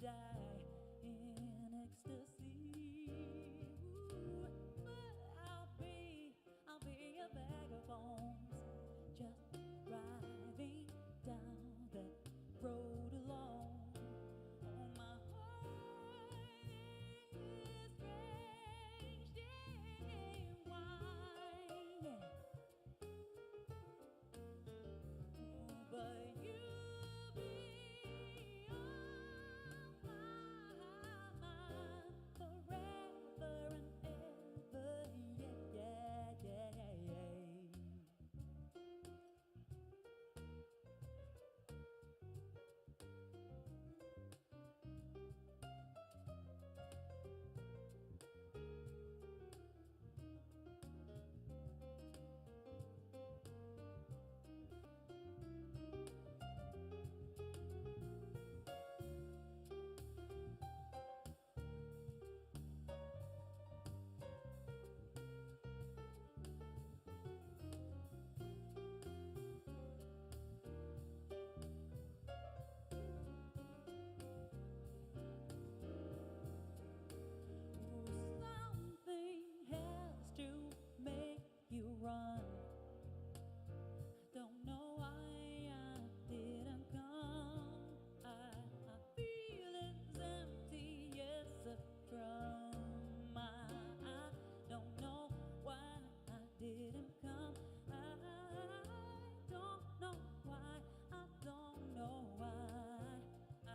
die in ecstasy. Ooh, but I'll be a bag of bones, just driving down that road alone. Oh, my heart is strangely wide. But you'll be on my mind forever and ever, yeah, yeah, yeah, yeah. Something has to make you run. Don't know why I didn't come. I feel as empty as a drum. I don't know why I didn't come. I don't know why. I don't know why. I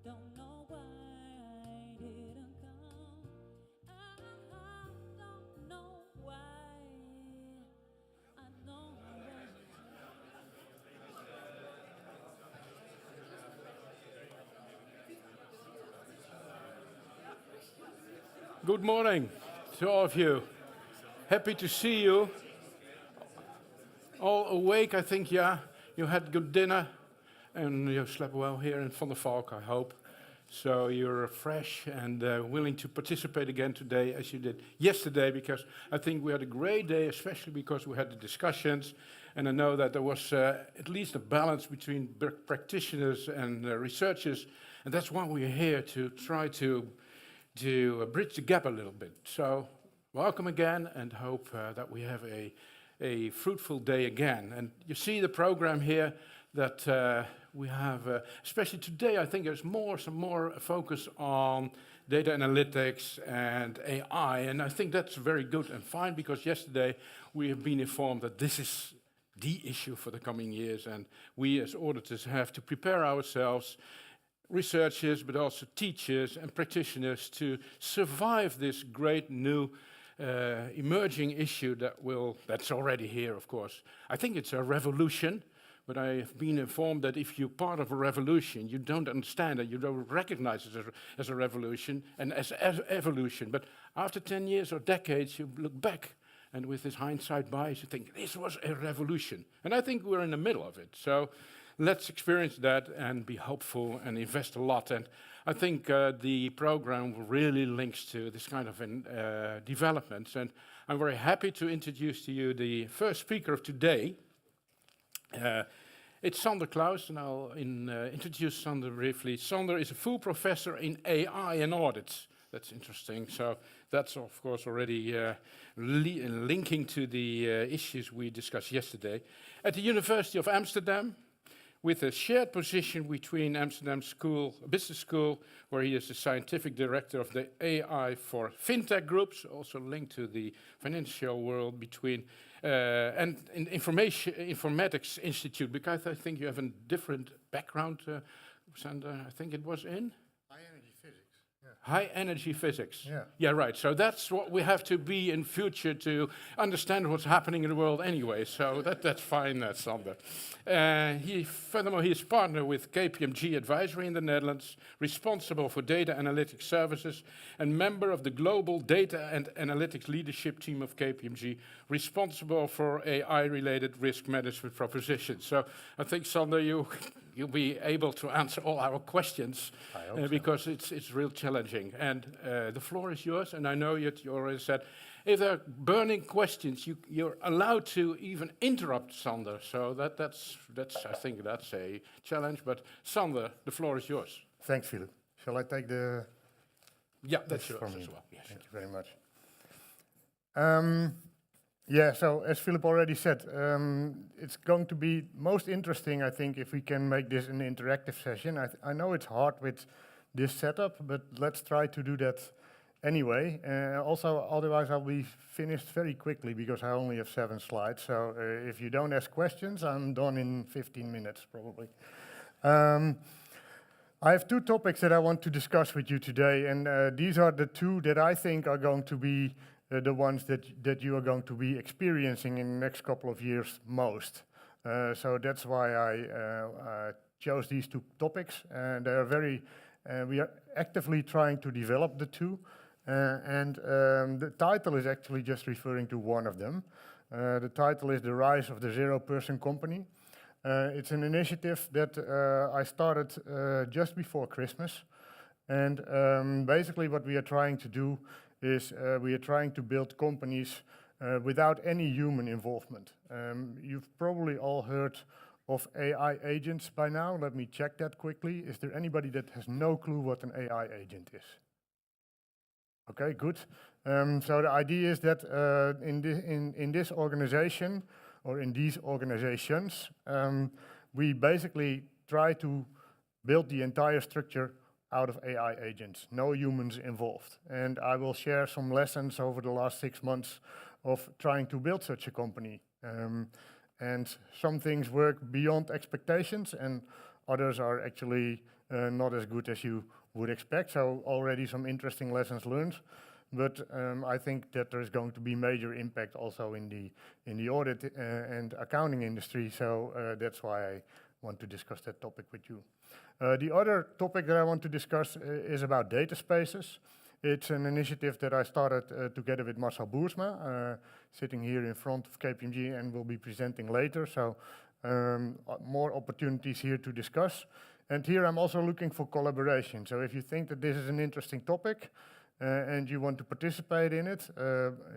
don't know why I didn't come. I don't know why. I don't know why. Good morning to all of you. Happy to see you. All awake, I think, yeah. You had good dinner and you slept well here in Van der Valk, I hope. So you're fresh and willing to participate again today as you did yesterday, because I think we had a great day, especially because we had the discussions. And I know that there was at least a balance between practitioners and researchers. And that's why we're here, to try to bridge the gap a little bit. So welcome again, and hope that we have a fruitful day again. And you see the program here that we have, especially today, I think there's some more focus on data analytics and AI. And I think that's very good and fine, because yesterday we have been informed that this is the issue for the coming years. And we as auditors have to prepare ourselves, researchers, but also teachers and practitioners, to survive this great new emerging issue that's already here, of course. I think it's a revolution, but I have been informed that if you're part of a revolution, you don't understand it, you don't recognize it as a revolution and as evolution. But after 10 years or decades, you look back, and with this hindsight bias, you think, this was a revolution. And I think we're in the middle of it. So let's experience that and be hopeful and invest a lot. And I think the program really links to this kind of developments. And I'm very happy to introduce to you the first speaker of today. It's Sander Klous, and I'll introduce Sander briefly. Sander is a full professor in AI and audits. That's interesting. So that's, of course, already linking to the issues we discussed yesterday. At the University of Amsterdam, with a shared position between Amsterdam Business School, where he is the scientific director of the AI for FinTech groups, also linked to the financial world, and Informatics Institute, because I think you have a different background, Sander. I think it was in? High energy physics. Yeah, right. So that's what we have to be in future to understand what's happening in the world anyway. So that's fine, Sander. Furthermore, he is partner with KPMG Advisory in the Netherlands, responsible for data analytics services, and member of the global data and analytics leadership team of KPMG, responsible for AI-related risk management propositions. So I think, Sander, you'll be able to answer all our questions, because it's real challenging. And the floor is yours, and I know you already said, if there are burning questions, you're allowed to even interrupt Sander. So that's I think that's a challenge. But Sander, the floor is yours. Thanks, Philip. Shall I take the... Yeah, that's this yours from as you? well. Yes. Thank you very much. Yeah, so as Philip already said, it's going to be most interesting, I think, if we can make this an interactive session. I know it's hard with this setup, but let's try to do that anyway. Also, otherwise I'll be finished very quickly because I only have 7 slides. So if you don't ask questions, I'm done in 15 minutes probably. I have 2 topics that I want to discuss with you today, and these are the 2 that I think are going to be the ones that you are going to be experiencing in the next couple of years most. So that's why I chose these 2 topics, and they are very, we are actively trying to develop the 2, and the title is actually just referring to one of them. The title is The Rise of the Zero-Person Company. It's an initiative that I started just before Christmas, and basically what we are trying to do is we are trying to build companies without any human involvement. You've probably all heard of AI agents by now. Let me check that quickly. Is there anybody that has no clue what an AI agent is? Okay, good. So the idea is that in this organization, or in these organizations, we basically try to build the entire structure out of AI agents, no humans involved. And I will share some lessons over the last 6 months of trying to build such a company. And some things work beyond expectations, and others are actually not as good as you would expect. So already some interesting lessons learned. But I think that there is going to be major impact also in the audit and accounting industry. So that's why I want to discuss that topic with you. The other topic that I want to discuss is about data spaces. It's an initiative that I started together with Marcel Boersma, sitting here in front of KPMG and will be presenting later. So more opportunities here to discuss. And here I'm also looking for collaboration. So if you think that this is an interesting topic and you want to participate in it,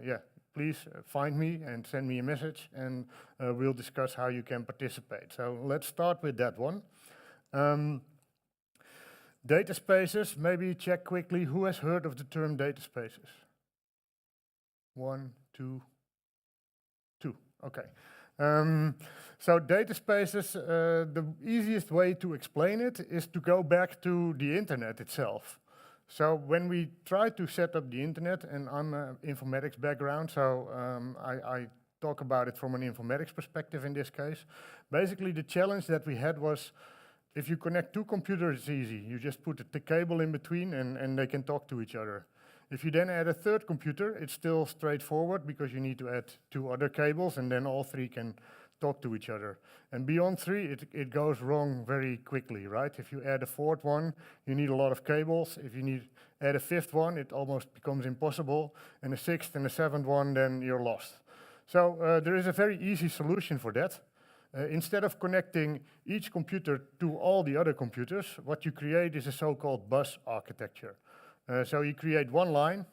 yeah, please find me and send me a message, and we'll discuss how you can participate. So let's start with that one. Data spaces, maybe check quickly, who has heard of the term data spaces? 1, 2, 2, okay. So data spaces, the easiest way to explain it is to go back to the internet itself. So when we try to set up the internet, and I'm an informatics background, so I talk about it from an informatics perspective in this case. Basically the challenge that we had was, if you connect 2 computers, it's easy. You just put the cable in between and they can talk to each other. If you then add a 3rd computer, it's still straightforward because you need to add 2 other cables and then all 3 can talk to each other. And beyond 3, it goes wrong very quickly, right? If you add a 4th one, you need a lot of cables. If you add a 5th one, it almost becomes impossible. And a 6th and a 7th one, then you're lost. So there is a very easy solution for that. Instead of connecting each computer to all the other computers, what you create is a so-called bus architecture. So you create one line,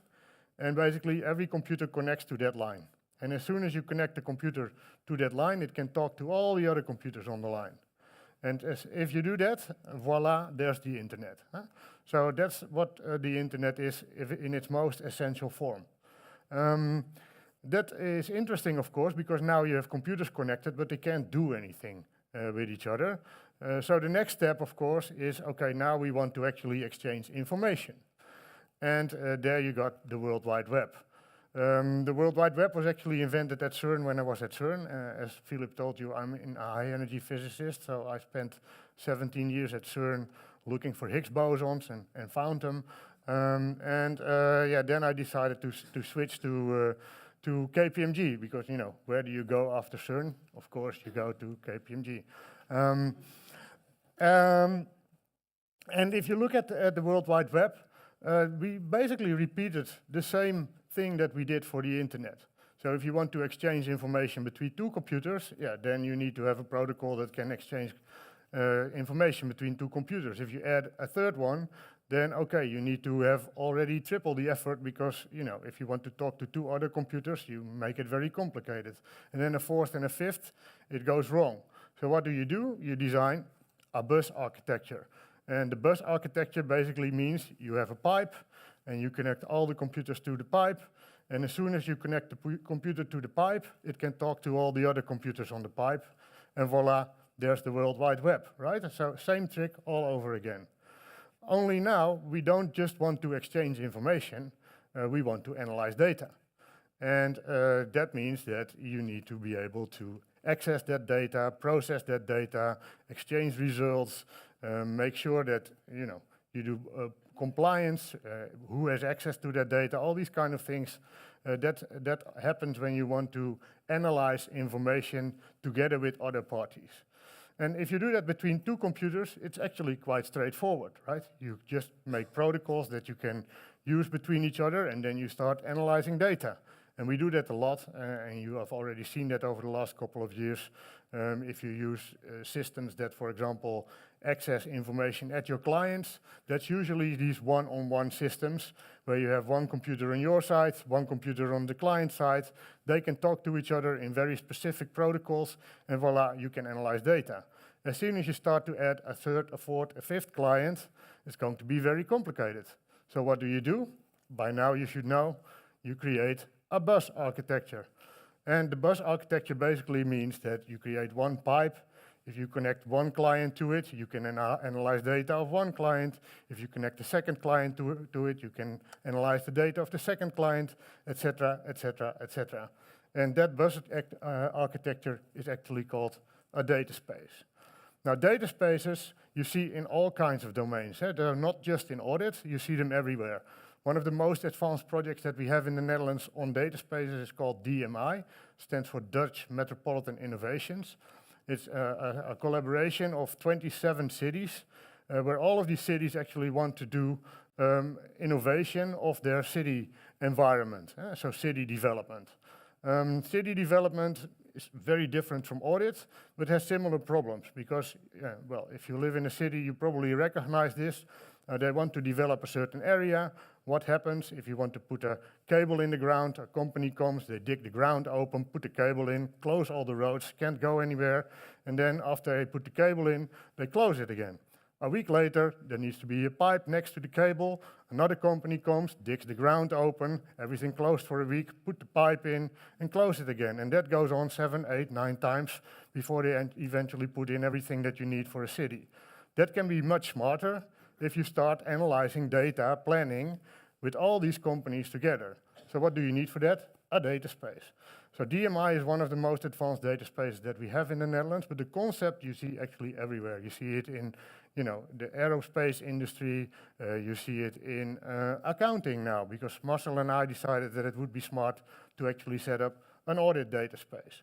and basically every computer connects to that line. And as soon as you connect the computer to that line, it can talk to all the other computers on the line. And if you do that, voila, there's the internet. Huh? So that's what the internet is in its most essential form. That is interesting, of course, because now you have computers connected, but they can't do anything with each other. So the next step, of course, is, okay, now we want to actually exchange information. And there you got the World Wide Web. The World Wide Web was actually invented at CERN when I was at CERN. As Philip told you, I'm a high-energy physicist, so I spent 17 years at CERN looking for Higgs bosons and found them. Yeah, then I decided to switch to KPMG, because, you know, where do you go after CERN? Of course, you go to KPMG. And if you look at the World Wide Web, we basically repeated the same thing that we did for the internet. So if you want to exchange information between 2 computers, yeah, then you need to have a protocol that can exchange information between 2 computers. If you add a 3rd one, then okay, you need to have already triple the effort, because, you know, if you want to talk to 2 other computers, you make it very complicated. And then a 4th and a 5th, it goes wrong. So what do? You design a bus architecture. And the bus architecture basically means you have a pipe, and you connect all the computers to the pipe, and as soon as you connect the computer to the pipe, it can talk to all the other computers on the pipe, and voila, there's the World Wide Web, right? So same trick all over again. Only now, we don't just want to exchange information, we want to analyze data. And that means that you need to be able to access that data, process that data, exchange results, make sure that you do compliance, who has access to that data, all these kind of things. That happens when you want to analyze information together with other parties. And if you do that between two computers, it's actually quite straightforward, right? You just make protocols that you can use between each other, and then you start analyzing data. And we do that a lot, and you have already seen that over the last couple of years. If you use systems that, for example, access information at your clients, that's usually these one-on-one systems where you have one computer on your side, one computer on the client side. They can talk to each other in very specific protocols, and voila, you can analyze data. As soon as you start to add a third, a fourth, a fifth client, it's going to be very complicated. So what do? By now you should know, you create a bus architecture. And the bus architecture basically means that you create one pipe. If you connect one client to it, you can analyze data of one client. If you connect the second client to it, you can analyze the data of the second client, etc., etc., etc. And that bus architecture is actually called a data space. Now, data spaces you see in all kinds of domains. They're not just in audit, you see them everywhere. One of the most advanced projects that we have in the Netherlands on data spaces is called DMI, stands for Dutch Metropolitan Innovations. It's a collaboration of 27 cities, where all of these cities actually want to do innovation of their city environment, so city development. City development is very different from audit, but has similar problems because, well, if you live in a city, you probably recognize this. They want to develop a certain area. What happens if you want to put a cable in the ground? A company comes, they dig the ground open, put the cable in, close all the roads, can't go anywhere, and then after they put the cable in, they close it again. A week later, there needs to be a pipe next to the cable. Another company comes, digs the ground open, everything closed for a week, put the pipe in, and close it again. And that goes on 7, 8, 9 times before they eventually put in everything that you need for a city. That can be much smarter if you start analyzing data, planning with all these companies together. So what do you need for that? A data space. So DMI is one of the most advanced data spaces that we have in the Netherlands, but the concept you see actually everywhere. You see it in, the aerospace industry. You see it in accounting now, because Marcel and I decided that it would be smart to actually set up an audit data space.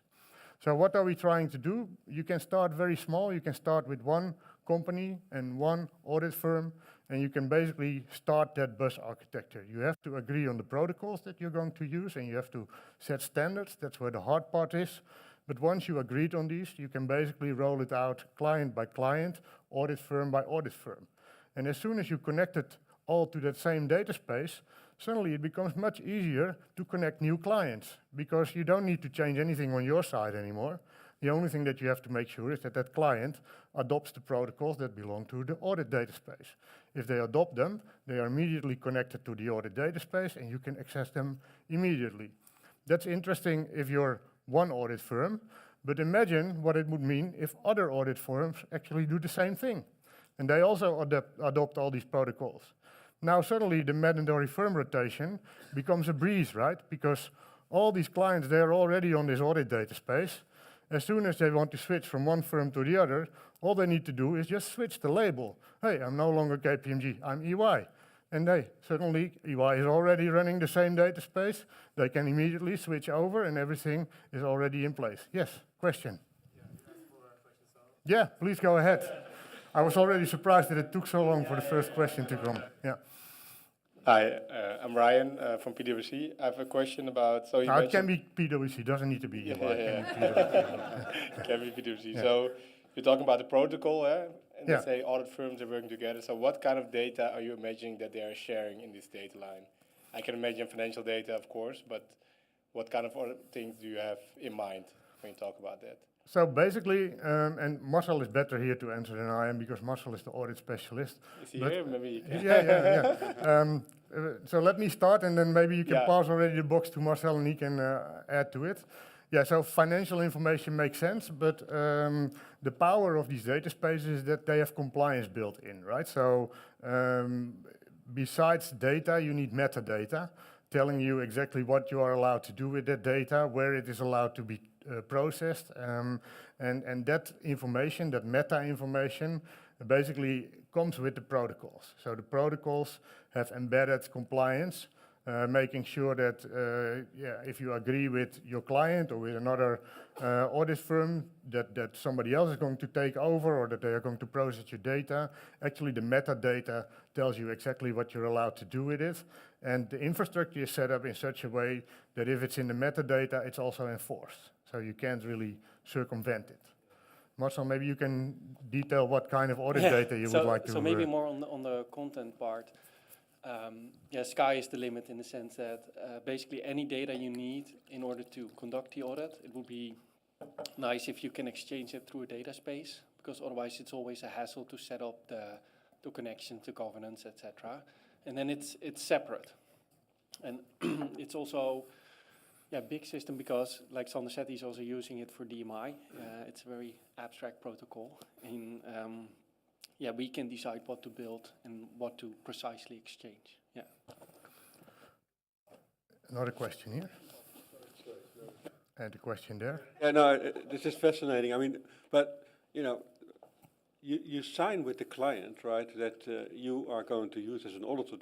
So what are we trying to do? You can start very small. You can start with one company and one audit firm, and you can basically start that bus architecture. You have to agree on the protocols that you're going to use, and you have to set standards. That's where the hard part is. But once you agreed on these, you can basically roll it out client by client, audit firm by audit firm. And as soon as you connect it all to that same data space, suddenly it becomes much easier to connect new clients, because you don't need to change anything on your side anymore. The only thing that you have to make sure is that that client adopts the protocols that belong to the audit data space. If they adopt them, they are immediately connected to the audit data space, and you can access them immediately. That's interesting if you're one audit firm, but imagine what it would mean if other audit firms actually do the same thing. And they also adopt all these protocols. Now suddenly the mandatory firm rotation becomes a breeze, right? Because all these clients, they're already on this audit data space. As soon as they want to switch from one firm to the other, all they need to do is just switch the label. Hey, I'm no longer KPMG, I'm EY. And suddenly EY is already running the same data space. They can immediately switch over and everything is already in place. Yes, question? Yeah, please go ahead. I was already surprised that it took so long for the first question to come. Yeah. Hi, I'm Ryan from PwC. I have a question about... So you it can be PwC, doesn't need to be EY. Can be PwC. Yeah. So you're talking about the protocol, and let's say audit firms are working together. So what kind of data are you imagining that they are sharing in this data line? I can imagine financial data, of course, but what kind of other things do you have in mind when you talk about that? So basically, and Marcel is better here to answer than I am because Marcel is the audit specialist. Is he But- here? Maybe. Yeah. So let me start, and then maybe you can Yeah. pass already the box to Marcel, and he can add to it. Yeah. So financial information makes sense, but the power of these data spaces is that they have compliance built in, right? So besides data, you need metadata, telling you exactly what you are allowed to do with that data, where it is allowed to be processed, and that information, that meta information, basically comes with the protocols. So the protocols have embedded compliance, making sure that if you agree with your client or with another audit firm that somebody else is going to take over or that they are going to process your data, actually the metadata tells you exactly what you're allowed to do with it. And the infrastructure is set up in such a way that if it's in the metadata, it's also enforced. So you can't really circumvent it. Marcel, maybe you can detail what kind of audit data you would like to... So maybe more on the content part. Sky is the limit in the sense that basically any data you need in order to conduct the audit, it would be nice if you can exchange it through a data space, because otherwise it's always a hassle to set up the connection to governance, etc. And then it's separate. And it's also a big system because, like Sander said, he's also using it for DMI. It's a very abstract protocol. And we can decide what to build and what to precisely exchange. Yeah. Another question here. And a question there. Yeah, no, this is fascinating. I mean, but, you sign with the client, right, that you are going to use as an auditor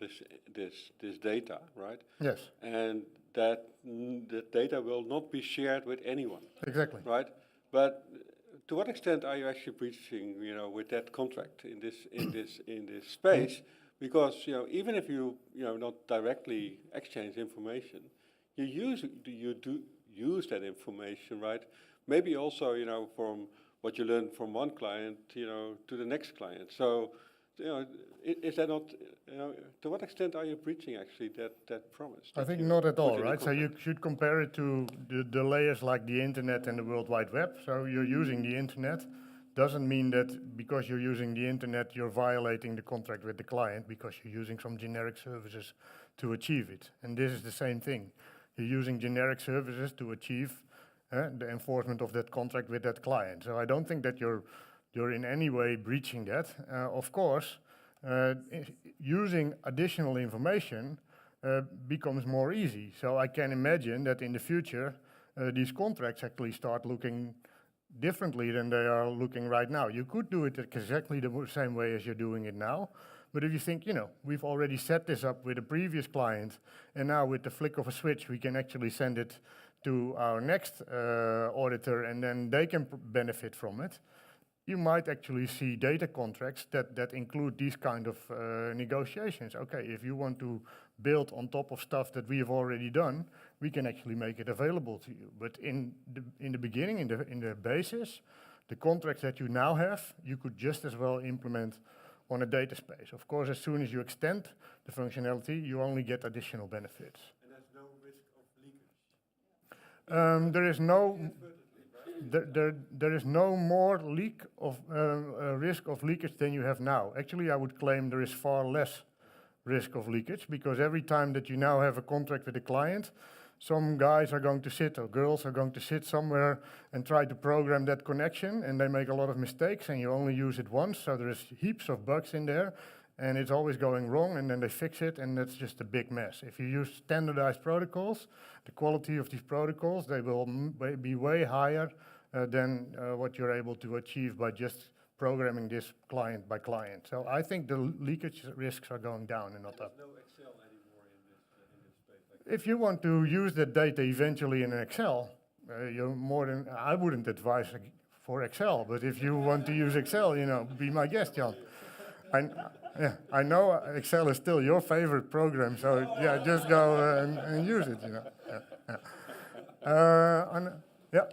this data, right? Yes, And that the data will not be shared with anyone, exactly. right? But to what extent are you actually breaching, with that contract in this space? Because even if you not directly exchange information, you do use that information, right? Maybe also from what you learn from one client, to the next client. So, is that not, to what extent are you breaching actually that promise? I that think you not at put all, in the right? So you should compare it to the layers like the internet and the World Wide Web. So you're using the internet. Doesn't mean that because you're using the internet, you're violating the contract with the client because you're using some generic services to achieve it. And this is the same thing. You're using generic services to achieve the enforcement of that contract with that client. So I don't think that you're in any way breaching that. Of course, using additional information becomes more easy. So I can imagine that in the future, these contracts actually start looking differently than they are looking right now. You could do it exactly the same way as you're doing it now. But if you think, we've already set this up with a previous client, and now with the flick of a switch, we can actually send it to our next auditor, and then they can benefit from it. You might actually see data contracts that include these kind of negotiations. Okay, if you want to build on top of stuff that we have already done, we can actually make it available to you. But in the beginning, in the basis, the contracts that you now have, you could just as well implement on a data space. Of course, as soon as you extend the functionality, you only get additional benefits. And there's no risk of leakage? There is no... There is no more risk of leakage than you have now. Actually, I would claim there is far less risk of leakage, because every time that you now have a contract with a client, some guys are going to sit, or girls are going to sit somewhere and try to program that connection, and they make a lot of mistakes, and you only use it once, so there is heaps of bugs in there, and it's always going wrong, and then they fix it, and that's just a big mess. If you use standardized protocols, the quality of these protocols, they will be way higher than what you're able to achieve by just programming this client by client. So I think the leakage risks are going down and not up. There's no Excel anymore in this space. If you want to use that data eventually in Excel, I wouldn't advise for Excel, but if you want to use Excel, be my guest, Jan. I know Excel is still your favorite program, so yeah, just go and use it, Yeah.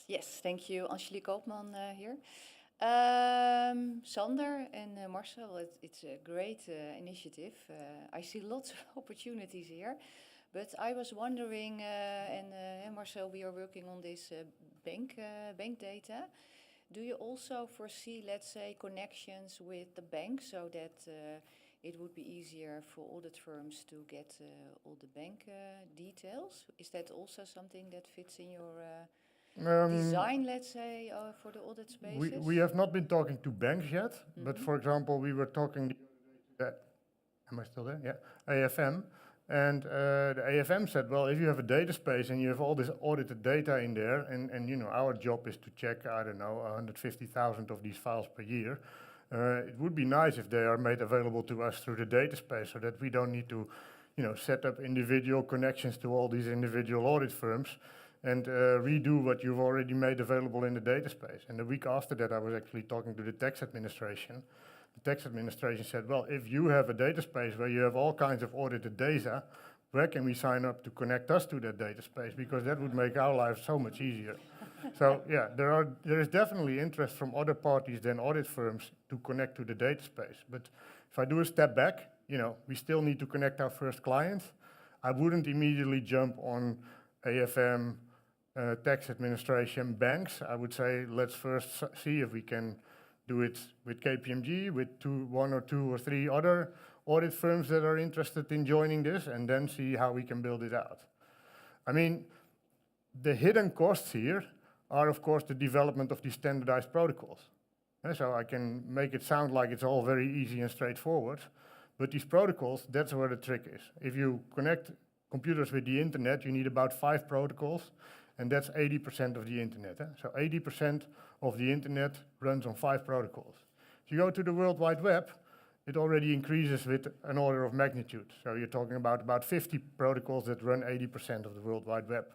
Yes, thank you. Angelique Koopman here. Sander and Marcel, it's a great initiative. I see lots of opportunities here. But I was wondering, and Marcel, we are working on this bank data. Do you also foresee, let's say, connections with the bank so that it would be easier for audit firms to get all the bank details? Is that also something that fits in your design, let's say, for the audit spaces? We have not been talking to banks yet, but for example, we were talking am I still there? Yeah, AFM. And the AFM said, well, if you have a data space and you have all this audited data in there, and you know, our job is to check, I don't know, 150,000 of these files per year, it would be nice if they are made available to us through the data space so that we don't need to, you know, set up individual connections to all these individual audit firms and redo what you've already made available in the data space. And the week after that, I was actually talking to the tax administration. The tax administration said, well, if you have a data space where you have all kinds of audited data, where can we sign up to connect us to that data space? Because that would make our lives so much easier. So yeah, there is definitely interest from other parties than audit firms to connect to the data space. But if I do a step back, you know, we still need to connect our first client. I wouldn't immediately jump on AFM, tax administration, banks. I would say, let's first see if we can do it with KPMG, with one or two or three other audit firms that are interested in joining this, and then see how we can build it out. I mean, the hidden costs here are, of course, the development of these standardized protocols. So I can make it sound like it's all very easy and straightforward, but these protocols, that's where the trick is. If you connect computers with the internet, you need about 5 protocols, and that's 80% of the internet. So 80% of the internet runs on 5 protocols. If you go to the World Wide Web, it already increases with an order of magnitude. So you're talking about 50 protocols that run 80% of the World Wide Web.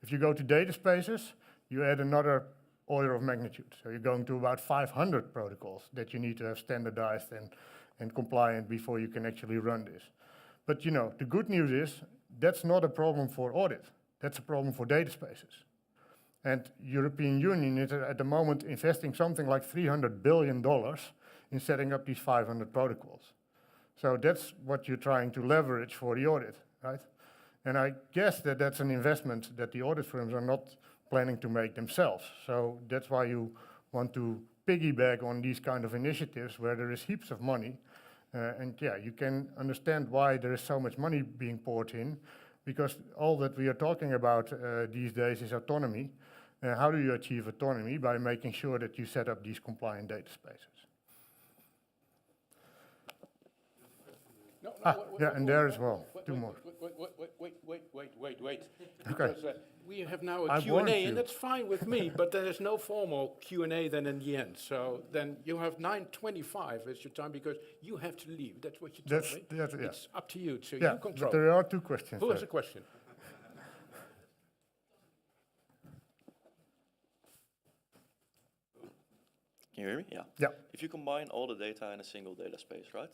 If you go to data spaces, you add another order of magnitude. So you're going to about 500 protocols that you need to have standardized and compliant before you can actually run this. But you know, the good news is that's not a problem for audit. That's a problem for data spaces. And European Union is at the moment investing something like $300 billion in setting up these 500 protocols. So that's what you're trying to leverage for the audit, right? And I guess that that's an investment that the audit firms are not planning to make themselves. So that's why you want to piggyback on these kind of initiatives where there is heaps of money. And yeah, you can understand why there is so much money being poured in, because all that we are talking about these days is autonomy. How do you achieve autonomy? By making sure that you set up these compliant data spaces. And there as well, 2 more. Wait. Okay. Because we have now a Q&A, and that's fine with me, but there is no formal Q&A then in the end. So then you have 9:25 as your time, because you have to leave. That's what you told me. Yeah. It's up to you, so Yeah, you control. but there are 2 questions. Who has a question? Can you hear me? Yeah. Yeah. If you combine all the data in a single data space, right?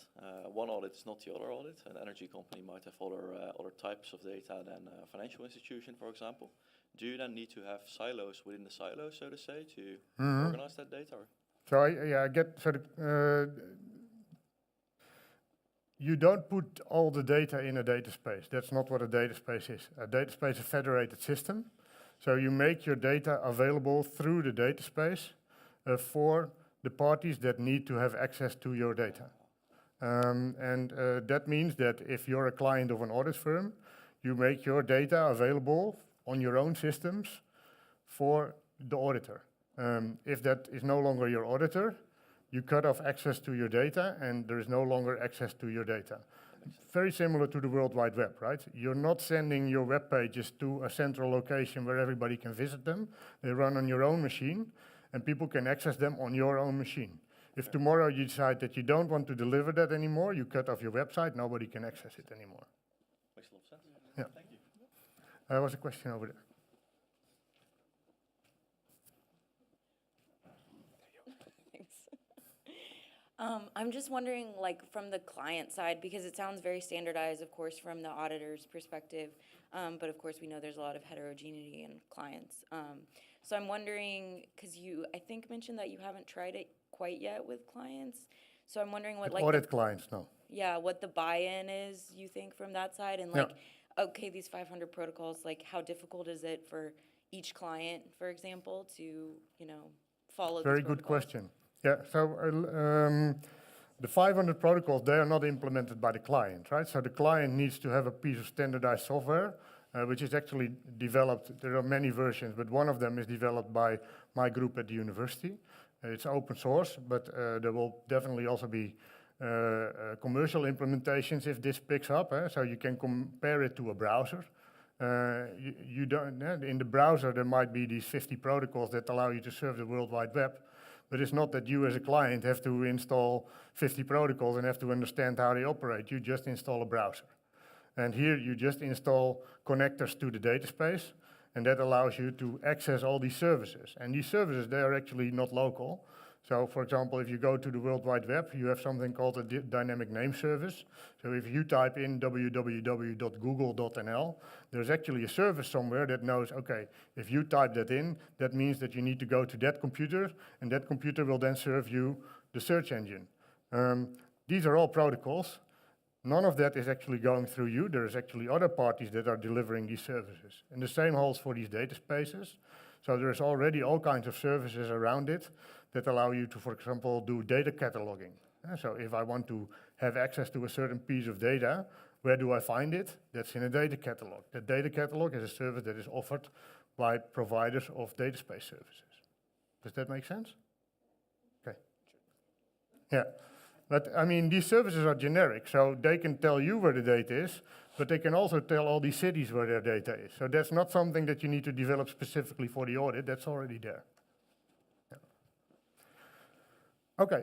One audit is not the other audit. An energy company might have other types of data than a financial institution, for example. Do you then need to have silos within the silos, so to say, to organize that data? Or? So I get, you don't put all the data in a data space. That's not what a data space is. A data space is a federated system. So you make your data available through the data space for the parties that need to have access to your data. That means that if you're a client of an audit firm, you make your data available on your own systems for the auditor. If that is no longer your auditor, you cut off access to your data and there is no longer access to your data. Very similar to the World Wide Web, right? You're not sending your web pages to a central location where everybody can visit them. They run on your own machine and people can access them on your own machine. If tomorrow you decide that you don't want to deliver that anymore, you cut off your website, nobody can access it anymore. Makes a lot of sense. Yeah. Thank you. There was a question over there. I'm just wondering, like, from the client side, because it sounds very standardized, of course, from the auditor's perspective, but of course we know there's a lot of heterogeneity in clients. So I'm wondering, because you, I think, mentioned that you haven't tried it quite yet with clients. So I'm wondering what, like, audit clients, no. yeah, what the buy-in is, you think, from that side, and like, okay, these 500 protocols, like how difficult is it for each client, for example, to, you know, follow Very these good protocols? question. Yeah, so the 500 protocols, they are not implemented by the client, right? So the client needs to have a piece of standardized software, which is actually developed. There are many versions, but one of them is developed by my group at the university. It's open source, but there will definitely also be commercial implementations if this picks up. So you can compare it to a browser. You don't, in the browser, there might be these 50 protocols that allow you to serve the World Wide Web. But it's not that you as a client have to install 50 protocols and have to understand how they operate. You just install a browser. And here you just install connectors to the data space, and that allows you to access all these services. And these services, they are actually not local. So for example, if you go to the World Wide Web, you have something called a dynamic name service. So if you type in www.google.nl, there's actually a service somewhere that knows, okay, if you type that in, that means that you need to go to that computer, and that computer will then serve you the search engine. These are all protocols. None of that is actually going through you. There's actually other parties that are delivering these services. And the same holds for these data spaces. So there's already all kinds of services around it that allow you to, for example, do data cataloging. So if I want to have access to a certain piece of data, where do I find it? That's in a data catalog. The data catalog is a service that is offered by providers of data space services. Does that make sense? Okay. Yeah. But I mean, these services are generic, so they can tell you where the data is, but they can also tell all these cities where their data is. So that's not something that you need to develop specifically for the audit, that's already there. Yeah. Okay,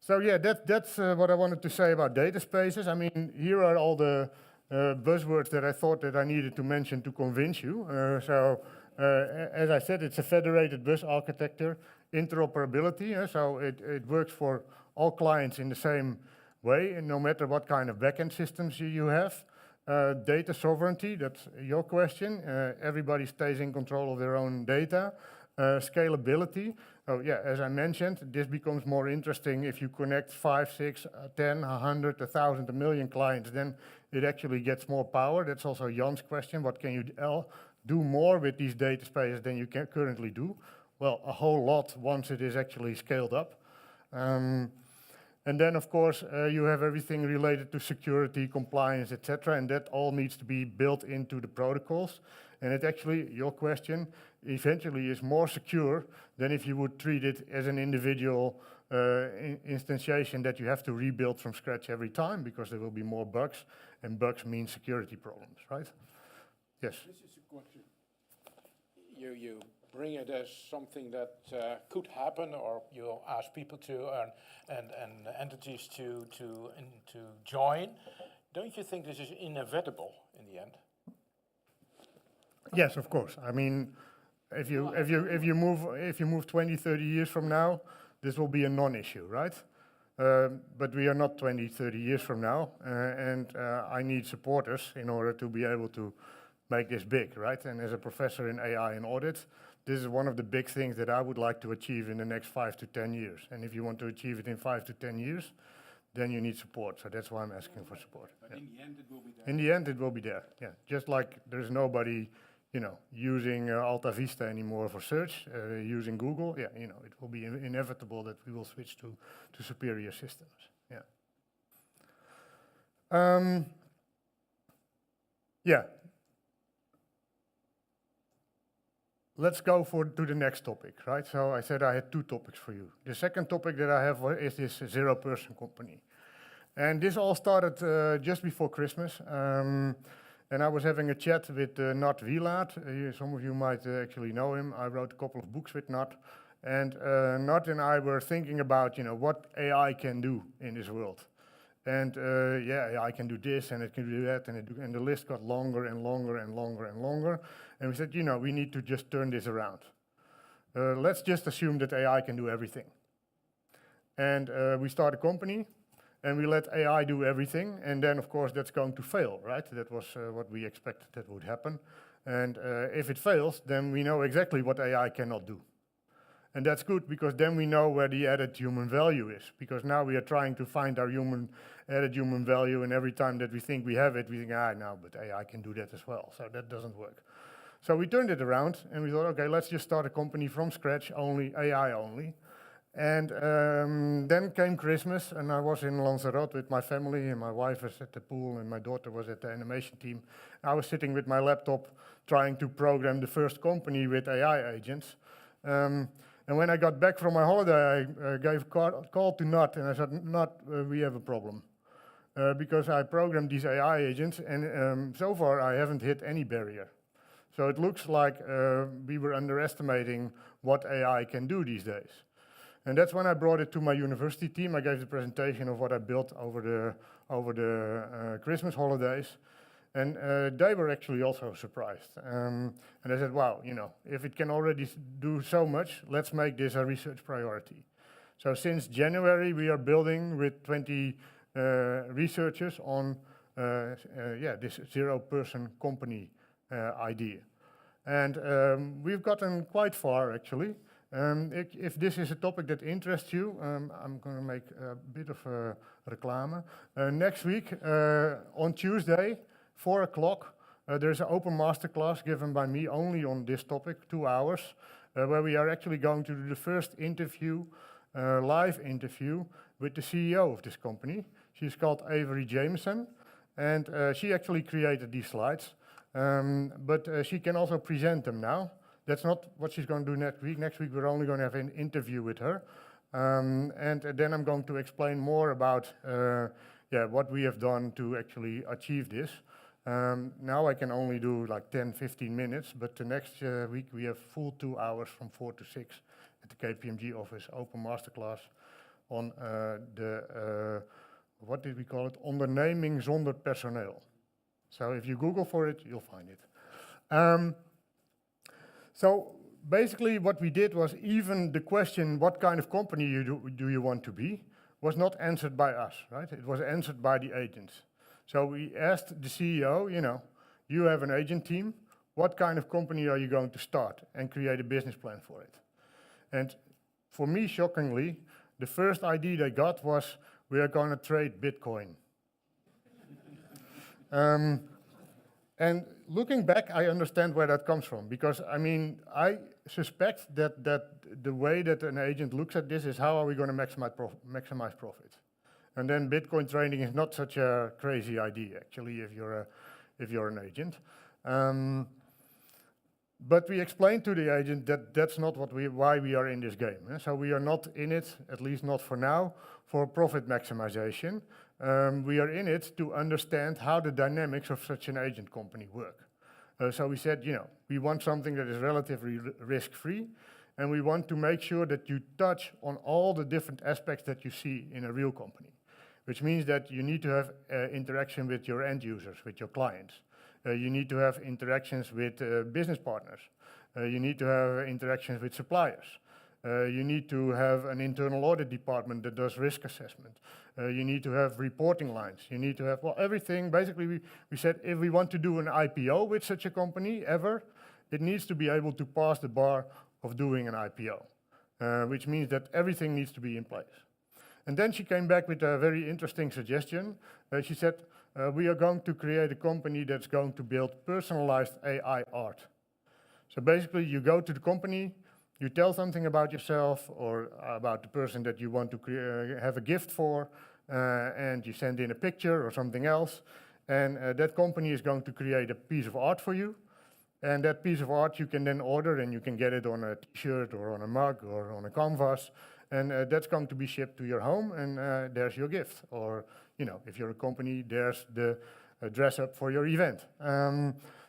so yeah, that's what I wanted to say about data spaces. I mean, here are all the buzzwords that I thought that I needed to mention to convince you. As I said, it's a federated bus architecture. Interoperability, so it works for all clients in the same way, and no matter what kind of backend systems you have. Data sovereignty, that's your question. Everybody stays in control of their own data. Scalability, oh yeah, as I mentioned, this becomes more interesting if you connect 5, 6, 10, 100, 1,000, 1,000,000 clients, then it actually gets more power. That's also Jan's question, what can you do more with these data spaces than you can currently do? Well, a whole lot once it is actually scaled up. And then, of course, you have everything related to security, compliance, etc., and that all needs to be built into the protocols. And it actually, your question, eventually is more secure than if you would treat it as an individual instantiation that you have to rebuild from scratch every time, because there will be more bugs, and bugs mean security problems, right? Yes? This is a question. You bring it as something that could happen, or you ask people to, and entities to join. Don't you think this is inevitable in the end? Yes, of course. I mean, if you move 20, 30 years from now, this will be a non-issue, right? But we are not 20, 30 years from now, and I need supporters in order to be able to make this big, right? And as a professor in AI and audit, this is one of the big things that I would like to achieve in the next 5 to 10 years. And if you want to achieve it in 5 to 10 years, then you need support. So that's why I'm asking for support. But Yeah. in the end, it will be there. In the end, it will be there. Yeah, just like there's nobody, using Alta Vista anymore for search, using Google. Yeah, it will be inevitable that we will switch to superior systems. Yeah. Yeah. Let's go to the next topic, right? So I said I had 2 topics for you. The second topic that I have is this 0-person company. And this all started just before Christmas. And I was having a chat with Nout Some of you might actually know him. I wrote a couple of books with Nout. And Nout and I were thinking about, what AI can do in this world. And AI can do this and it can do that, and the list got longer and longer and longer and longer. And we said, we need to just turn this around. Let's just assume that AI can do everything. And we start a company, and we let AI do everything, and then of course that's going to fail, right? That was what we expected that would happen. And if it fails, then we know exactly what AI cannot do. And that's good because then we know where the added human value is. Because now we are trying to find our added human value, and every time that we think we have it, we think, no, but AI can do that as well. So that doesn't work. So we turned it around and we thought, okay, let's just start a company from scratch, only AI only. And then came Christmas, and I was in Lanzarote with my family, and my wife was at the pool, and my daughter was at the animation team. I was sitting with my laptop trying to program the first company with AI agents. And when I got back from my holiday, I gave a call to Nout, and I said, Nout, we have a problem. Because I programmed these AI agents, and so far I haven't hit any barrier. So it looks like we were underestimating what AI can do these days. And that's when I brought it to my university team. I gave the presentation of what I built over the Christmas holidays. And they were actually also surprised. And they said, wow, if it can already do so much, let's make this a research priority. So since January, we are building with 20 researchers on this zero-person company idea. And we've gotten quite far, actually. If this is a topic that interests you, I'm going to make a bit of a reclame. Next week, on Tuesday, 4 o'clock, there's an open masterclass given by me only on this topic, 2 hours, where we are actually going to do the first interview, live interview, with the CEO of this company. She's called Avery Jameson, and she actually created these slides, but she can also present them now. That's not what she's going to do next week. Next week we're only going to have an interview with her, and then I'm going to explain more about what we have done to actually achieve this. Now I can only do like 10-15 minutes, but the next week we have full 2 hours from 4 to 6 at the KPMG office, open masterclass on what did we call it? Onderneming zonder personeel. So if you Google for it, you'll find it. So basically what we did was even the question, what kind of company do you want to be, was not answered by us, right? It was answered by the agents. So we asked the CEO, you have an agent team, what kind of company are you going to start, and create a business plan for it? And for me, shockingly, the first idea they got was, we are going to trade Bitcoin. And looking back, I understand where that comes from, because I suspect that the way that an agent looks at this is, how are we going to maximize profit? And then Bitcoin trading is not such a crazy idea, actually, if you're an agent. But we explained to the agent that that's not why we are in this game. So we are not in it, at least not for now, for profit maximization. We are in it to understand how the dynamics of such an agent company work. So we said, we want something that is relatively risk-free, and we want to make sure that you touch on all the different aspects that you see in a real company, which means that you need to have interaction with your end users, with your clients. You need to have interactions with business partners. You need to have interactions with suppliers. You need to have an internal audit department that does risk assessment. You need to have reporting lines. You need to have, everything. Basically, we said if we want to do an IPO with such a company ever, it needs to be able to pass the bar of doing an IPO, which means that everything needs to be in place. And then she came back with a very interesting suggestion. She said, we are going to create a company that's going to build personalized AI art. So basically, you go to the company, you tell something about yourself or about the person that you want to have a gift for, and you send in a picture or something else, and that company is going to create a piece of art for you. And that piece of art you can then order, and you can get it on a t-shirt or on a mug or on a canvas, and that's going to be shipped to your home, and there's your gift. Or, if you're a company, there's the dress up for your event.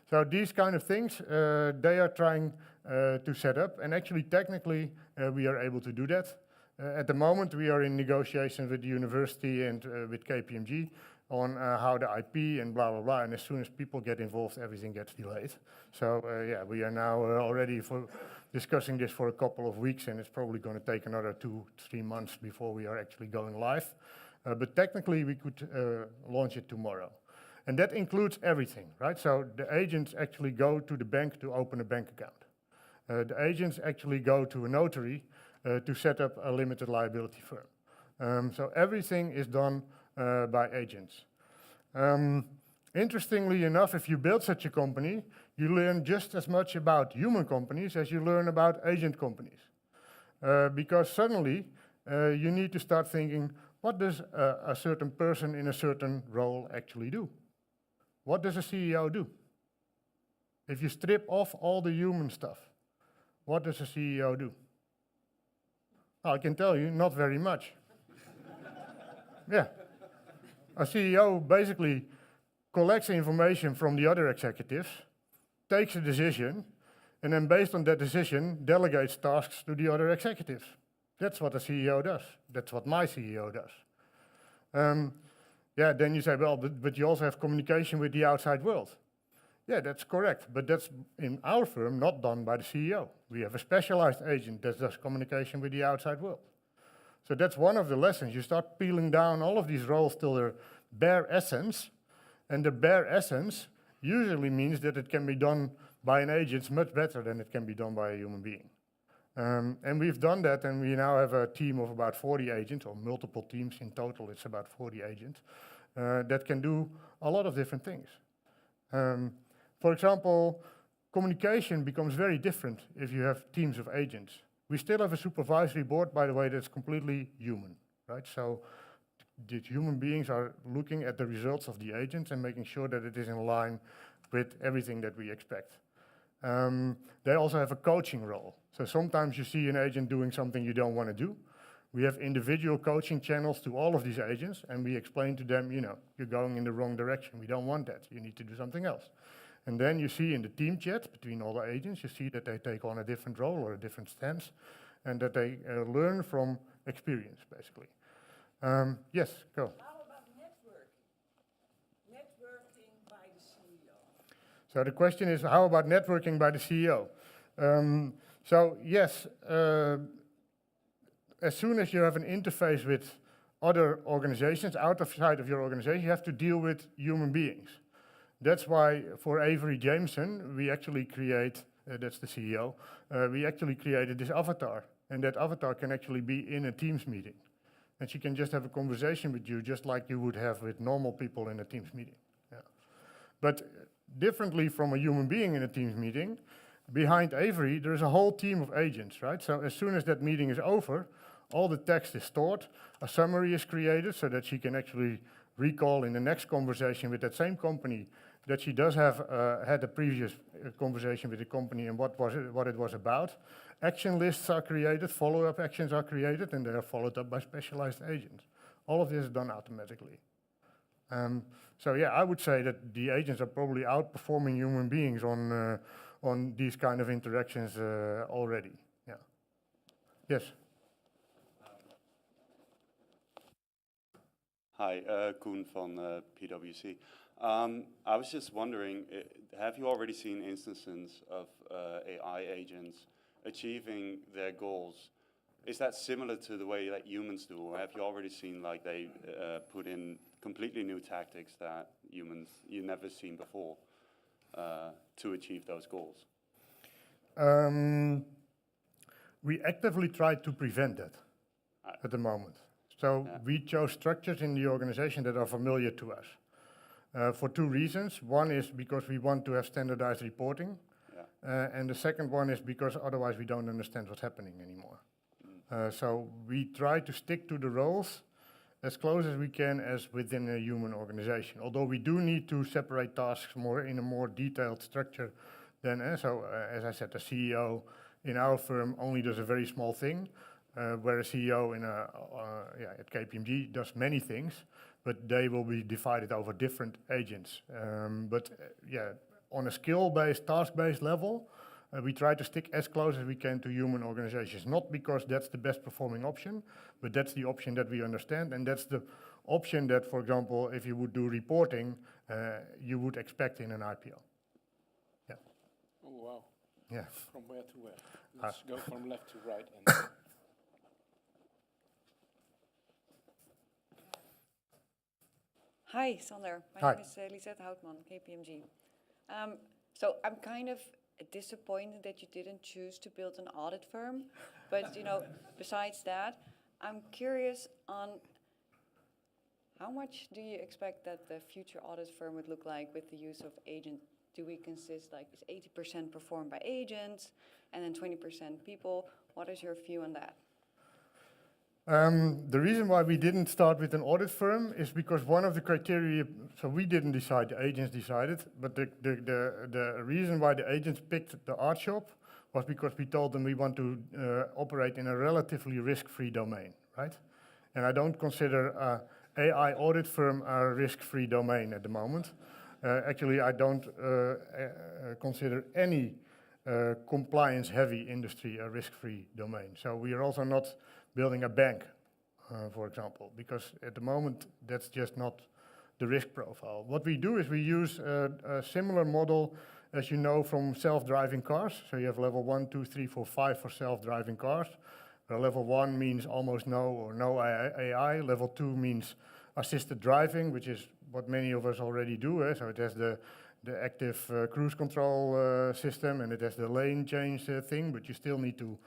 So these kind of things, they are trying to set up, and actually technically we are able to do that. At the moment we are in negotiations with the university and with KPMG on how the IP and blah, blah, blah, and as soon as people get involved, everything gets delayed. So we are now already discussing this for a couple of weeks, and it's probably going to take another 2-3 months before we are actually going live. But technically we could launch it tomorrow. And that includes everything, right? So the agents actually go to the bank to open a bank account. The agents actually go to a notary to set up a limited liability firm. So everything is done by agents. Interestingly enough, if you build such a company, you learn just as much about human companies as you learn about agent companies. Because suddenly you need to start thinking, what does a certain person in a certain role actually do? What does a CEO do? If you strip off all the human stuff, what does a CEO do? I can tell you, not very much. Yeah. A CEO basically collects information from the other executives, takes a decision, and then based on that decision, delegates tasks to the other executives. That's what a CEO does. That's what my CEO does. Then you say, well, but you also have communication with the outside world. Yeah, that's correct, but that's in our firm not done by the CEO. We have a specialized agent that does communication with the outside world. So that's one of the lessons. You start peeling down all of these roles till their bare essence, and the bare essence usually means that it can be done by an agent much better than it can be done by a human being. And we've done that, and we now have a team of about 40 agents, or multiple teams in total, it's about 40 agents, that can do a lot of different things. For example, communication becomes very different if you have teams of agents. We still have a supervisory board, by the way, that's completely human, right? So the human beings are looking at the results of the agents and making sure that it is in line with everything that we expect. They also have a coaching role. So sometimes you see an agent doing something you don't want to do. We have individual coaching channels to all of these agents, and we explain to them, you're going in the wrong direction. We don't want that. You need to do something else. And then you see in the team chat between all the agents, you see that they take on a different role or a different stance, and that they learn from experience, basically. Yes, go. How about networking? Networking by the CEO. So the question is, how about networking by the CEO? So yes, as soon as you have an interface with other organizations outside of your organization, you have to deal with human beings. That's why for Avery Jameson, we actually create, that's the CEO, we actually created this avatar. And that avatar can actually be in a Teams meeting. And she can just have a conversation with you just like you would have with normal people in a Teams meeting. Yeah. But differently from a human being in a Teams meeting, behind Avery, there's a whole team of agents, right? So as soon as that meeting is over, all the text is stored, a summary is created so that she can actually recall in the next conversation with that same company that she does have had a previous conversation with the company and what it was about. Action lists are created, follow-up actions are created, and they are followed up by specialized agents. All of this is done automatically. So yeah, I would say that the agents are probably outperforming human beings on these kind of interactions already. Yeah. Yes. Hi, Koen van PwC. I was just wondering, have you already seen instances of AI agents achieving their goals? Is that similar to the way that humans do, or have you already seen like they put in completely new tactics that you never seen before to achieve those goals? We actively try to prevent that at the moment. So we chose structures in the organization that are familiar to us. For two reasons. One is because we want to have standardized reporting. And the second one is because otherwise we don't understand what's happening anymore. So we try to stick to the roles as close as we can as within a human organization. Although we do need to separate tasks in a more detailed structure than, as I said, the CEO in our firm only does a very small thing, where a CEO at KPMG does many things, but they will be divided over different agents. On a skill-based, task-based level, we try to stick as close as we can to human organizations, not because that's the best performing option, but that's the option that we understand, and that's the option that, for example, if you would do reporting, you would expect in an IPO. Yeah. Oh, wow. Yeah. From where to where? Let's go from left to right. And Hi, Sander. My Hi. name is Lisette Houtman, KPMG. So I'm kind of disappointed that you didn't choose to build an audit firm. But besides that, I'm curious on how much do you expect that the future audit firm would look like with the use of agents? Do we consist, like, is 80% performed by agents and then 20% people? What is your view on that? The reason why we didn't start with an audit firm is because one of the criteria, so we didn't decide, the agents decided, but the reason why the agents picked the art shop was because we told them we want to operate in a relatively risk-free domain, right? And I don't consider an AI audit firm a risk-free domain at the moment. Actually, I don't consider any compliance-heavy industry a risk-free domain. So we are also not building a bank, for example, because at the moment that's just not the risk profile. What we do is we use a similar model, as you know, from self-driving cars. So you have level 1, 2, 3, 4, 5 for self-driving cars. Level 1 means almost no or no AI. Level 2 means assisted driving, which is what many of us already do. So it has the active cruise control system, and it has the lane change thing, but you still need to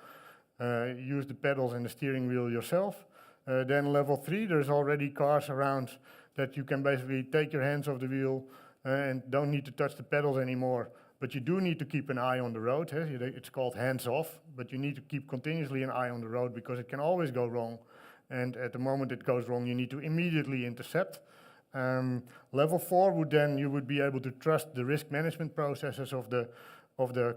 use the pedals and the steering wheel yourself. Then level 3, there's already cars around that you can basically take your hands off the wheel and don't need to touch the pedals anymore. But you do need to keep an eye on the road. It's called hands off, but you need to keep continuously an eye on the road because it can always go wrong. And at the moment it goes wrong, you need to immediately intercept. Level 4 would then, you would be able to trust the risk management processes of the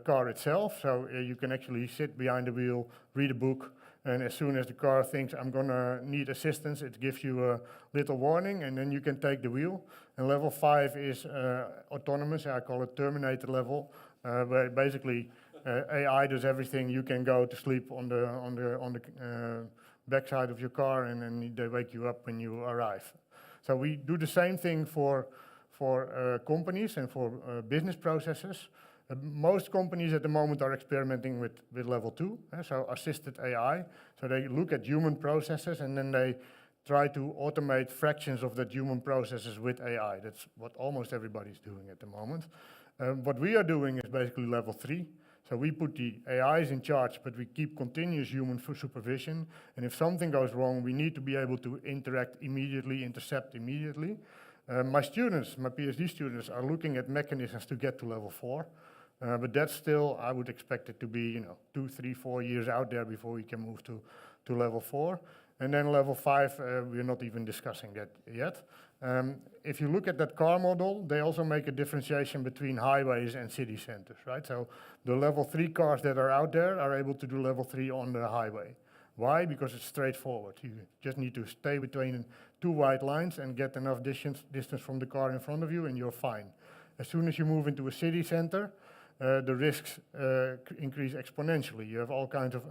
car itself. So you can actually sit behind the wheel, read a book, and as soon as the car thinks I'm gonna need assistance, it gives you a little warning, and then you can take the wheel. And level 5 is autonomous. I call it Terminator level, where basically AI does everything. You can go to sleep on the backside of your car, and then they wake you up when you arrive. So we do the same thing for companies and for business processes. Most companies at the moment are experimenting with level 2, so assisted AI. So they look at human processes and then they try to automate fractions of that human processes with AI. That's what almost everybody's doing at the moment. What we are doing is basically level 3. So we put the AIs in charge, but we keep continuous human supervision. And if something goes wrong, we need to be able to interact immediately, intercept immediately. My students, my PhD students, are looking at mechanisms to get to level 4. But that's still, I would expect it to be, 2, 3, 4 years out there before we can move to level 4. And then level 5, we're not even discussing that yet. If you look at that car model, they also make a differentiation between highways and city centers, right? So the level 3 cars that are out there are able to do level 3 on the highway. Why? Because it's straightforward. You just need to stay between 2 white lines and get enough distance from the car in front of you, and you're fine. As soon as you move into a city center, the risks increase exponentially. You have all kinds of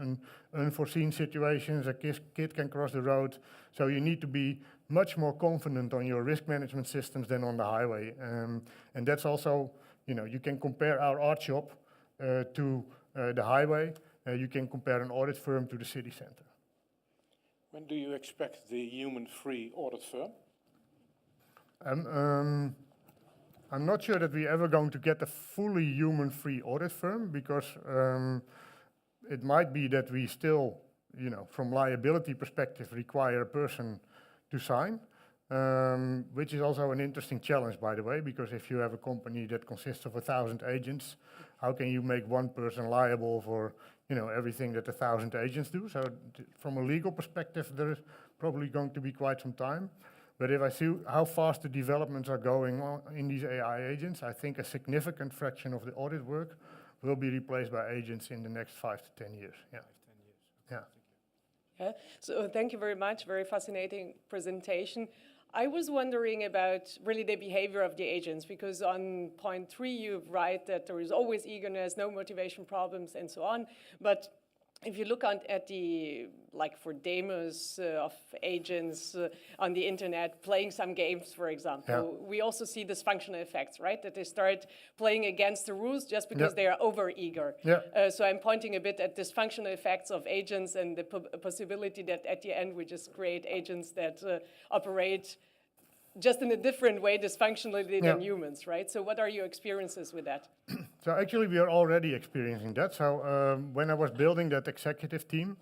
unforeseen situations. A kid can cross the road. So you need to be much more confident on your risk management systems than on the highway. And that's also, you can compare our art shop to the highway. You can compare an audit firm to the city center. When do you expect the human-free audit firm? I'm not sure that we're ever going to get a fully human-free audit firm because it might be that we still, from liability perspective, require a person to sign, which is also an interesting challenge, by the way, because if you have a company that consists of 1,000 agents, how can you make one person liable for, everything that 1,000 agents do? So from a legal perspective, there is probably going to be quite some time. But if I see how fast the developments are going on in these AI agents, I think a significant fraction of the audit work will be replaced by agents in the next 5 to 10 years. Yeah. 5 to 10 years. Yeah. Yeah. So thank you very much. Very fascinating presentation. I was wondering about really the behavior of the agents, because on point 3 you write that there is always eagerness, no motivation problems, and so on. But if you look at the, for demos of agents on the internet, playing some games, for example, we also see dysfunctional effects, right? That they start playing against the rules just because they are over-eager. So I'm pointing a bit at dysfunctional effects of agents and the possibility that at the end we just create agents that operate just in a different way dysfunctionally than Yeah. humans, right? So what are your experiences with that? So actually, we are already experiencing that. So when I was building that executive team,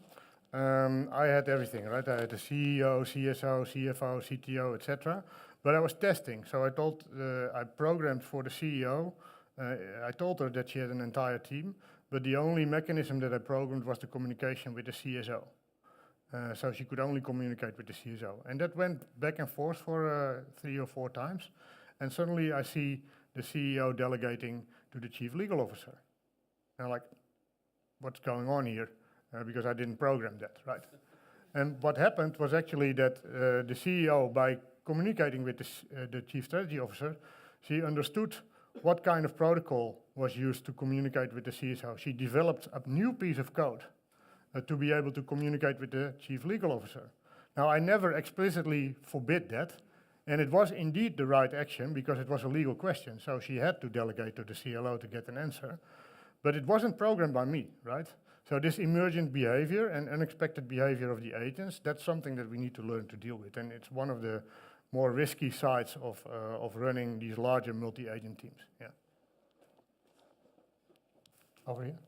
I had everything, right? I had the CEO, CSO, CFO, CTO, etc. But I was testing. So I programmed for the CEO. I told her that she had an entire team, but the only mechanism that I programmed was the communication with the CSO. So she could only communicate with the CSO. And that went back and forth for 3 or 4 times. And suddenly I see the CEO delegating to the chief legal officer. And I'm like, what's going on here? Because I didn't program that, right? And what happened was actually that the CEO, by communicating with the chief strategy officer, she understood what kind of protocol was used to communicate with the CSO. She developed a new piece of code to be able to communicate with the chief legal officer. Now, I never explicitly forbid that, and it was indeed the right action because it was a legal question, so she had to delegate to the CLO to get an answer, but it wasn't programmed by me, right? So this emergent behavior and unexpected behavior of the agents, that's something that we need to learn to deal with, and it's one of the more risky sides of running these larger multi-agent teams. Yeah. Over here.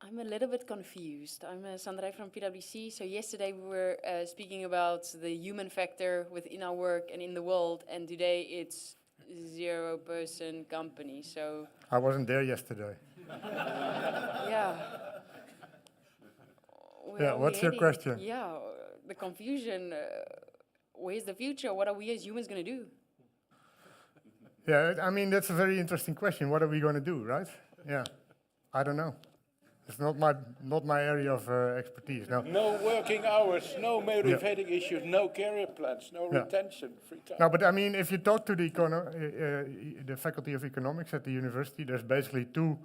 I'm a little bit confused. I'm Sandra from PwC. So yesterday we were speaking about the human factor within our work and in the world, and today it's 0% company. So I wasn't there yesterday. yeah. Yeah, what's your question? Yeah, the confusion. Where's the future? What are we as humans going to do? Yeah, I mean, that's a very interesting question. What are we going to do, right? Yeah, I don't know. It's not my area of expertise. No. No working hours, no motivating issues, no career plans, no retention, free time. No, but I mean, if you talk to the Faculty of Economics at the university, there's basically 2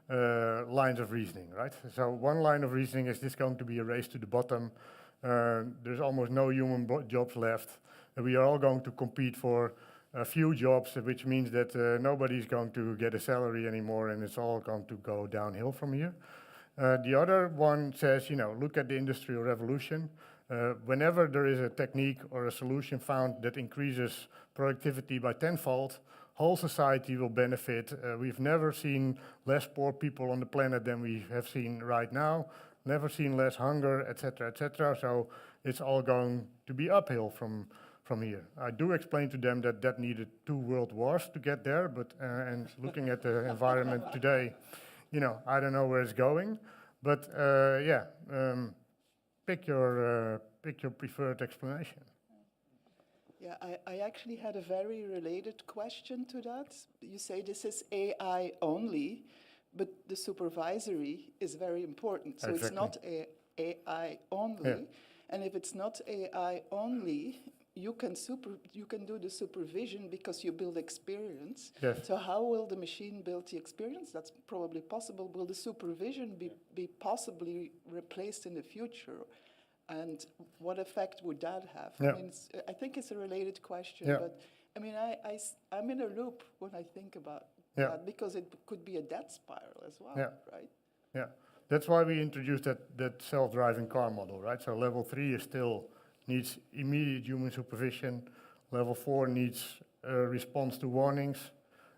lines of reasoning, right? So one line of reasoning is this going to be a race to the bottom. There's almost no human jobs left. We are all going to compete for a few jobs, which means that nobody's going to get a salary anymore, and it's all going to go downhill from here. The other one says, look at the Industrial Revolution. Whenever there is a technique or a solution found that increases productivity by 10-fold, whole society will benefit. We've never seen less poor people on the planet than we have seen right now, never seen less hunger, etc., etc. So it's all going to be uphill from here. I do explain to them that needed 2 world wars to get there, but and looking at the environment today, I don't know where it's going. But pick your preferred explanation. Yeah, I actually had a very related question to that. You say this is AI only, but the supervisory is very important. So It's not AI only. Yeah. And if it's not AI only, you can do the supervision because you build experience. Yes. So how will the machine build the experience? That's probably possible. Will the supervision be possibly replaced in the future? And what effect would that have? Yeah. I mean, I think it's a related question, Yeah. but I mean, I'm in a loop when I think about Yeah. that because it could be a death spiral as well, Yeah. right? Yeah, that's why we introduced that self-driving car model, right? So level 3 is still needs immediate human supervision. Level 4 needs response to warnings,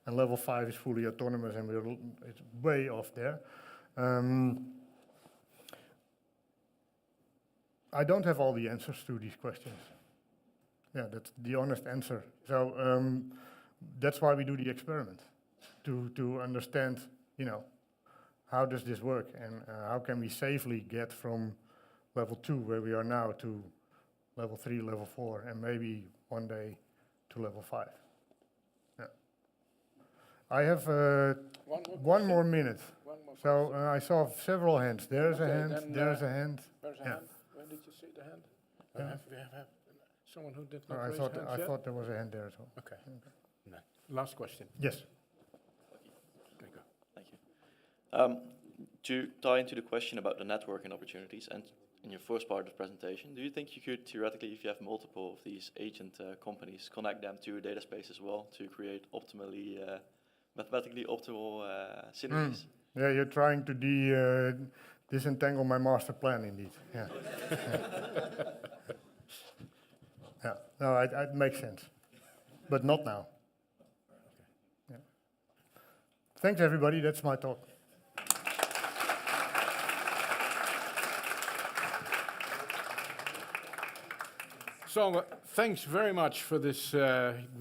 and level 5 is fully autonomous, and it's way off there. I don't have all the answers to these questions. Yeah, that's the honest answer. So that's why we do the experiment, to understand, how does this work, and how can we safely get from level 2, where we are now, to level 3, level 4, and maybe one day to level 5. Yeah. I have one more minute. So I saw several hands. There's a hand, there's a hand. There's a hand. When did you see the hand? We have someone who did not raise hands I yet? thought there was a hand there as well. Okay. No. Last question. Yes. Okay, go. Thank you. To tie into the question about the networking opportunities, and in your first part of the presentation, do you think you could theoretically, if you have multiple of these agent companies, connect them to a data space as well to create mathematically optimal synergies? Yeah, you're trying to disentangle my master plan indeed. Yeah. Yeah. No, it makes sense, but not now. Yeah. Thanks everybody. That's my talk. Sander, thanks very much for this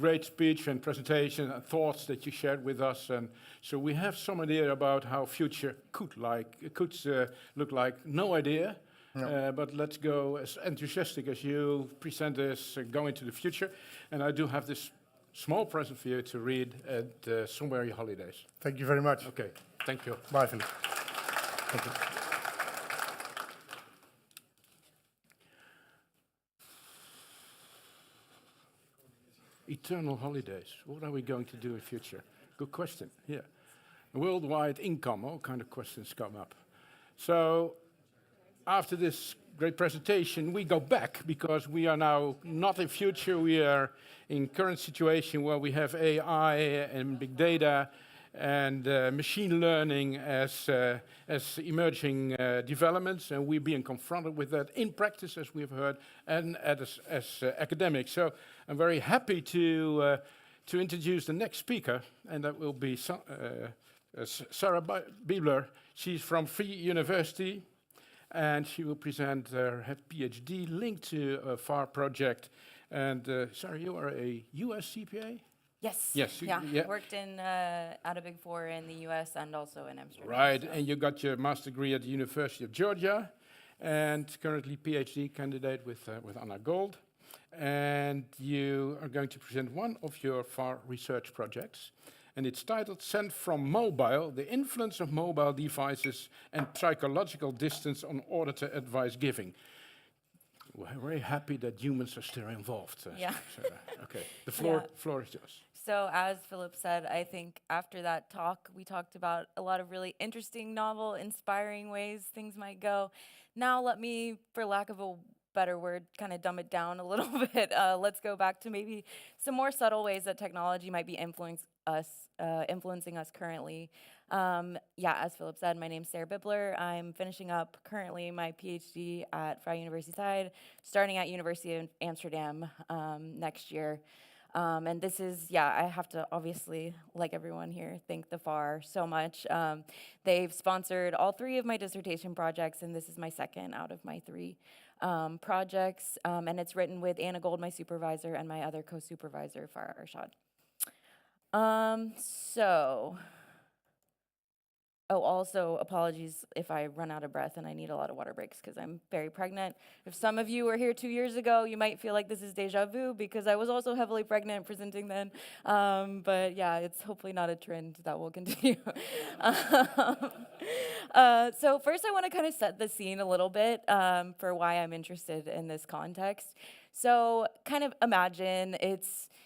great speech and presentation and thoughts that you shared with us. And so we have some idea about how future could look like. No idea, No. but let's go as enthusiastic as you present this, go into the future. And I do have this small present for you to read at somewhere your holidays. Thank you very much. Okay, thank you. Bye, Philip. Thank you. Eternal holidays. What are we going to do in future? Good question. Yeah. Worldwide income. All kind of questions come up. So after this great presentation, we go back because we are now not in future. We are in current situation where we have AI and big data and machine learning as emerging developments, and we're being confronted with that in practice, as we've heard, and as academics. So I'm very happy to introduce the next speaker, and that will be Sara Bibler. She's from Free University, and she will present her PhD linked to a FAR project. And Sara, you are a US CPA? Yes. Yes. Yeah. Worked in at a Big Four in the U.S. and also in Amsterdam. Right, so. and you got your master's degree at the University of Georgia, and currently PhD candidate with Anna Gold. And you are going to present one of your FAR research projects, and it's titled "Sent from Mobile: The Influence of Mobile Devices and Psychological Distance on Auditor Advice Giving." We're very happy that humans are still involved. Yeah. Sarah. Okay, the floor is yours. So as Philip said, I think after that talk, we talked about a lot of really interesting, novel, inspiring ways things might go. Now let me, for lack of a better word, kind of dumb it down a little bit. Let's go back to maybe some more subtle ways that technology might be influencing us currently. As Philip said, my name's Sara Bibler. I'm finishing up currently my PhD at Vrije Universiteit, starting at University of Amsterdam next year. And this is, I have to obviously, like everyone here, thank the FAR so much. They've sponsored all 3 of my dissertation projects, and this is my second out of my 3 projects. And it's written with Anna Gold, my supervisor, and my other co-supervisor, Farah Arshad. Also, apologies if I run out of breath and I need a lot of water breaks because I'm very pregnant. If some of you were here 2 years ago, you might feel like this is deja vu because I was also heavily pregnant presenting then. But it's hopefully not a trend that will continue. So first I want to kind of set the scene a little bit for why I'm interested in this context. So kind of imagine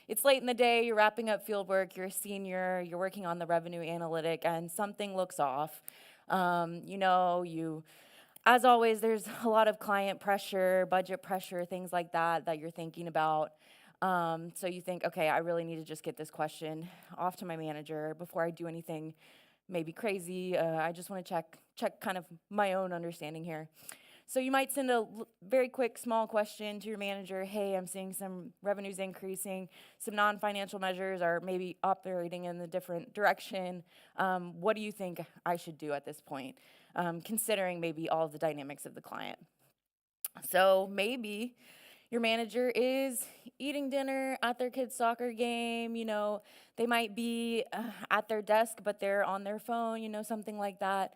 it's late in the day, you're wrapping up field work, you're a senior, you're working on the revenue analytic, and something looks off. As always, there's a lot of client pressure, budget pressure, things like that you're thinking about. So you think, okay, I really need to just get this question off to my manager before I do anything maybe crazy. I just want to check kind of my own understanding here. So you might send a very quick, small question to your manager. Hey, I'm seeing some revenues increasing. Some non-financial measures are maybe operating in a different direction. What do you think I should do at this point? Considering maybe all of the dynamics of the client. So maybe your manager is eating dinner at their kid's soccer game. They might be at their desk, but they're on their phone, something like that.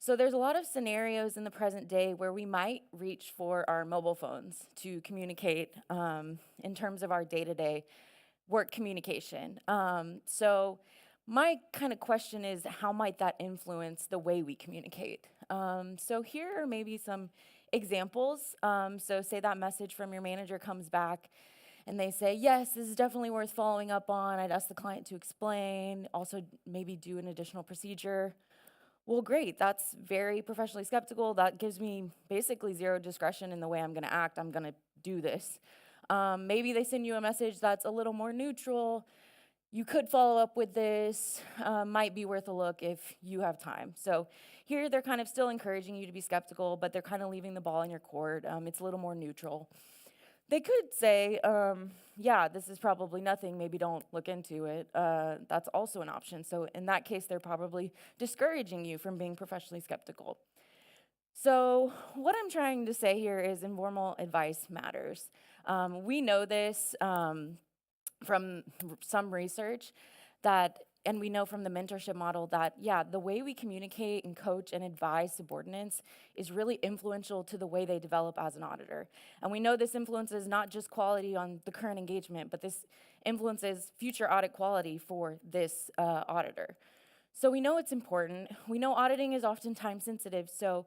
So there's a lot of scenarios in the present day where we might reach for our mobile phones to communicate in terms of our day-to-day work communication. So my kind of question is, how might that influence the way we communicate? So here are maybe some examples. So say that message from your manager comes back and they say, yes, this is definitely worth following up on. I'd ask the client to explain, also maybe do an additional procedure. Well, great, that's very professionally skeptical. That gives me basically zero discretion in the way I'm gonna act. I'm gonna do this. Maybe they send you a message that's a little more neutral. You could follow up with this, might be worth a look if you have time. So here they're kind of still encouraging you to be skeptical, but they're kind of leaving the ball in your court. It's a little more neutral. They could say, yeah, this is probably nothing, maybe don't look into it. That's also an option. So in that case, they're probably discouraging you from being professionally skeptical. So what I'm trying to say here is informal advice matters. We know this from some research and we know from the mentorship model that, yeah, the way we communicate and coach and advise subordinates is really influential to the way they develop as an auditor. And we know this influences not just quality on the current engagement, but this influences future audit quality for this auditor. So we know it's important. We know auditing is often time sensitive, so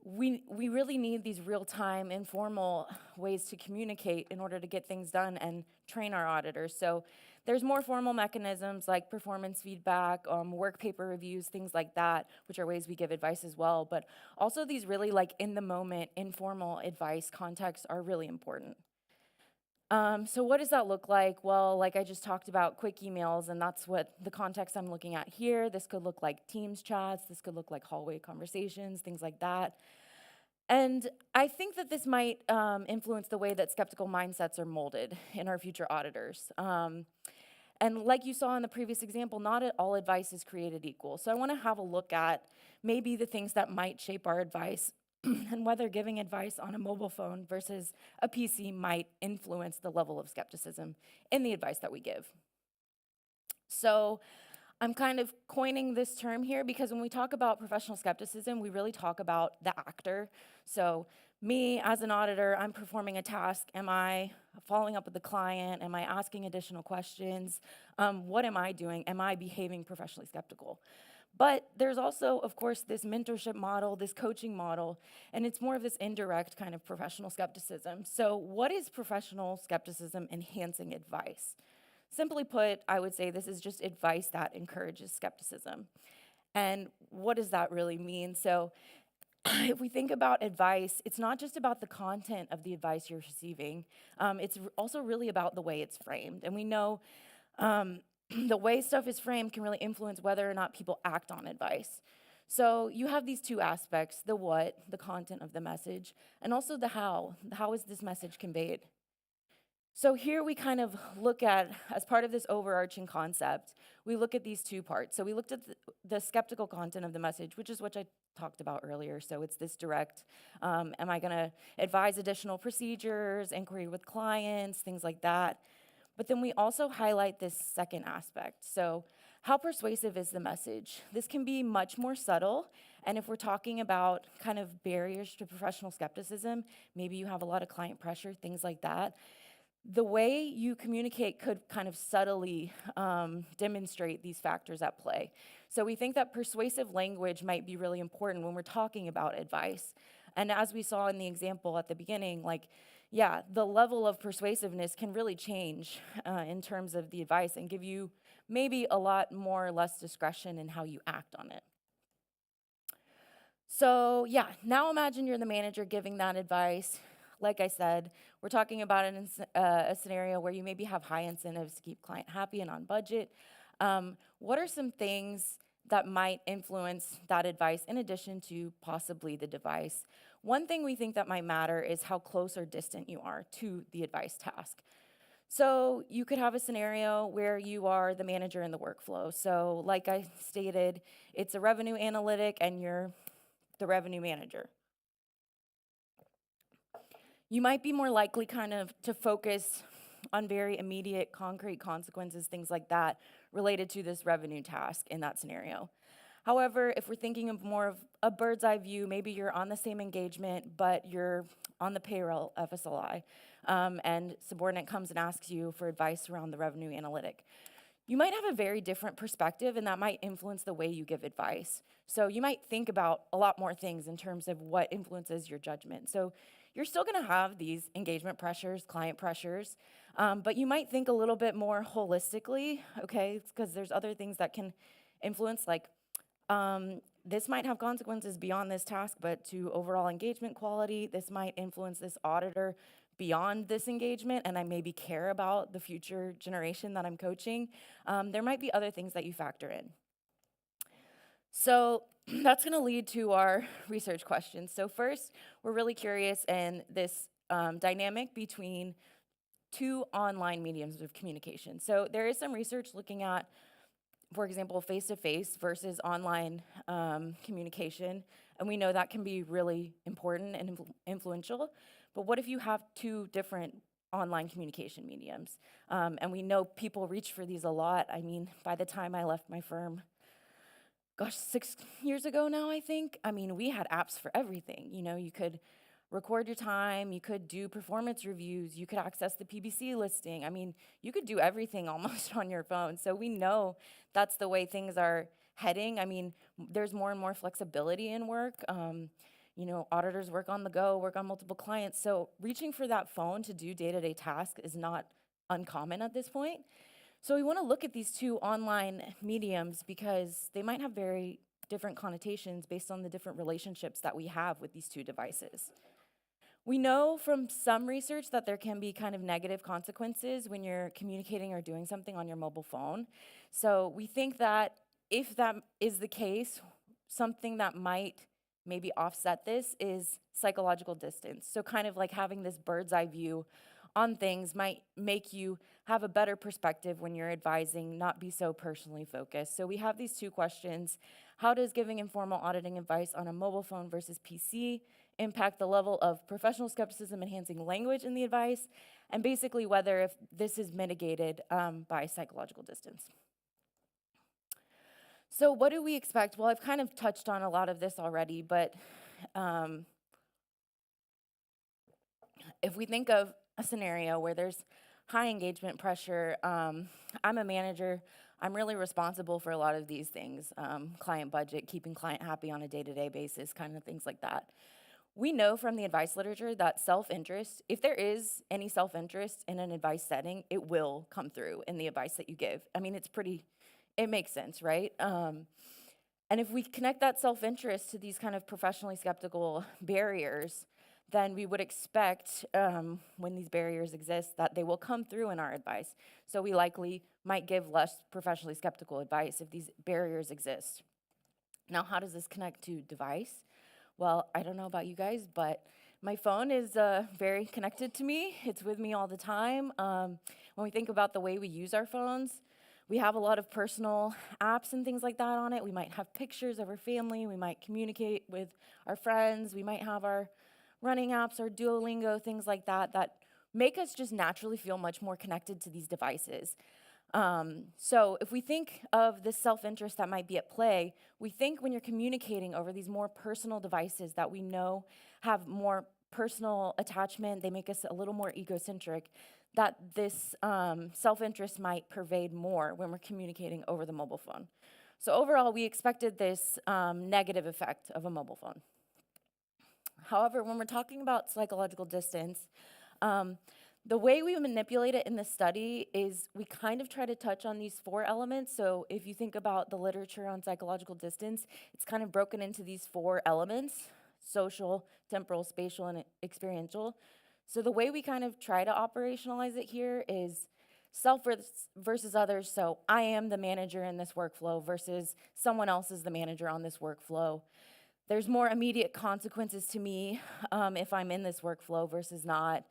we really need these real-time, informal ways to communicate in order to get things done and train our auditors. So there's more formal mechanisms like performance feedback, work paper reviews, things like that, which are ways we give advice as well. But also these really like in-the-moment, informal advice contexts are really important. So what does that look like? Well, like I just talked about, quick emails, and that's what the context I'm looking at here. This could look like Teams chats, this could look like hallway conversations, things like that. And I think that this might influence the way that skeptical mindsets are molded in our future auditors. And like you saw in the previous example, not all advice is created equal. So I want to have a look at maybe the things that might shape our advice and whether giving advice on a mobile phone versus a PC might influence the level of skepticism in the advice that we give. So I'm kind of coining this term here because when we talk about professional skepticism, we really talk about the actor. So me as an auditor, I'm performing a task. Am I following up with the client? Am I asking additional questions? What am I doing? Am I behaving professionally skeptical? But there's also, of course, this mentorship model, this coaching model, and it's more of this indirect kind of professional skepticism. So what is professional skepticism enhancing advice? Simply put, I would say this is just advice that encourages skepticism. And what does that really mean? So if we think about advice, it's not just about the content of the advice you're receiving. It's also really about the way it's framed. And we know the way stuff is framed can really influence whether or not people act on advice. So you have these two aspects, the what, the content of the message, and also the how. How is this message conveyed? So here we kind of look at, as part of this overarching concept, we look at these two parts. So we looked at the skeptical content of the message, which is what I talked about earlier. So it's this direct, am I going to advise additional procedures, inquiry with clients, things like that. But then we also highlight this second aspect. So how persuasive is the message? This can be much more subtle. And if we're talking about kind of barriers to professional skepticism, maybe you have a lot of client pressure, things like that. The way you communicate could kind of subtly demonstrate these factors at play. So we think that persuasive language might be really important when we're talking about advice. And as we saw in the example at the beginning, like, yeah, the level of persuasiveness can really change in terms of the advice and give you maybe a lot more or less discretion in how you act on it. So yeah, now imagine you're the manager giving that advice. Like I said, we're talking about a scenario where you maybe have high incentives to keep client happy and on budget. What are some things that might influence that advice in addition to possibly the device? One thing we think that might matter is how close or distant you are to the advice task. So you could have a scenario where you are the manager in the workflow. So like I stated, it's a revenue analytic and you're the revenue manager. You might be more likely kind of to focus on very immediate, concrete consequences, things like that, related to this revenue task in that scenario. However, if we're thinking of more of a bird's eye view, maybe you're on the same engagement, but you're on the payroll FSLI, and subordinate comes and asks you for advice around the revenue analytic. You might have a very different perspective, and that might influence the way you give advice. So you might think about a lot more things in terms of what influences your judgment. So you're still going to have these engagement pressures, client pressures, but you might think a little bit more holistically, okay, because there's other things that can influence, like this might have consequences beyond this task, but to overall engagement quality. This might influence this auditor beyond this engagement and I maybe care about the future generation that I'm coaching, there might be other things that you factor in. So that's going to lead to our research questions. So first, we're really curious in this dynamic between two online mediums of communication. So there is some research looking at, for example, face-to-face versus online communication, and we know that can be really important and influential. But what if you have two different online communication mediums? And we know people reach for these a lot. I mean, by the time I left my firm, gosh, 6 years ago now, I think, I mean, we had apps for everything. You know, you could record your time, you could do performance reviews, you could access the PBC listing. I mean, you could do everything almost on your phone. So we know that's the way things are heading. I mean, there's more and more flexibility in work. You know, auditors work on the go, work on multiple clients. So reaching for that phone to do day-to-day tasks is not uncommon at this point. So we want to look at these two online mediums because they might have very different connotations based on the different relationships that we have with these two devices. We know from some research that there can be kind of negative consequences when you're communicating or doing something on your mobile phone. So we think that if that is the case, something that might maybe offset this is psychological distance. So kind of like having this bird's eye view on things might make you have a better perspective when you're advising, not be so personally focused. So we have these two questions. How does giving informal auditing advice on a mobile phone versus PC impact the level of professional skepticism enhancing language in the advice? And basically whether if this is mitigated by psychological distance. So what do we expect? Well, I've kind of touched on a lot of this already, but if we think of a scenario where there's high engagement pressure, I'm a manager, I'm really responsible for a lot of these things, client budget, keeping client happy on a day-to-day basis, kind of things like that. We know from the advice literature that self-interest, if there is any self-interest in an advice setting, it will come through in the advice that you give. I mean, it makes sense, right? And if we connect that self-interest to these kind of professionally skeptical barriers, then we would expect when these barriers exist that they will come through in our advice. So we likely might give less professionally skeptical advice if these barriers exist. Now, how does this connect to device? Well, I don't know about you guys, but my phone is very connected to me. It's with me all the time. When we think about the way we use our phones, we have a lot of personal apps and things like that on it. We might have pictures of our family. We might communicate with our friends. We might have our running apps or Duolingo, things like that, that make us just naturally feel much more connected to these devices. So if we think of the self-interest that might be at play, we think when you're communicating over these more personal devices that we know have more personal attachment, they make us a little more egocentric, that this self-interest might pervade more when we're communicating over the mobile phone. So overall, we expected this negative effect of a mobile phone. However, when we're talking about psychological distance, the way we manipulate it in the study is we kind of try to touch on these 4 elements. So if you think about the literature on psychological distance, it's kind of broken into these 4 elements: social, temporal, spatial, and experiential. So the way we kind of try to operationalize it here is self versus others. So I am the manager in this workflow versus someone else is the manager on this workflow. There's more immediate consequences to me if I'm in this workflow versus not.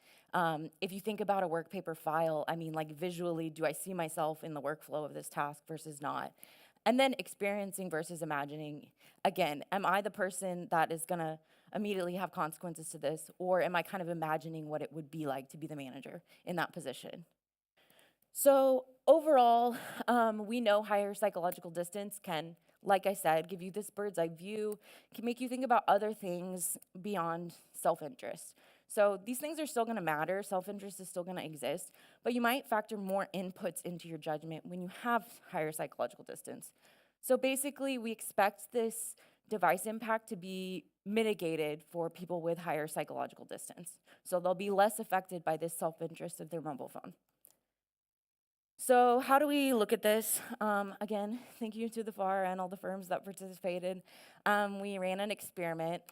If you think about a work paper file, I mean, like visually, do I see myself in the workflow of this task versus not? And then experiencing versus imagining. Again, am I the person that is going to immediately have consequences to this, or am I kind of imagining what it would be like to be the manager in that position? So overall, we know higher psychological distance can, like I said, give you this bird's eye view, can make you think about other things beyond self-interest. So these things are still going to matter, self-interest is still going to exist, but you might factor more inputs into your judgment when you have higher psychological distance. So basically, we expect this device impact to be mitigated for people with higher psychological distance. So they'll be less affected by this self-interest of their mobile phone. So how do we look at this? Again, thank you to the FAR and all the firms that participated. We ran an experiment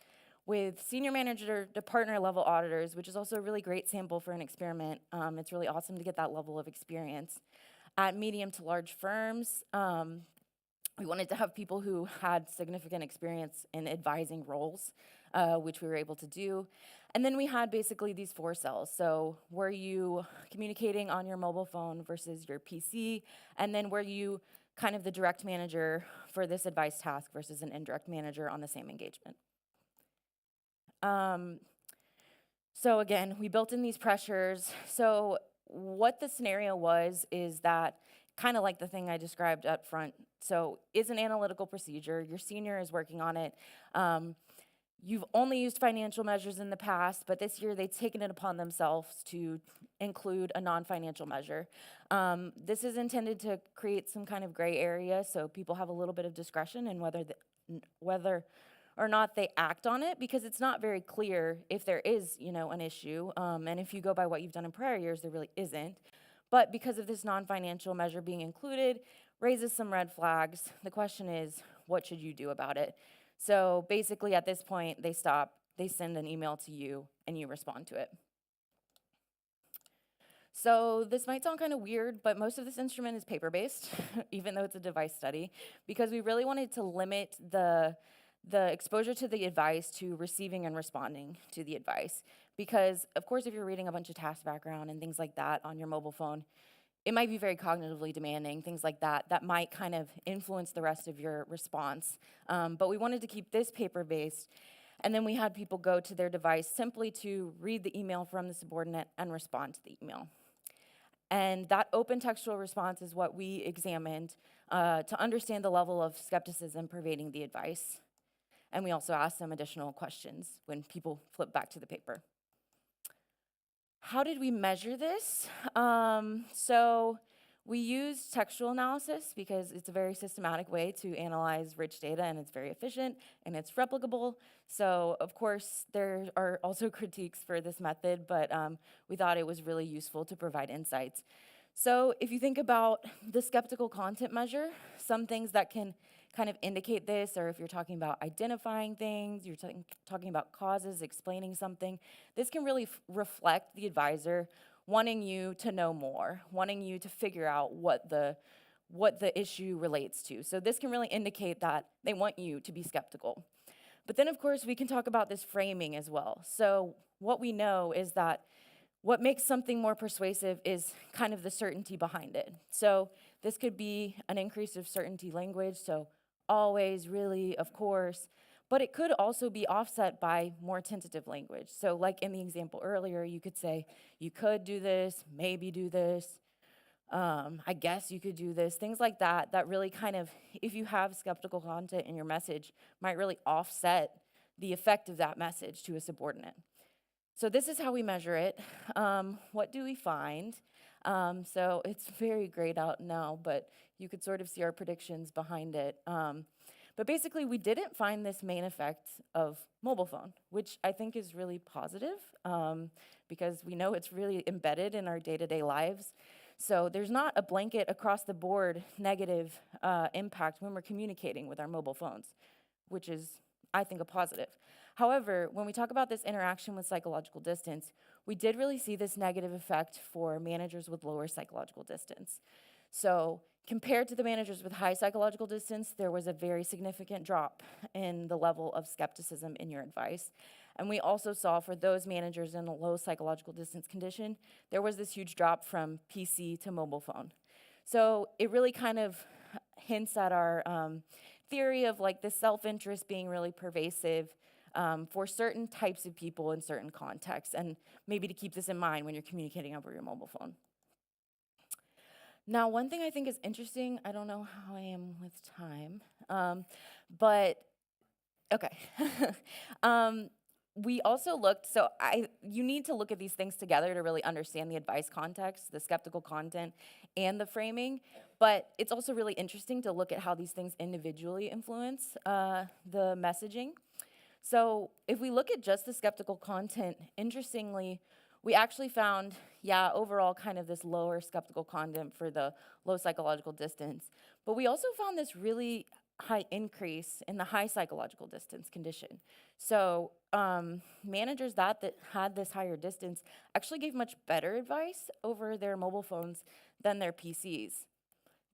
with senior manager to partner level auditors, which is also a really great sample for an experiment. It's really awesome to get that level of experience. At medium to large firms, we wanted to have people who had significant experience in advising roles, which we were able to do. And then we had basically these 4 cells. So were you communicating on your mobile phone versus your PC? And then were you kind of the direct manager for this advice task versus an indirect manager on the same engagement? So again, we built in these pressures. So what the scenario was is that, kind of like the thing I described up front, so it's an analytical procedure, your senior is working on it. You've only used financial measures in the past, but this year they've taken it upon themselves to include a non-financial measure. This is intended to create some kind of gray area, so people have a little bit of discretion in whether or not they act on it, because it's not very clear if there is, an issue. And if you go by what you've done in prior years, there really isn't. But because of this non-financial measure being included, raises some red flags. The question is, what should you do about it? So basically at this point, they stop, they send an email to you, and you respond to it. So this might sound kind of weird, but most of this instrument is paper-based, even though it's a device study, because we really wanted to limit the exposure to the advice to receiving and responding to the advice. Because, of course, if you're reading a bunch of task background and things like that on your mobile phone, it might be very cognitively demanding, things like that, that might kind of influence the rest of your response. But we wanted to keep this paper-based, and then we had people go to their device simply to read the email from the subordinate and respond to the email. And that open textual response is what we examined to understand the level of skepticism pervading the advice. And we also asked some additional questions when people flip back to the paper. How did we measure this? So we used textual analysis because it's a very systematic way to analyze rich data, and it's very efficient and it's replicable. So of course there are also critiques for this method, but we thought it was really useful to provide insights. So if you think about the skeptical content measure, some things that can kind of indicate this, or if you're talking about identifying things, you're talking about causes, explaining something, this can really reflect the advisor wanting you to know more, wanting you to figure out what the issue relates to. So this can really indicate that they want you to be skeptical. But then, of course, we can talk about this framing as well. So what we know is that what makes something more persuasive is kind of the certainty behind it. So this could be an increase of certainty language, so always, really, of course, but it could also be offset by more tentative language. So like in the example earlier, you could say, you could do this, maybe do this, I guess you could do this, things like that, that really kind of, if you have skeptical content in your message, might really offset the effect of that message to a subordinate. So this is how we measure it. What do we find? So it's very grayed out now, but you could sort of see our predictions behind it. But basically, we didn't find this main effect of mobile phone, which I think is really positive because we know it's really embedded in our day-to-day lives. So there's not a blanket across the board negative impact when we're communicating with our mobile phones, which is, I think, a positive. However, when we talk about this interaction with psychological distance, we did really see this negative effect for managers with lower psychological distance. So compared to the managers with high psychological distance, there was a very significant drop in the level of skepticism in your advice. And we also saw for those managers in a low psychological distance condition, there was this huge drop from PC to mobile phone. So it really kind of hints at our theory of like the self-interest being really pervasive for certain types of people in certain contexts, and maybe to keep this in mind when you're communicating over your mobile phone. Now, one thing I think is interesting, I don't know how I am with time, but okay. We also looked, so you need to look at these things together to really understand the advice context, the skeptical content, and the framing, but it's also really interesting to look at how these things individually influence the messaging. So if we look at just the skeptical content, interestingly, we actually found, overall kind of this lower skeptical content for the low psychological distance. But we also found this really high increase in the high psychological distance condition. So managers that had this higher distance actually gave much better advice over their mobile phones than their PCs.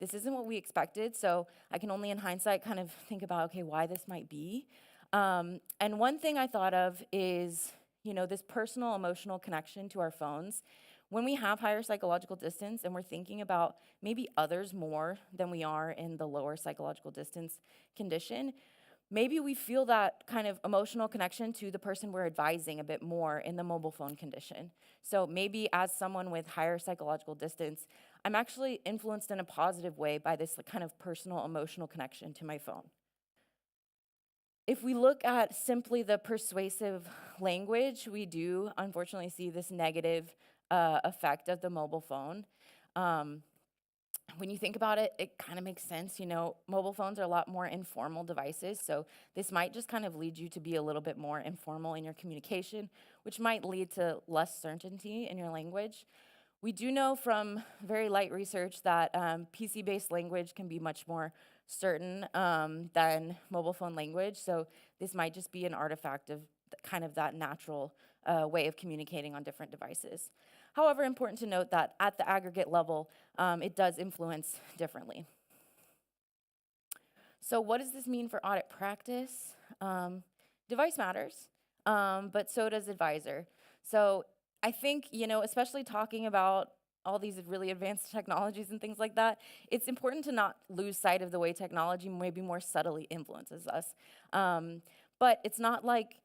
This isn't what we expected, so I can only in hindsight kind of think about, okay, why this might be. And one thing I thought of is, this personal emotional connection to our phones. When we have higher psychological distance and we're thinking about maybe others more than we are in the lower psychological distance condition, maybe we feel that kind of emotional connection to the person we're advising a bit more in the mobile phone condition. So maybe as someone with higher psychological distance, I'm actually influenced in a positive way by this kind of personal emotional connection to my phone. If we look at simply the persuasive language, we do unfortunately see this negative effect of the mobile phone. When you think about it, it kind of makes sense. Mobile phones are a lot more informal devices, so this might just kind of lead you to be a little bit more informal in your communication, which might lead to less certainty in your language. We do know from very light research that PC-based language can be much more certain than mobile phone language, so this might just be an artifact of kind of that natural way of communicating on different devices. However, important to note that at the aggregate level, it does influence differently. So what does this mean for audit practice? Device matters, but so does advisor. So I think, especially talking about all these really advanced technologies and things like that, it's important to not lose sight of the way technology maybe more subtly influences us. But it's not like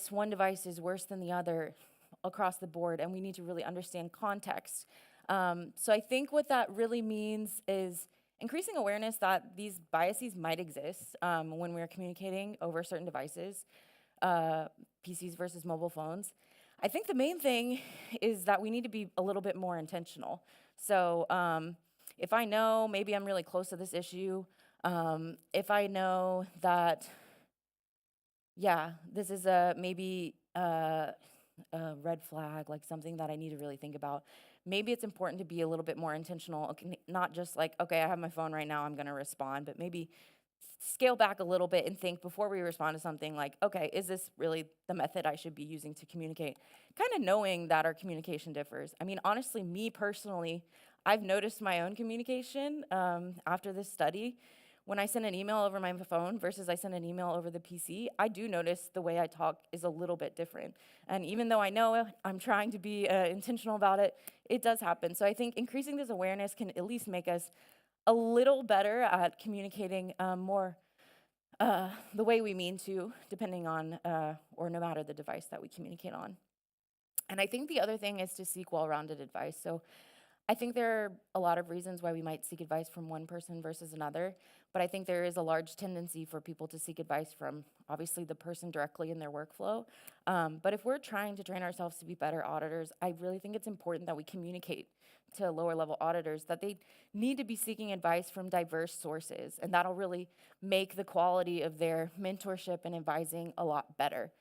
one device is worse than the other across the board, and we need to really understand context. So I think what that really means is increasing awareness that these biases might exist when we're communicating over certain devices, PCs versus mobile phones. I think the main thing is that we need to be a little bit more intentional. So if I know maybe I'm really close to this issue, if I know that, this is maybe a red flag, like something that I need to really think about, maybe it's important to be a little bit more intentional, not just like, okay, I have my phone right now, I'm gonna respond, but maybe scale back a little bit and think before we respond to something like, okay, is this really the method I should be using to communicate? Kind of knowing that our communication differs. I mean, honestly, me personally, I've noticed my own communication after this study. When I send an email over my phone versus I send an email over the PC, I do notice the way I talk is a little bit different. And even though I know I'm trying to be intentional about it, it does happen. So I think increasing this awareness can at least make us a little better at communicating more the way we mean to, depending on or no matter the device that we communicate on. And I think the other thing is to seek well-rounded advice. So I think there are a lot of reasons why we might seek advice from one person versus another, but I think there is a large tendency for people to seek advice from, obviously, the person directly in their workflow. But if we're trying to train ourselves to be better auditors, I really think it's important that we communicate to lower-level auditors that they need to be seeking advice from diverse sources, and that'll really make the quality of their mentorship and advising a lot better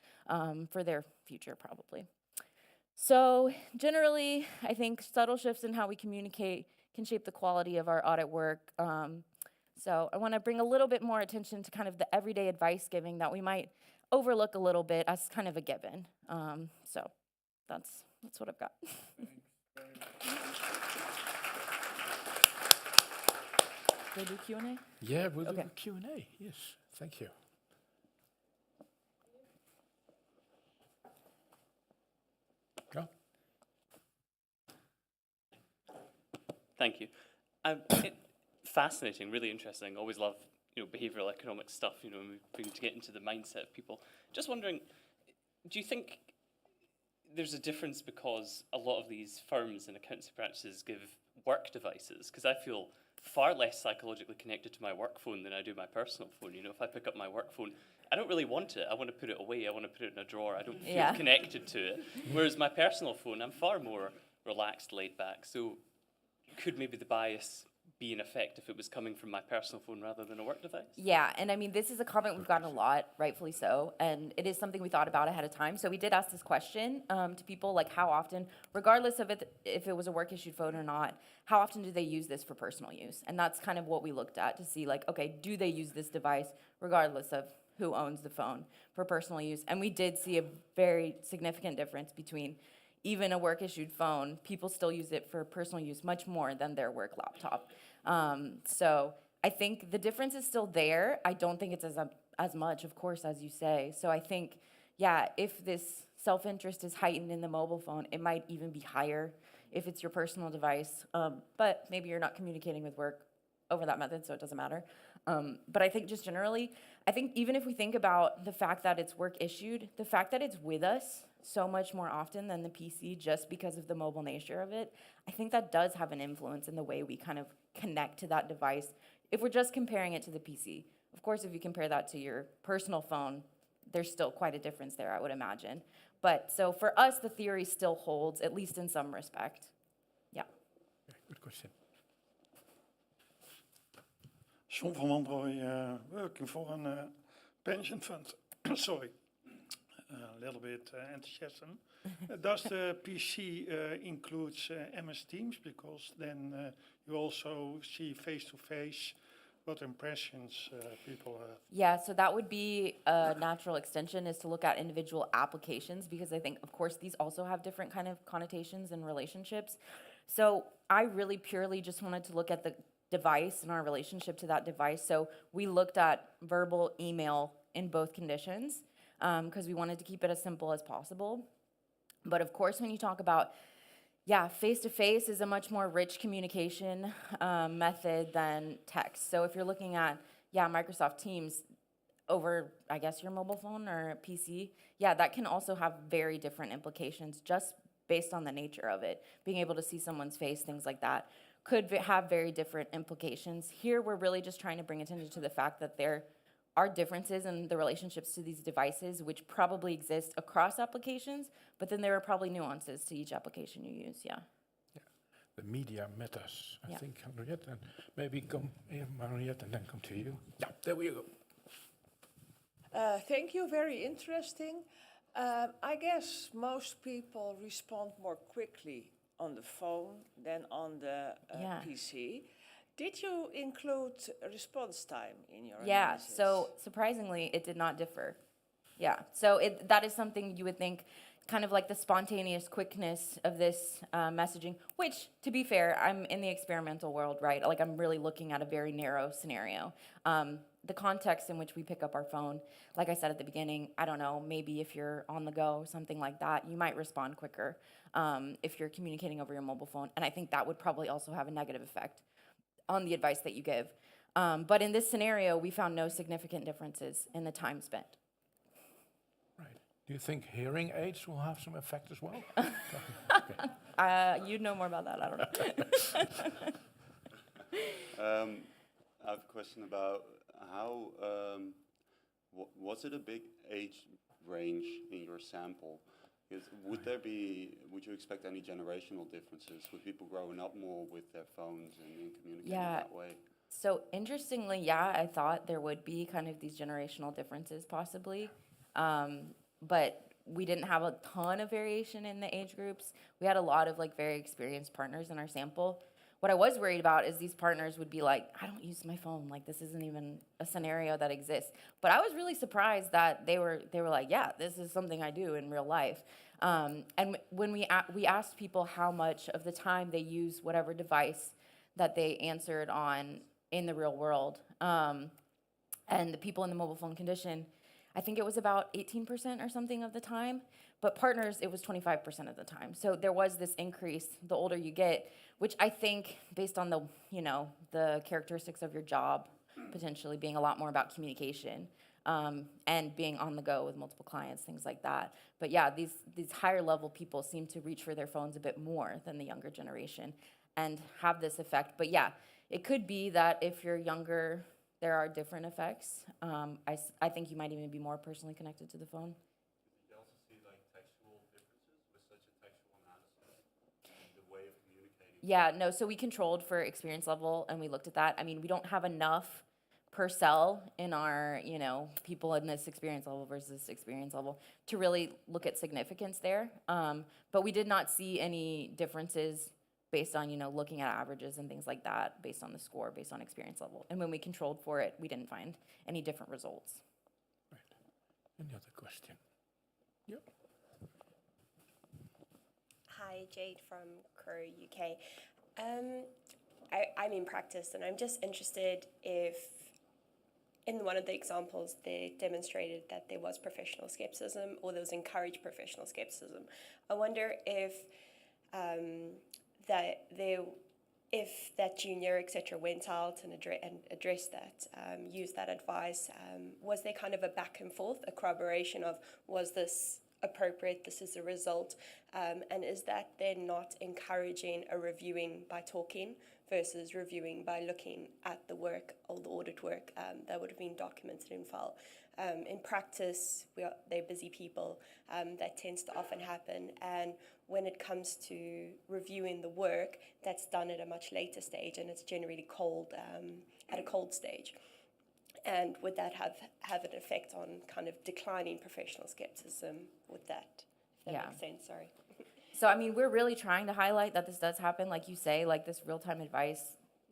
for their future, probably. So generally, I think subtle shifts in how we communicate can shape the quality of our audit work. So I want to bring a little bit more attention to kind of the everyday advice giving that we might overlook a little bit as kind of a given. So that's what I've got. We'll do Q&A? Yeah, we'll Okay. do Q&A. Yes, thank you. Go. Thank you. Fascinating, really interesting. Always love, behavioral economics stuff. When we begin to get into the mindset of people. Just wondering, do you think there's a difference because a lot of these firms and accountancy practices give work devices? Because I feel far less psychologically connected to my work phone than I do my personal phone. If I pick up my work phone, I don't really want it. I want to put it away. I want to put it in a drawer. I don't feel connected to it. Whereas my personal phone, I'm far more relaxed, laid back. So could maybe the bias be in effect if it was coming from my personal phone rather than a work device? Yeah, and I mean, this is a comment we've gotten a lot, rightfully so, and it is something we thought about ahead of time. So we did ask this question to people, like how often, regardless of it, if it was a work-issued phone or not, how often do they use this for personal use? And that's kind of what we looked at to see, like, okay, do they use this device regardless of who owns the phone for personal use? And we did see a very significant difference between even a work-issued phone, people still use it for personal use much more than their work laptop. So I think the difference is still there. I don't think it's as much, of course, as you say. So I think, yeah, if this self-interest is heightened in the mobile phone, it might even be higher if it's your personal device. But maybe you're not communicating with work over that method, so it doesn't matter. But I think just generally, I think even if we think about the fact that it's work issued, the fact that it's with us so much more often than the PC just because of the mobile nature of it, I think that does have an influence in the way we kind of connect to that device if we're just comparing it to the PC. Of course, if you compare that to your personal phone, there's still quite a difference there, I would imagine. But so for us, the theory still holds, at least in some respect. Yeah. Good question. Sean van Wandrooy, working for a pension fund. Sorry, a little bit enthusiasm. Does the PC includes MS Teams? Because then you also see face-to-face what impressions people have. Yeah, so that would be a natural extension, is to look at individual applications, because I think, of course, these also have different kind of connotations and relationships. So I really purely just wanted to look at the device and our relationship to that device. So we looked at verbal, email in both conditions, because we wanted to keep it as simple as possible. But of course, when you talk about, yeah, face-to-face is a much more rich communication method than text. So if you're looking at, yeah, Microsoft Teams over, I guess, your mobile phone or PC, yeah, that can also have very different implications just based on the nature of it. Being able to see someone's face, things like that, could have very different implications. Here, we're really just trying to bring attention to the fact that there are differences in the relationships to these devices, which probably exist across applications, but then there are probably nuances to each application you use, yeah. The media matters, I Yeah. think, Henriette, and maybe come here, Henriette, and then come to you. Yeah, there we go. Thank you, very interesting. I guess most people respond more quickly on the phone than on the Yeah. PC. Did you include response time in your Yeah, analysis? so surprisingly, it did not differ. Yeah, so that is something you would think, kind of like the spontaneous quickness of this messaging, which, to be fair, I'm in the experimental world, right? Like, I'm really looking at a very narrow scenario. The context in which we pick up our phone, like I said at the beginning, I don't know, maybe if you're on the go, something like that, you might respond quicker if you're communicating over your mobile phone. And I think that would probably also have a negative effect on the advice that you give. But in this scenario, we found no significant differences in the time spent. Right. Do you think hearing aids will have some effect as well? You'd know more about that, I don't know. I have a question about how, was it a big age range in your sample? Would you expect any generational differences with people growing up more with their phones and communicating that way? So interestingly, yeah, I thought there would be kind of these generational differences possibly, but we didn't have a ton of variation in the age groups. We had a lot of like very experienced partners in our sample. What I was worried about is these partners would be like, I don't use my phone, like this isn't even a scenario that exists. But I was really surprised that they were like, yeah, this is something I do in real life. And when we asked people how much of the time they use whatever device that they answered on in the real world, and the people in the mobile phone condition, I think it was about 18% or something of the time, but partners, it was 25% of the time. So there was this increase the older you get, which I think based on the, the characteristics of your job, potentially being a lot more about communication, and being on the go with multiple clients, things like that. But yeah, these higher level people seem to reach for their phones a bit more than the younger generation and have this effect. But yeah, it could be that if you're younger, there are different effects. I think you might even be more personally connected to the phone. You also see like textual differences with such a textual analysis and the way of communicating Yeah, no, so we controlled for experience level and we looked at that. I mean, we don't have enough per cell in our, people in this experience level versus this experience level to really look at significance there. But we did not see any differences based on, looking at averages and things like that, based on the score, based on experience level. And when we controlled for it, we didn't find any different results. Right. Any other question? Yep. Hi, Jade from Crow UK. I'm in practice and I'm just interested if in one of the examples they demonstrated that there was professional skepticism or there was encouraged professional skepticism. I wonder if if that junior, etc., went out and addressed that, used that advice, was there kind of a back and forth, a corroboration of was this appropriate, this is the result, and is that then not encouraging a reviewing by talking versus reviewing by looking at the work or the audit work that would have been documented in file. In practice, they're busy people. That tends to often happen. And when it comes to reviewing the work, that's done at a much later stage, and it's generally at a cold stage. And would that have an effect on kind of declining professional skepticism with that? If that makes sense, sorry. So, I mean, we're really trying to highlight that this does happen. Like you say, like this real-time advice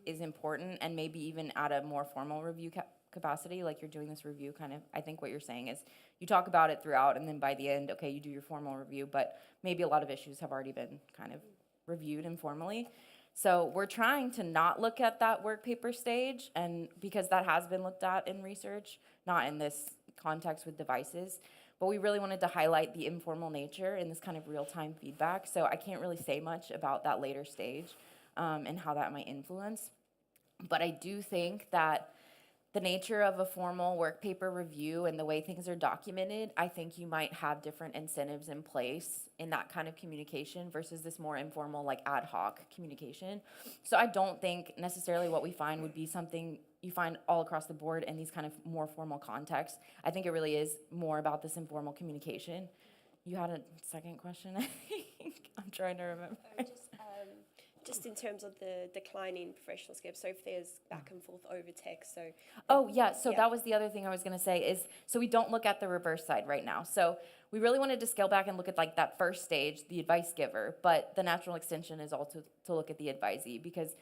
is important, and maybe even at a more formal review capacity, like you're doing this review kind of, I think what you're saying is you talk about it throughout, and then by the end, okay, you do your formal review, but maybe a lot of issues have already been kind of reviewed informally. So we're trying to not look at that work paper stage, and because that has been looked at in research, not in this context with devices, but we really wanted to highlight the informal nature in this kind of real-time feedback. So I can't really say much about that later stage and how that might influence. But I do think that the nature of a formal work paper review and the way things are documented, I think you might have different incentives in place in that kind of communication versus this more informal, like ad hoc communication. So I don't think necessarily what we find would be something you find all across the board in these kind of more formal contexts. I think it really is more about this informal communication. You had a second question, I think. I'm trying to remember. Just in terms of the declining professional skepticism, so if there's back and forth over text, so... That was the other thing I was going to say is, so we don't look at the reverse side right now. So we really wanted to scale back and look at like that first stage, the advice giver, but the natural extension is also to look at the advisee, because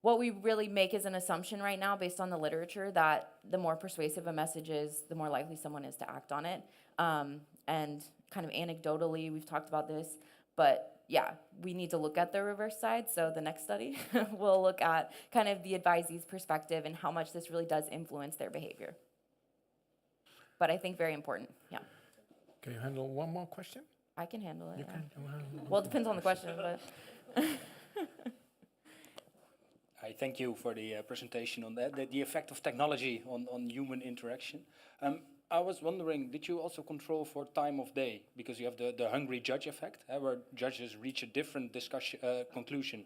what we really make is an assumption right now based on the literature that the more persuasive a message is, the more likely someone is to act on it. And kind of anecdotally, we've talked about this, but yeah, we need to look at the reverse side. So the next study will look at kind of the advisee's perspective and how much this really does influence their behavior. But I think very important, yeah. Can you handle one more question? I can handle it. You can. Well, it depends on the question, but... I thank you for the presentation on that, the effect of technology on human interaction. I was wondering, did you also control for time of day? Because you have the hungry judge effect, where judges reach a different conclusion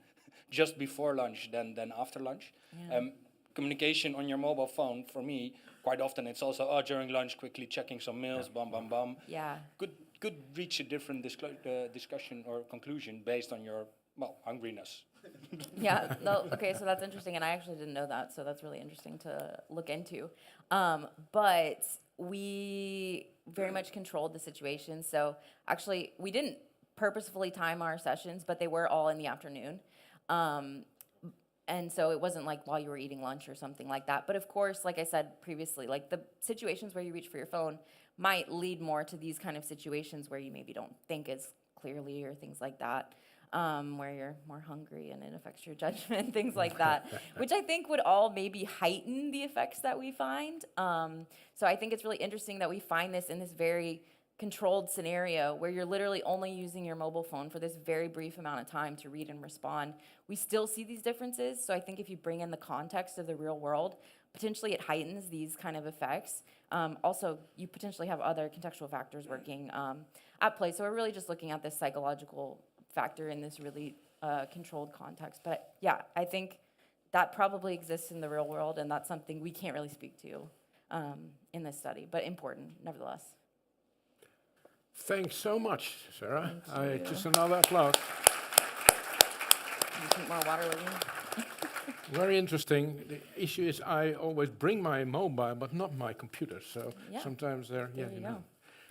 just before lunch than after lunch. Yeah. Communication on your mobile phone, for me, quite often it's also, during lunch, quickly checking some mails, bam, bam, bam. Yeah. Could reach a different discussion or conclusion based on your, hungriness. Yeah, no, okay, so that's interesting, and I actually didn't know that, so that's really interesting to look into. But we very much controlled the situation, so actually we didn't purposefully time our sessions, but they were all in the afternoon. And so it wasn't like while you were eating lunch or something like that. But of course, like I said previously, like the situations where you reach for your phone might lead more to these kind of situations where you maybe don't think as clearly or things like that. Where you're more hungry and it affects your judgment, things like that, which I think would all maybe heighten the effects that we find. So I think it's really interesting that we find this in this very controlled scenario where you're literally only using your mobile phone for this very brief amount of time to read and respond. We still see these differences, so I think if you bring in the context of the real world, potentially it heightens these kind of effects. Also, you potentially have other contextual factors working at play, so we're really just looking at this psychological factor in this really controlled context. But yeah, I think that probably exists in the real world, and that's something we can't really speak to in this study, but important nevertheless. Thanks so much, Sara. Just another applause. drink more water with me. Very interesting. The issue is I always bring my mobile, but not my computer. So Yeah. sometimes there, There yeah, you you know. go.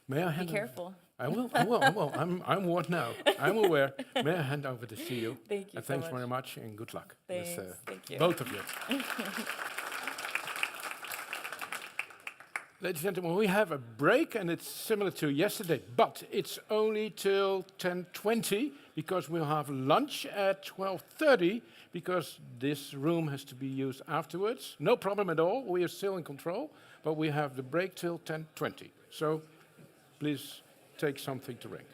May I Be hand? careful. I will. I will. I will. I'm warned now. I'm aware. May I hand over this to you? Thank you And so thanks much. very much, and good luck Thanks. with Thank you. both of you. Ladies and gentlemen, we have a break, and it's similar to yesterday, but it's only till 10:20 because we'll have lunch at 12:30 because this room has to be used afterwards. No problem at all. We are still in control, but we have the break till 10:20. So please take something to drink.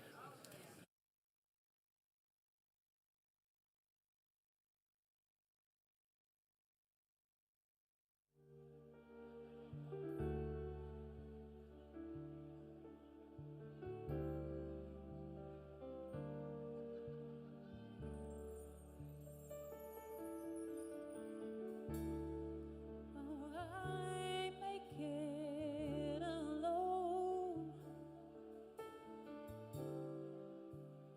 I make it alone.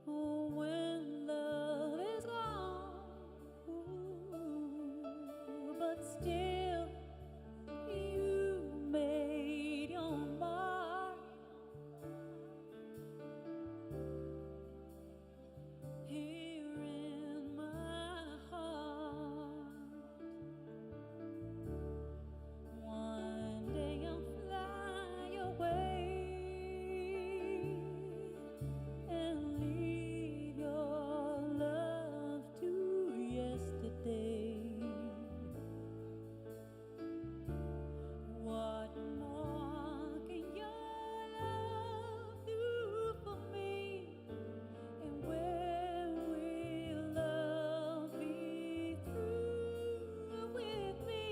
Oh, when love is gone, ooh, but still you made your mark here in my heart. One day I'll fly away and leave your love to yesterday. What more can your love do for me? And where will love be through with me?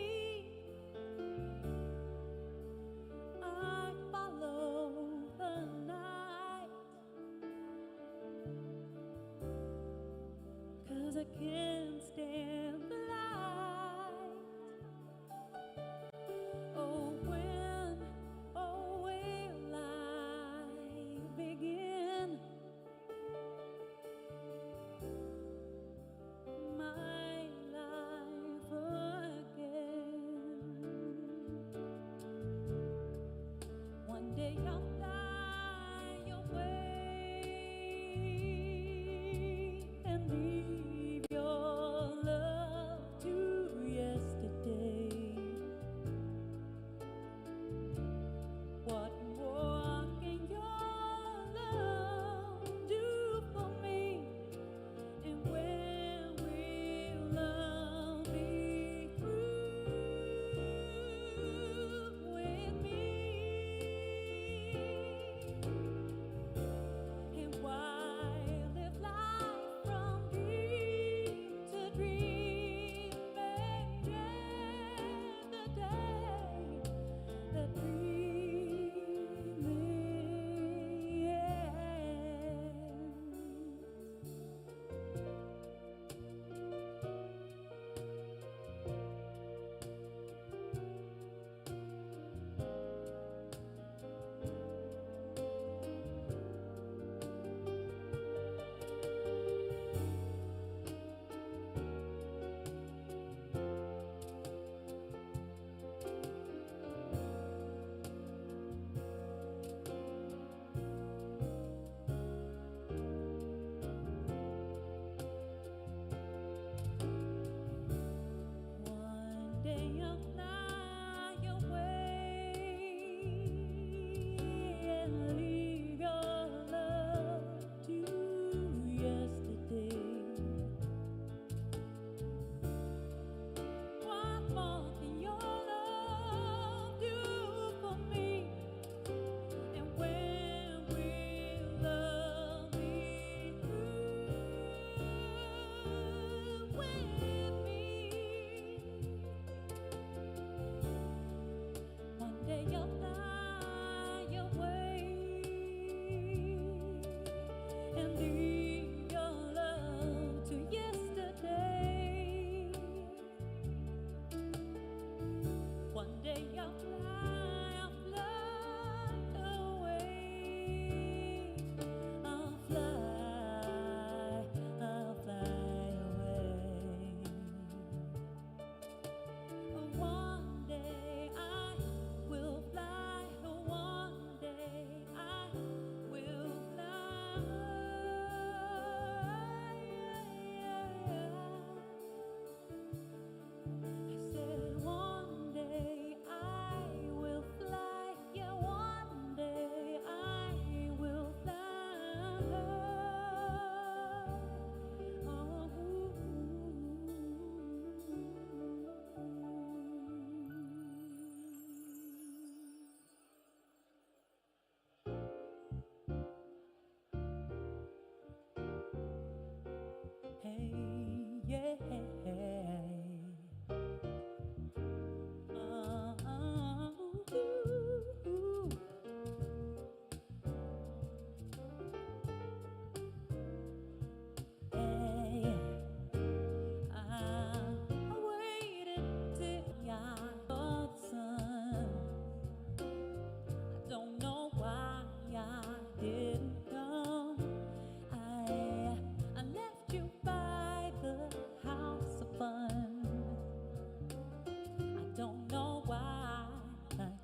I follow the night, 'cause I can't stand the light. Oh, when, oh, will I begin my life again? One day I'll fly away and leave your love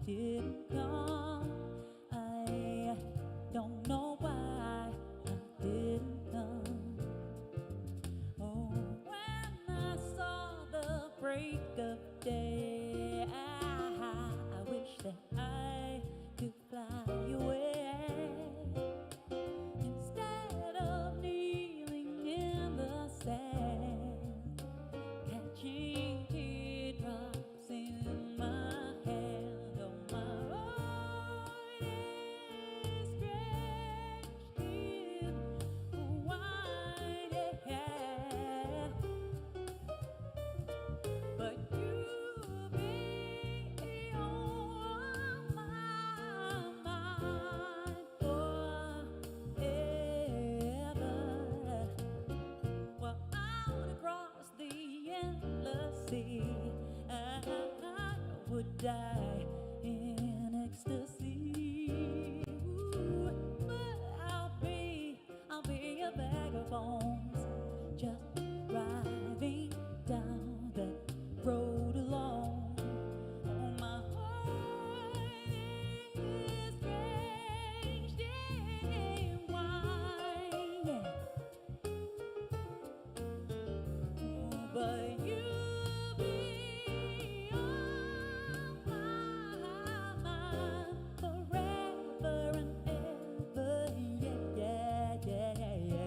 didn't come. I don't know why I didn't come. Oh, when I saw the break of day, I wish that I could fly away instead of kneeling in the sand, catching teardrops in my hand. Oh, my heart is stretched in wide, yeah. But you'll be on my mind forever. Well, out across the endless sea, I would die in ecstasy. Ooh, but I'll be a bag of bones, just driving down that road alone. Oh, my heart is drenched in wine, but you'll be on my mind forever and ever, yeah, yeah, yeah, yeah.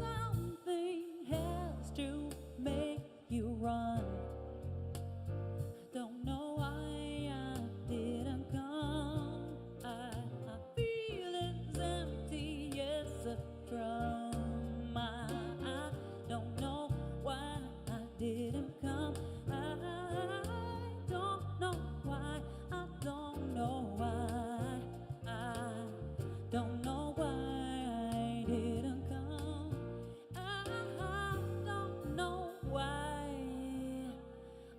Something has to make you run. Don't know why I didn't come. I feel as empty as a drum. I don't know why I didn't come. I don't know why. I don't know why. I don't know why I didn't come. I don't know why.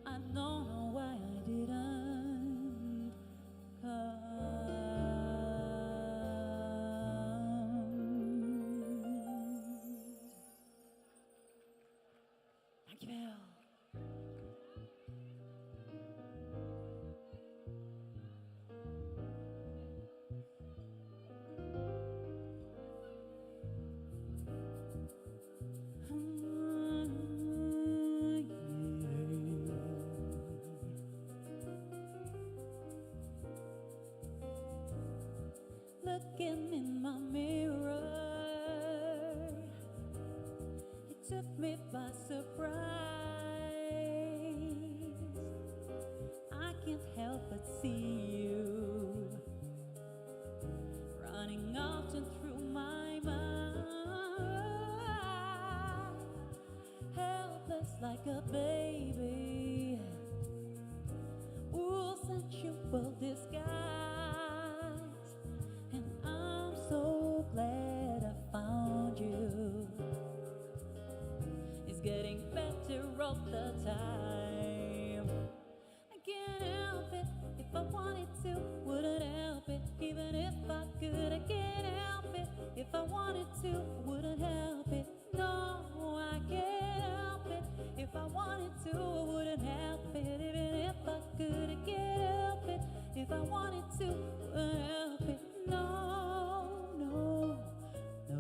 I don't know why I didn't come. Dankjewel. Looking in my mirror, it took me by surprise. I can't help but see you running often through my mind, helpless like a baby, ooh, sensual disguise. And I'm so glad I found you. It's getting better all the time. I can't help it if I wanted to, wouldn't help it even if I could. I can't help it if I wanted to, wouldn't help it. No, I can't help it if I wanted to, wouldn't help it even if I could. I can't help it if I wanted to, wouldn't help it. No, no, no.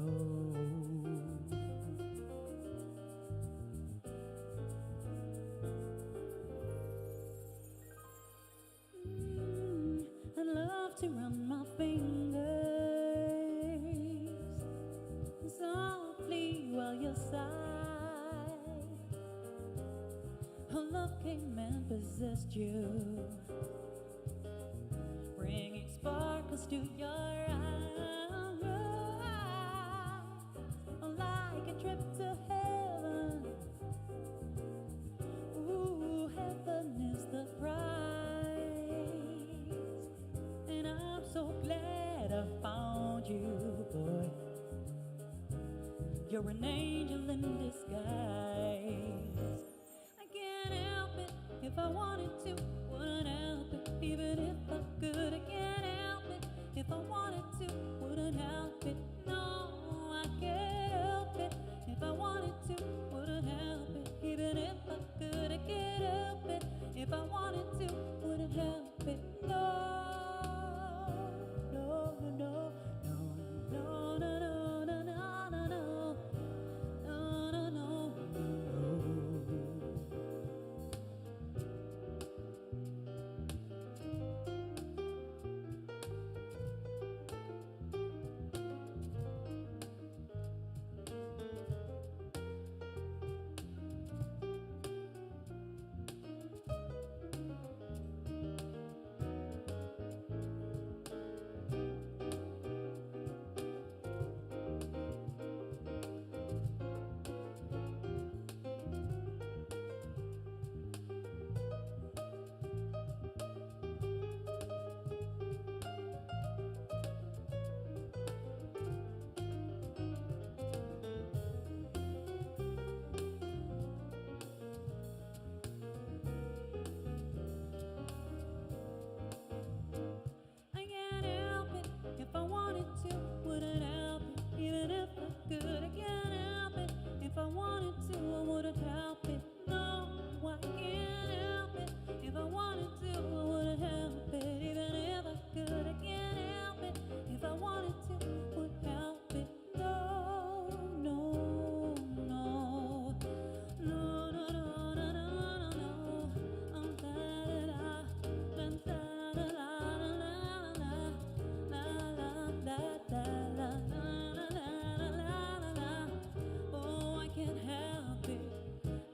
I'd love to run my fingers softly while you sigh. A love came and possessed you, bringing sparkles to your eyes. trip to heaven. Ooh, heaven is the prize. And I'm so glad I found you, boy. You're an angel in disguise. I can't help it if I wanted to, wouldn't help it even if I could. I can't help it if I wanted to, wouldn't help it. No, I can't help it if I wanted to, wouldn't help it even if I could. I can't help it if I wanted to, wouldn't help it. No, no, no, no, no, no, no, no, no, no, no. No, no, no, no. I can't help it if I wanted to, wouldn't help it even if I could. I can't help it if I wanted to, I wouldn't help it. No, I can't help it if I wanted to, I wouldn't help it even if I could. I can't help it if I wanted to, would help it. No, no, no, no, no, no, no, no, no, no. Da-da-da, da-da-da-da. Oh, I can't help it.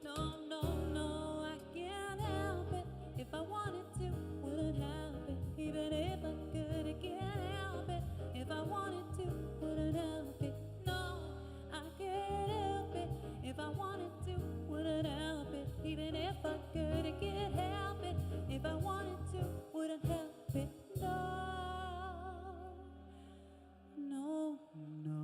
No, no, no, I can't help it. If I wanted to, wouldn't help it. Even if I could, I can't help it. If I wanted to, wouldn't help it. No, I can't help it. If I wanted to, wouldn't help it. Even if I could, I can't help it. If I wanted to, wouldn't help it. No, no, no.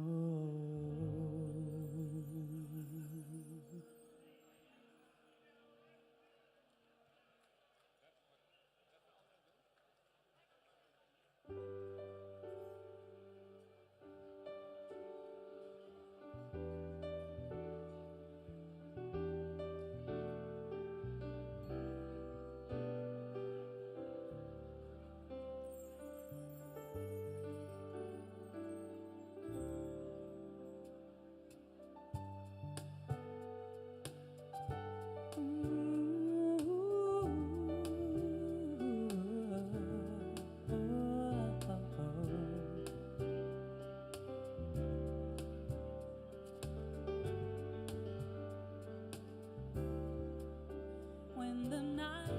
When the night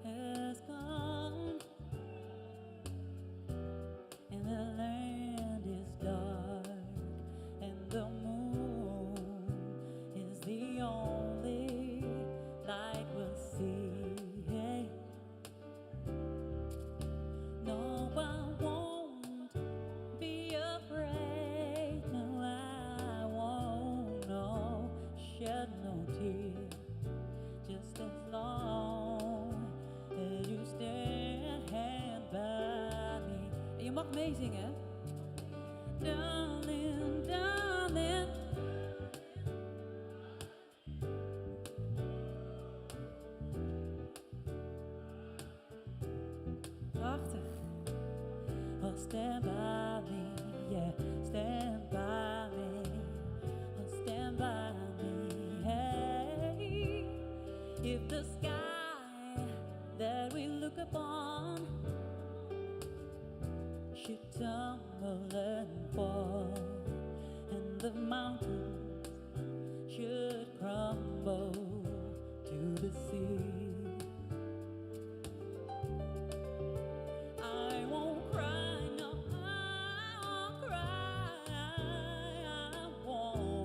has come and the land is dark and the moon is the only light we'll see. Hey. No, I won't be afraid. No, I won't shed no tears. Just as long as you stand by me. Je mag meezingen. Darling, darling. Prachtig. Oh, stand by me, yeah. Stand by me. Oh, stand by me, hey. If the sky that we look upon should tumble and fall, and the mountains should crumble to the sea, I won't cry, no, I won't cry, I won't.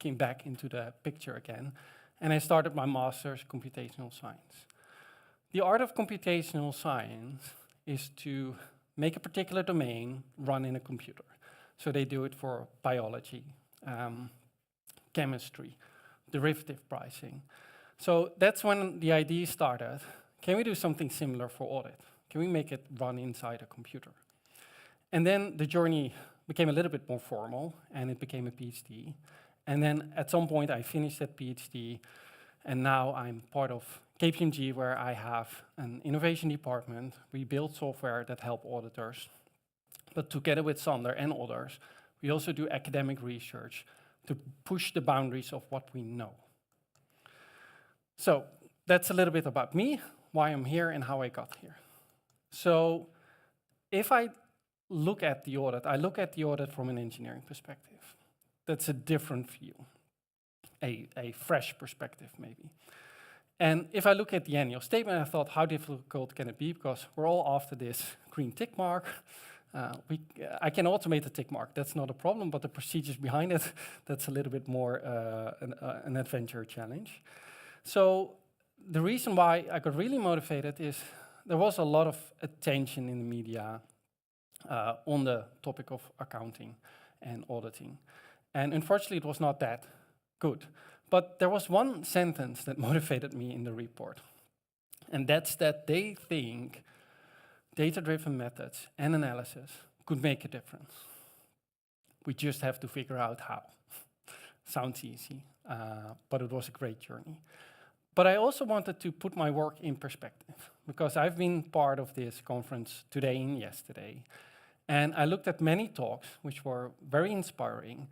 came back into the picture again, and I started my master's in computational science. The art of computational science is to make a particular domain run in a computer. So they do it for biology, chemistry, derivative pricing. So that's when the idea started. Can we do something similar for audit? Can we make it run inside a computer? And then the journey became a little bit more formal, and it became a PhD. And then at some point I finished that PhD, and now I'm part of KPMG, where I have an innovation department. We build software that help auditors. But together with Sander and others, we also do academic research to push the boundaries of what we know. So that's a little bit about me, why I'm here, and how I got here. So if I look at the audit, I look at the audit from an engineering perspective. That's a different view, a fresh perspective maybe. And if I look at the annual statement, I thought, how difficult can it be? Because we're all after this green tick mark. I can automate the tick mark, that's not a problem, but the procedures behind it, that's a little bit more an adventure challenge. So the reason why I got really motivated is there was a lot of attention in the media on the topic of accounting and auditing. And unfortunately, it was not that good. But there was one sentence that motivated me in the report. And that's that they think data-driven methods and analysis could make a difference. We just have to figure out how. Sounds easy, but it was a great journey. But I also wanted to put my work in perspective, because I've been part of this conference today and yesterday. And I looked at many talks, which were very inspiring.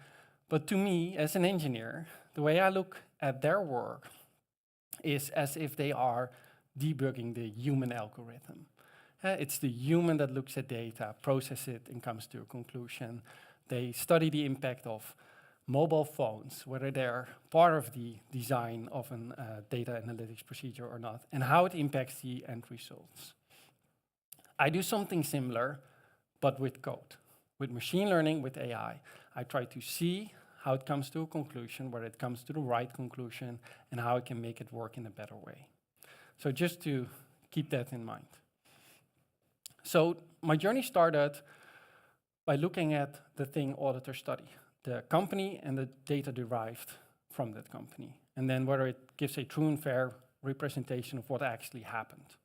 But to me, as an engineer, the way I look at their work is as if they are debugging the human algorithm. It's the human that looks at data, processes it, and comes to a conclusion. They study the impact of mobile phones, whether they're part of the design of a data analytics procedure or not, and how it impacts the end results. I do something similar, but with code. With machine learning, with AI, I try to see how it comes to a conclusion, whether it comes to the right conclusion, and how I can make it work in a better way. So just to keep that in mind. So my journey started by looking at the thing auditors study, the company and the data derived from that company, and then whether it gives a true and fair representation of what actually happened.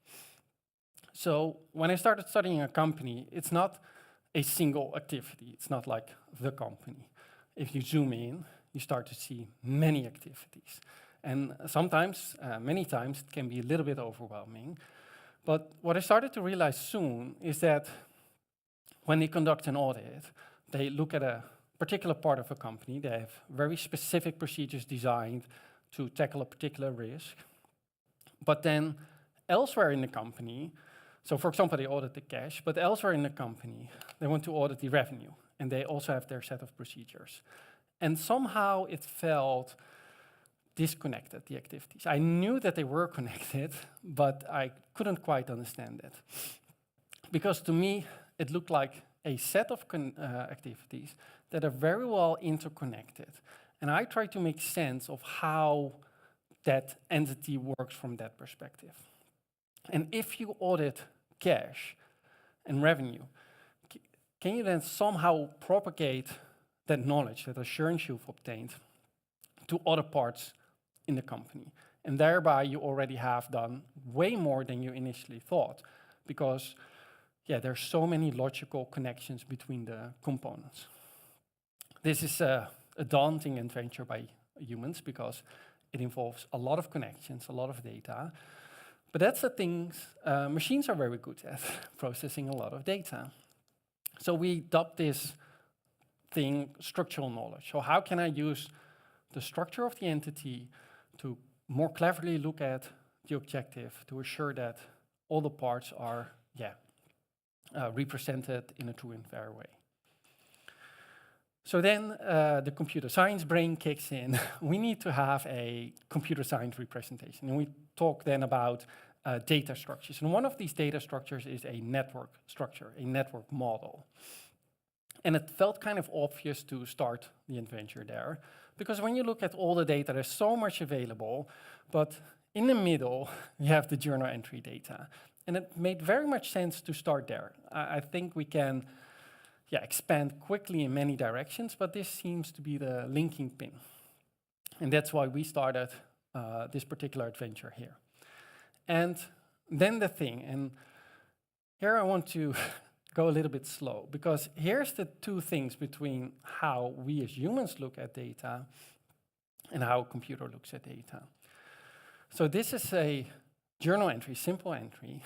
So when I started studying a company, it's not a single activity. It's not like the company. If you zoom in, you start to see many activities. And sometimes, many times, it can be a little bit overwhelming. But what I started to realize soon is that when they conduct an audit, they look at a particular part of a company. They have very specific procedures designed to tackle a particular risk. But then elsewhere in the company, so for example, they audit the cash, but elsewhere in the company, they want to audit the revenue. And they also have their set of procedures. And somehow it felt disconnected, the activities. I knew that they were connected, but I couldn't quite understand it. Because to me, it looked like a set of activities that are very well interconnected. And I tried to make sense of how that entity works from that perspective. And if you audit cash and revenue, can you then somehow propagate that knowledge, that assurance you've obtained, to other parts in the company? And thereby you already have done way more than you initially thought, because there's so many logical connections between the components. This is a daunting adventure by humans, because it involves a lot of connections, a lot of data. But that's the things machines are very good at, processing a lot of data. So we dubbed this thing structural knowledge. So how can I use the structure of the entity to more cleverly look at the objective to assure that all the parts are represented in a true and fair way? So then the computer science brain kicks in. We need to have a computer science representation. And we talk then about data structures. And one of these data structures is a network structure, a network model. And it felt kind of obvious to start the adventure there. Because when you look at all the data, there's so much available, but in the middle, you have the journal entry data. And it made very much sense to start there. I think we can expand quickly in many directions, but this seems to be the linking pin. And that's why we started this particular adventure here. And then the thing, and here I want to go a little bit slow, because here's the two things between how we as humans look at data and how a computer looks at data. So this is a journal entry, simple entry.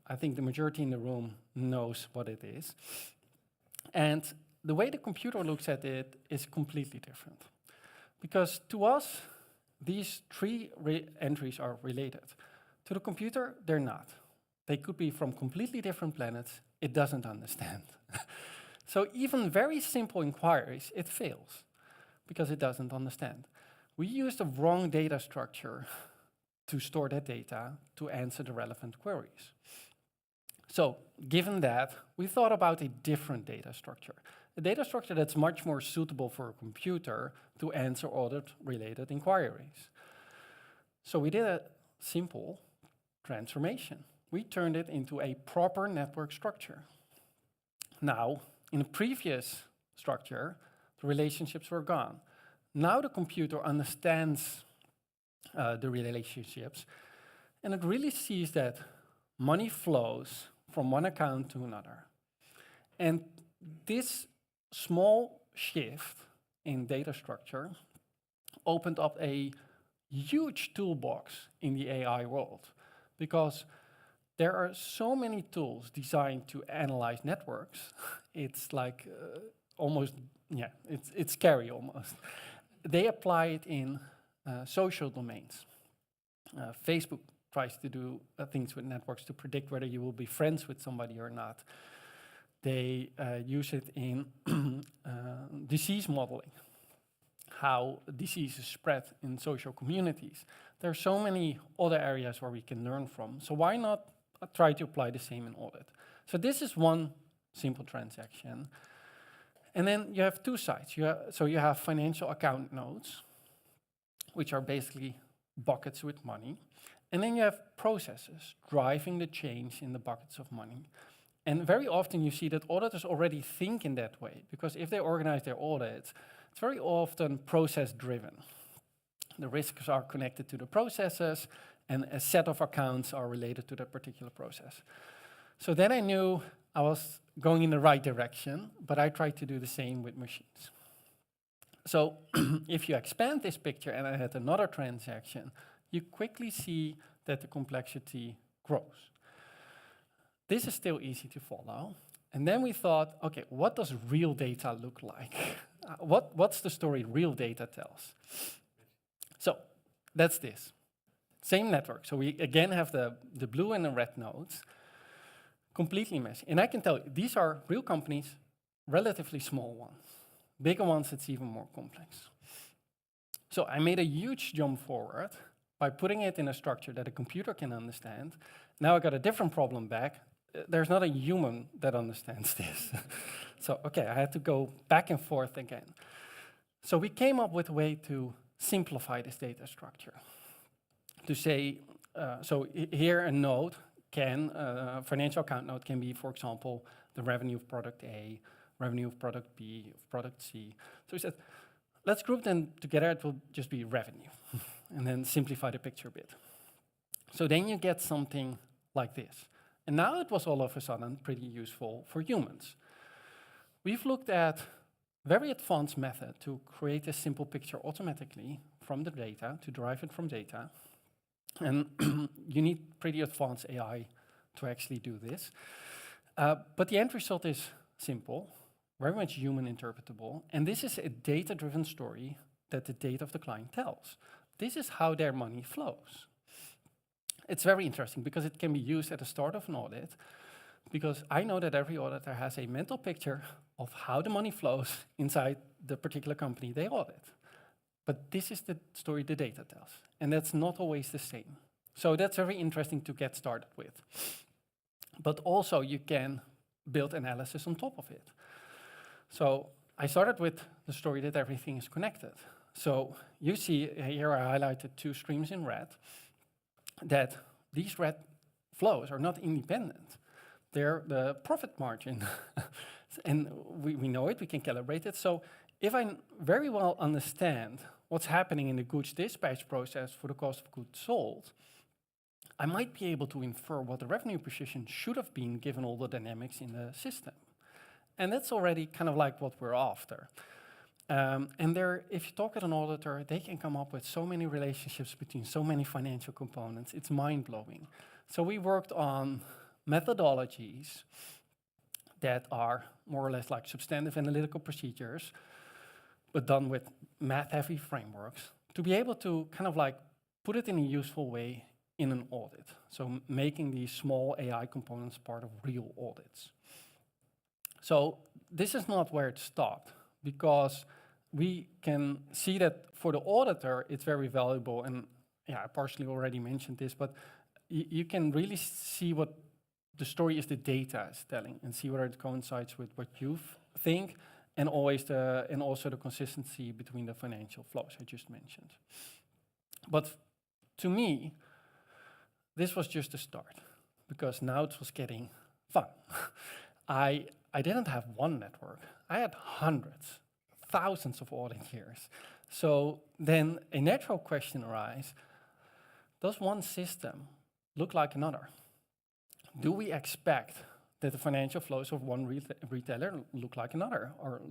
I think the majority in the room knows what it is. And the way the computer looks at it is completely different. Because to us, these three entries are related. To the computer, they're not. They could be from completely different planets. It doesn't understand. So even very simple inquiries, it fails because it doesn't understand. We use the wrong data structure to store that data to answer the relevant queries. So given that, we thought about a different data structure. A data structure that's much more suitable for a computer to answer audit-related inquiries. So we did a simple transformation. We turned it into a proper network structure. Now, in the previous structure, the relationships were gone. Now the computer understands the relationships, and it really sees that money flows from one account to another. And this small shift in data structure opened up a huge toolbox in the AI world, because there are so many tools designed to analyze networks. It's like almost, it's scary almost. They apply it in social domains. Facebook tries to do things with networks to predict whether you will be friends with somebody or not. They use it in disease modeling, how diseases spread in social communities. There are so many other areas where we can learn from. So why not try to apply the same in audit? So this is one simple transaction. And then you have two sides. So you have financial account notes, which are basically buckets with money. And then you have processes driving the change in the buckets of money. And very often you see that auditors already think in that way, because if they organize their audits, it's very often process-driven. The risks are connected to the processes, and a set of accounts are related to that particular process. So then I knew I was going in the right direction, but I tried to do the same with machines. So if you expand this picture and I had another transaction, you quickly see that the complexity grows. This is still easy to follow. And then we thought, okay, what does real data look like? What's the story real data tells? So that's this. Same network. So we again have the blue and the red nodes, completely messy. And I can tell you, these are real companies, relatively small ones. Bigger ones, it's even more complex. So I made a huge jump forward by putting it in a structure that a computer can understand. Now I got a different problem back. There's not a human that understands this. So, okay, I had to go back and forth again. So we came up with a way to simplify this data structure. To say, so here a node can, financial account node can be, for example, the revenue of product A, revenue of product B, of product C. So we said, let's group them together, it will just be revenue. And then simplify the picture a bit. So then you get something like this. And now it was all of a sudden pretty useful for humans. We've looked at very advanced method to create a simple picture automatically from the data, to derive it from data. And you need pretty advanced AI to actually do this. But the end result is simple, very much human interpretable. And this is a data-driven story that the data of the client tells. This is how their money flows. It's very interesting because it can be used at the start of an audit, because I know that every auditor has a mental picture of how the money flows inside the particular company they audit. But this is the story the data tells, and that's not always the same. So that's very interesting to get started with. But also you can build analysis on top of it. So I started with the story that everything is connected. So you see here I highlighted 2 streams in red, that these red flows are not independent. They're the profit margin. And we know it, we can calibrate it. So if I very well understand what's happening in the goods dispatch process for the cost of goods sold, I might be able to infer what the revenue position should have been given all the dynamics in the system. And that's already kind of like what we're after. And there, if you talk with an auditor, they can come up with so many relationships between so many financial components. It's mind-blowing. So we worked on methodologies that are more or less like substantive analytical procedures, but done with math-heavy frameworks, to be able to kind of like put it in a useful way in an audit. So making these small AI components part of real audits. So this is not where it stopped, because we can see that for the auditor, it's very valuable. And yeah, I partially already mentioned this, but you can really see what the story is the data is telling, and see whether it coincides with what you think, and also the consistency between the financial flows I just mentioned. But to me, this was just a start, because now it was getting fun. I didn't have one network. I had hundreds, thousands of audit years. So then a natural question arises, does one system look like another? Do we expect that the financial flows of one retailer look like another? Or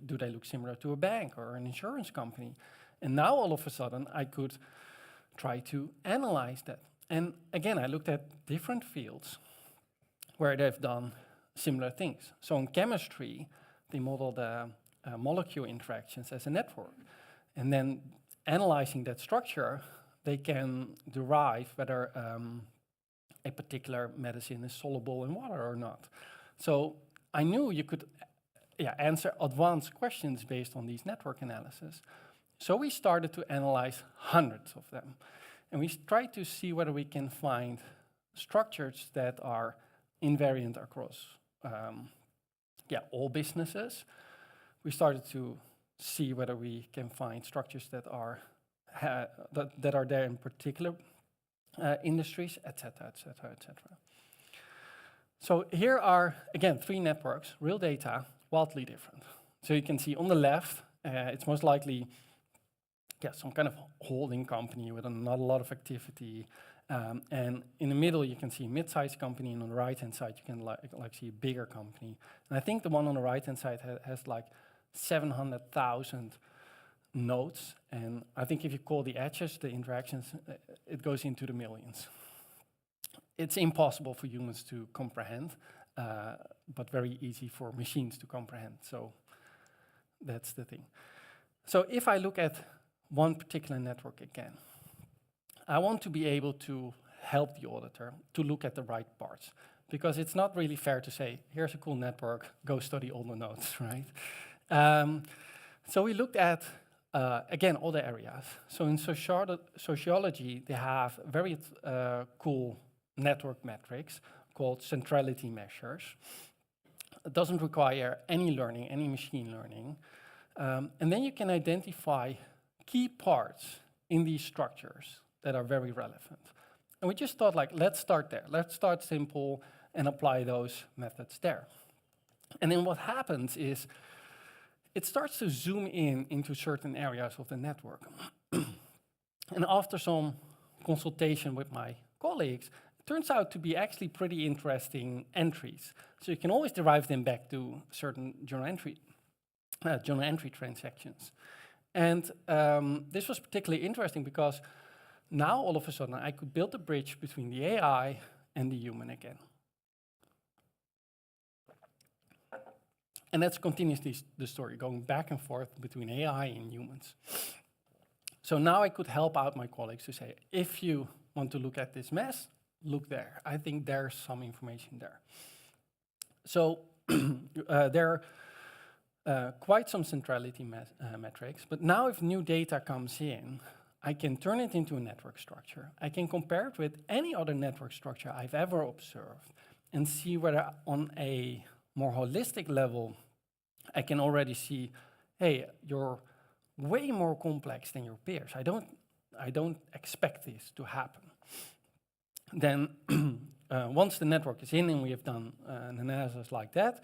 do they look similar to a bank or an insurance company? And now all of a sudden I could try to analyze that. And again, I looked at different fields where they've done similar things. So in chemistry, they model the molecule interactions as a network. And then analyzing that structure, they can derive whether a particular medicine is soluble in water or not. So I knew you could answer advanced questions based on these network analysis. So we started to analyze hundreds of them. And we tried to see whether we can find structures that are invariant across all businesses. We started to see whether we can find structures that are that are there in particular industries, etc., etc., etc. So here are, again, 3 networks, real data, wildly different. So you can see on the left, it's most likely some kind of holding company with not a lot of activity. And in the middle, you can see a mid-sized company, and on the right-hand side, you can like see a bigger company. And I think the one on the right-hand side has like 700,000 nodes, and I think if you call the edges, the interactions, it goes into the millions. It's impossible for humans to comprehend, but very easy for machines to comprehend. So that's the thing. So if I look at one particular network again, I want to be able to help the auditor to look at the right parts, because it's not really fair to say, here's a cool network, go study all the nodes, right? So we looked at, again, all the areas. So in sociology, they have very cool network metrics called centrality measures. It doesn't require any learning, any machine learning. And then you can identify key parts in these structures that are very relevant. And we just thought, like, let's start there. Let's start simple and apply those methods there. And then what happens is it starts to zoom in into certain areas of the network. And after some consultation with my colleagues, it turns out to be actually pretty interesting entries. So you can always derive them back to certain journal entry transactions. And this was particularly interesting because now all of a sudden I could build a bridge between the AI and the human again. And that's continuously the story, going back and forth between AI and humans. So now I could help out my colleagues to say, if you want to look at this mess, look there. I think there's some information there. So there are quite some centrality metrics, but now if new data comes in, I can turn it into a network structure. I can compare it with any other network structure I've ever observed and see whether on a more holistic level, I can already see, hey, your way more complex than your peers. I don't expect this to happen. Then once the network is in and we have done an analysis like that,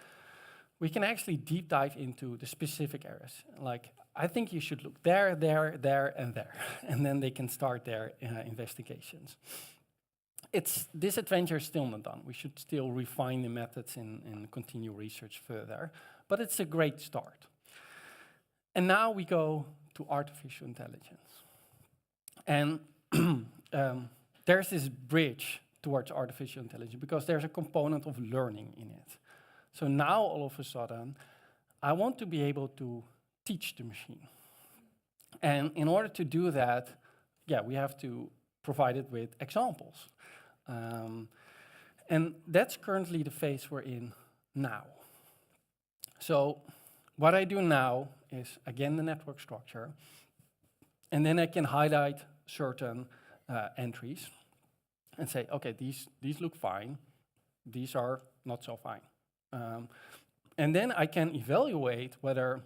we can actually deep dive into the specific areas. Like, I think you should look there, there, there, and there. And then they can start their investigations. This adventure is still not done. We should still refine the methods and continue research further. But it's a great start. And now we go to artificial intelligence. And there's this bridge towards artificial intelligence because there's a component of learning in it. So now, all of a sudden, I want to be able to teach the machine. And in order to do that, we have to provide it with examples. And that's currently the phase we're in now. So what I do now is, again, the network structure. And then I can highlight certain entries and say, okay, these look fine. These are not so fine. And then I can evaluate whether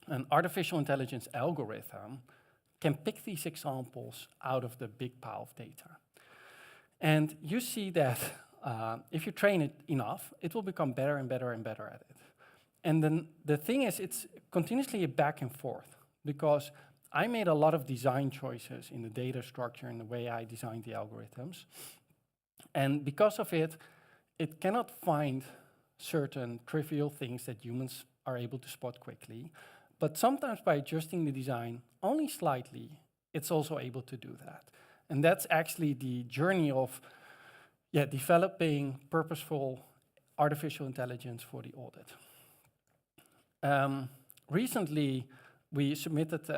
an artificial intelligence algorithm can pick these examples out of the big pile of data. And you see that if you train it enough, it will become better and better and better at it. And then the thing is, it's continuously a back and forth, because I made a lot of design choices in the data structure and the way I designed the algorithms. And because of it, it cannot find certain trivial things that humans are able to spot quickly. But sometimes by adjusting the design only slightly, it's also able to do that. And that's actually the journey of developing purposeful artificial intelligence for the audit. Recently, we submitted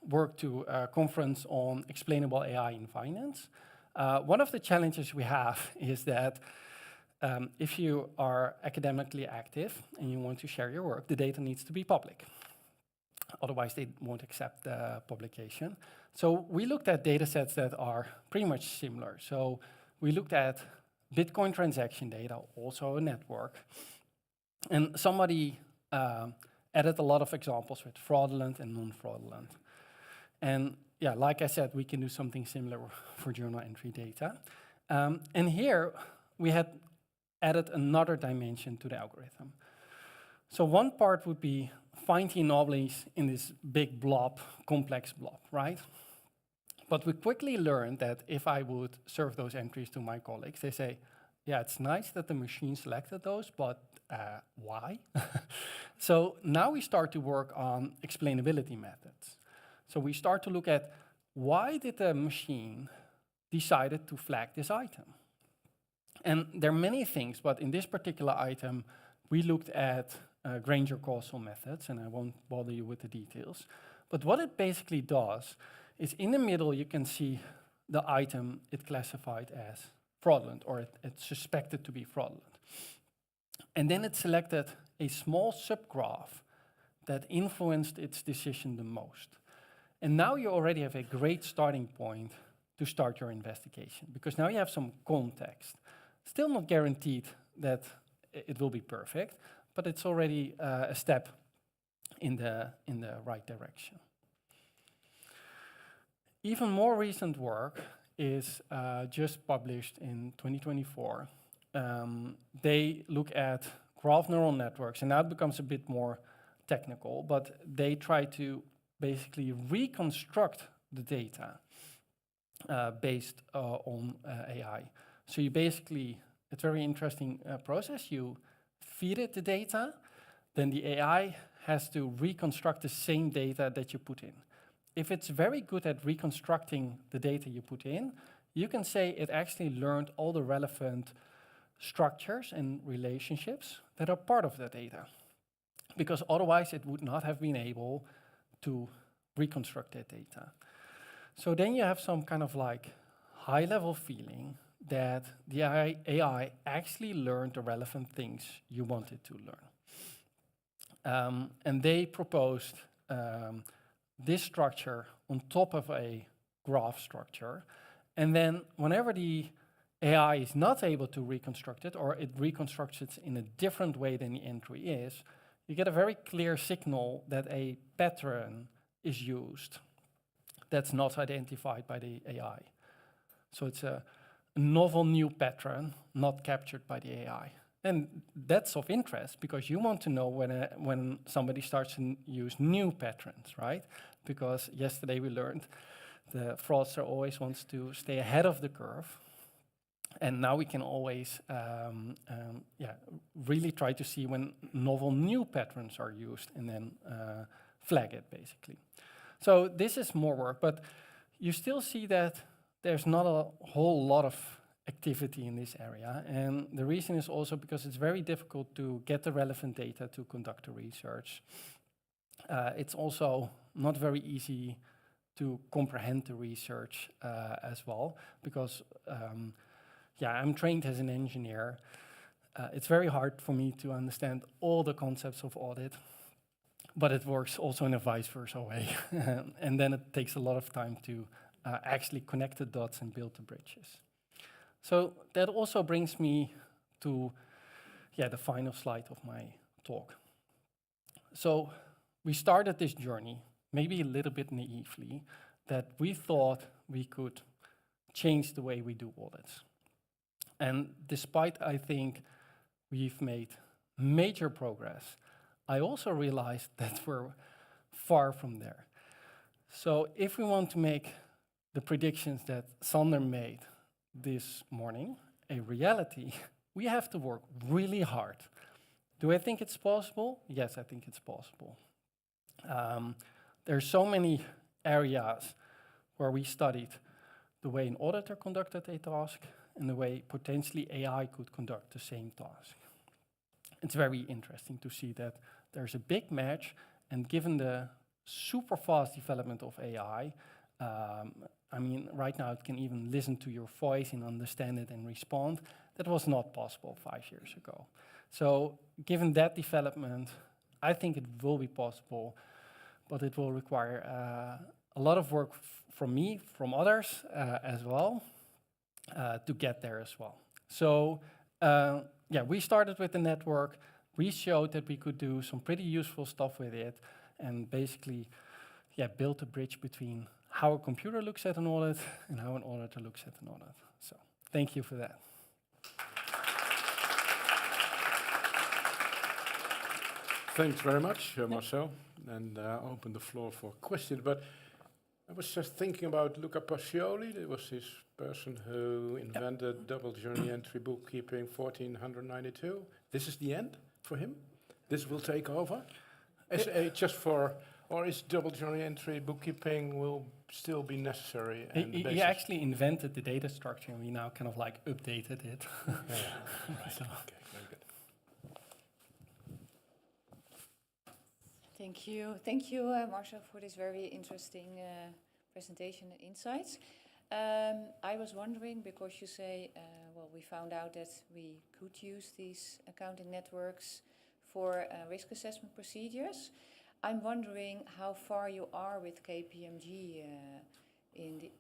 work to a conference on explainable AI in finance. One of the challenges we have is that if you are academically active and you want to share your work, the data needs to be public. Otherwise, they won't accept the publication. So we looked at data sets that are pretty much similar. So we looked at Bitcoin transaction data, also a network. And somebody added a lot of examples with fraudulent and non-fraudulent. And like I said, we can do something similar for journal entry data. And here we had added another dimension to the algorithm. So one part would be find the anomalies in this big blob, complex blob, right? But we quickly learned that if I would serve those entries to my colleagues, they say, yeah, it's nice that the machine selected those, but why? So now we start to work on explainability methods. So we start to look at why did the machine decided to flag this item? And there are many things, but in this particular item, we looked at Granger causal methods, and I won't bother you with the details. But what it basically does is in the middle, you can see the item it classified as fraudulent, or it's suspected to be fraudulent. And then it selected a small subgraph that influenced its decision the most. And now you already have a great starting point to start your investigation, because now you have some context. Still not guaranteed that it will be perfect, but it's already a step in the right direction. Even more recent work is just published in 2024. They look at graph neural networks, and now it becomes a bit more technical, but they try to basically reconstruct the data based on AI. So you basically, it's a very interesting process. You feed it the data, then the AI has to reconstruct the same data that you put in. If it's very good at reconstructing the data you put in, you can say it actually learned all the relevant structures and relationships that are part of the data, because otherwise it would not have been able to reconstruct that data. So then you have some kind of like high-level feeling that the AI actually learned the relevant things you wanted to learn. And they proposed this structure on top of a graph structure. And then whenever the AI is not able to reconstruct it, or it reconstructs it in a different way than the entry is, you get a very clear signal that a pattern is used that's not identified by the AI. So it's a novel new pattern not captured by the AI. And that's of interest because you want to know when somebody starts to use new patterns, right? Because yesterday we learned the fraudster always wants to stay ahead of the curve. And now we can always really try to see when novel new patterns are used and then flag it, basically. So this is more work, but you still see that there's not a whole lot of activity in this area. And the reason is also because it's very difficult to get the relevant data to conduct the research. It's also not very easy to comprehend the research as well, because I'm trained as an engineer. It's very hard for me to understand all the concepts of audit, but it works also in a vice versa way. And then it takes a lot of time to actually connect the dots and build the bridges. So that also brings me to the final slide of my talk. So we started this journey, maybe a little bit naively, that we thought we could change the way we do audits. And despite, I think, we've made major progress, I also realized that we're far from there. So if we want to make the predictions that Sander made this morning a reality, we have to work really hard. Do I think it's possible? Yes, I think it's possible. There are so many areas where we studied the way an auditor conducted a task and the way potentially AI could conduct the same task. It's very interesting to see that there's a big match, and given the super fast development of AI, I mean, right now it can even listen to your voice and understand it and respond. That was not possible 5 years ago. So given that development, I think it will be possible, but it will require a lot of work from me, from others as well, to get there as well. So we started with the network. We showed that we could do some pretty useful stuff with it, and basically built a bridge between how a computer looks at an audit and how an auditor looks at an audit. So thank you for that. Thanks very much, Marcel. And open the floor for questions. But I was just thinking about Luca Pacioli. There was this person who invented double journey entry bookkeeping 1492. This is the end for him? This will take over? As a just for, or is double journey entry bookkeeping will still be necessary? And he actually invented the data structure, and we now kind of like updated it. Right. So. Okay, very good. Thank you, Marcel, for this very interesting presentation and insights. I was wondering, because you say, we found out that we could use these accounting networks for risk assessment procedures. I'm wondering how far you are with KPMG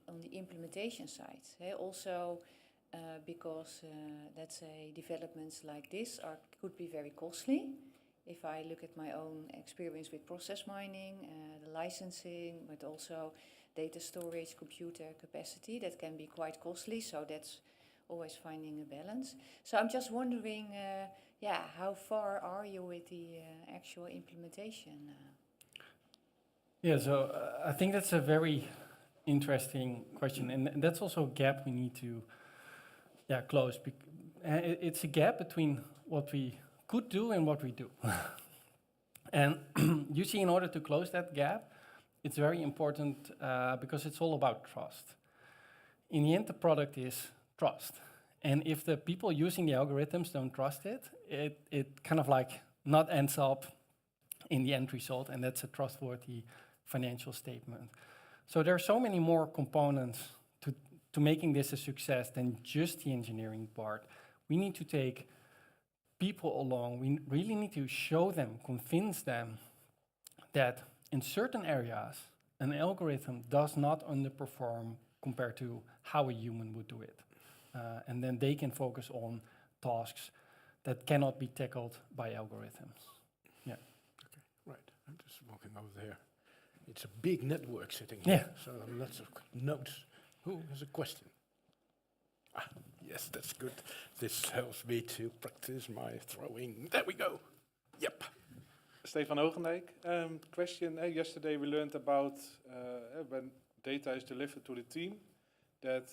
on the implementation side. Also, because let's say developments like this could be very costly. If I look at my own experience with process mining, the licensing, but also data storage, computer capacity, that can be quite costly. So that's always finding a balance. So I'm just wondering, how far are you with the actual implementation? So I think that's a very interesting question, and that's also a gap we need to close. It's a gap between what we could do and what we do. And you see, in order to close that gap, it's very important because it's all about trust. In the end, the product is trust. And if the people using the algorithms don't trust it, it kind of like not ends up in the end result, and that's a trustworthy financial statement. So there are so many more components to making this a success than just the engineering part. We need to take people along. We really need to show them, convince them that in certain areas, an algorithm does not underperform compared to how a human would do it. And then they can focus on tasks that cannot be tackled by algorithms. Yeah. Okay, right. I'm just walking over there. It's a big network sitting here, Yeah. so lots of notes. Who has a question? Ah, yes, that's good. This helps me to practice my throwing. There we go. Yep. Stefan Ogendijk. Question, yesterday we learned about when data is delivered to the team, that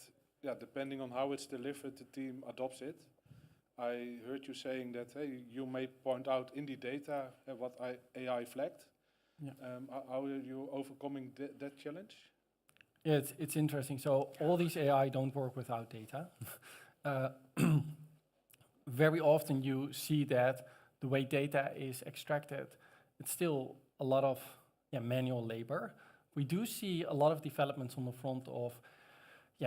depending on how it's delivered, the team adopts it. I heard you saying that you may point out in the data what AI flagged. Yeah. How are you overcoming that challenge? Yeah, it's interesting. So all these AI don't work without data. Very often you see that the way data is extracted, it's still a lot of manual labor. We do see a lot of developments on the front of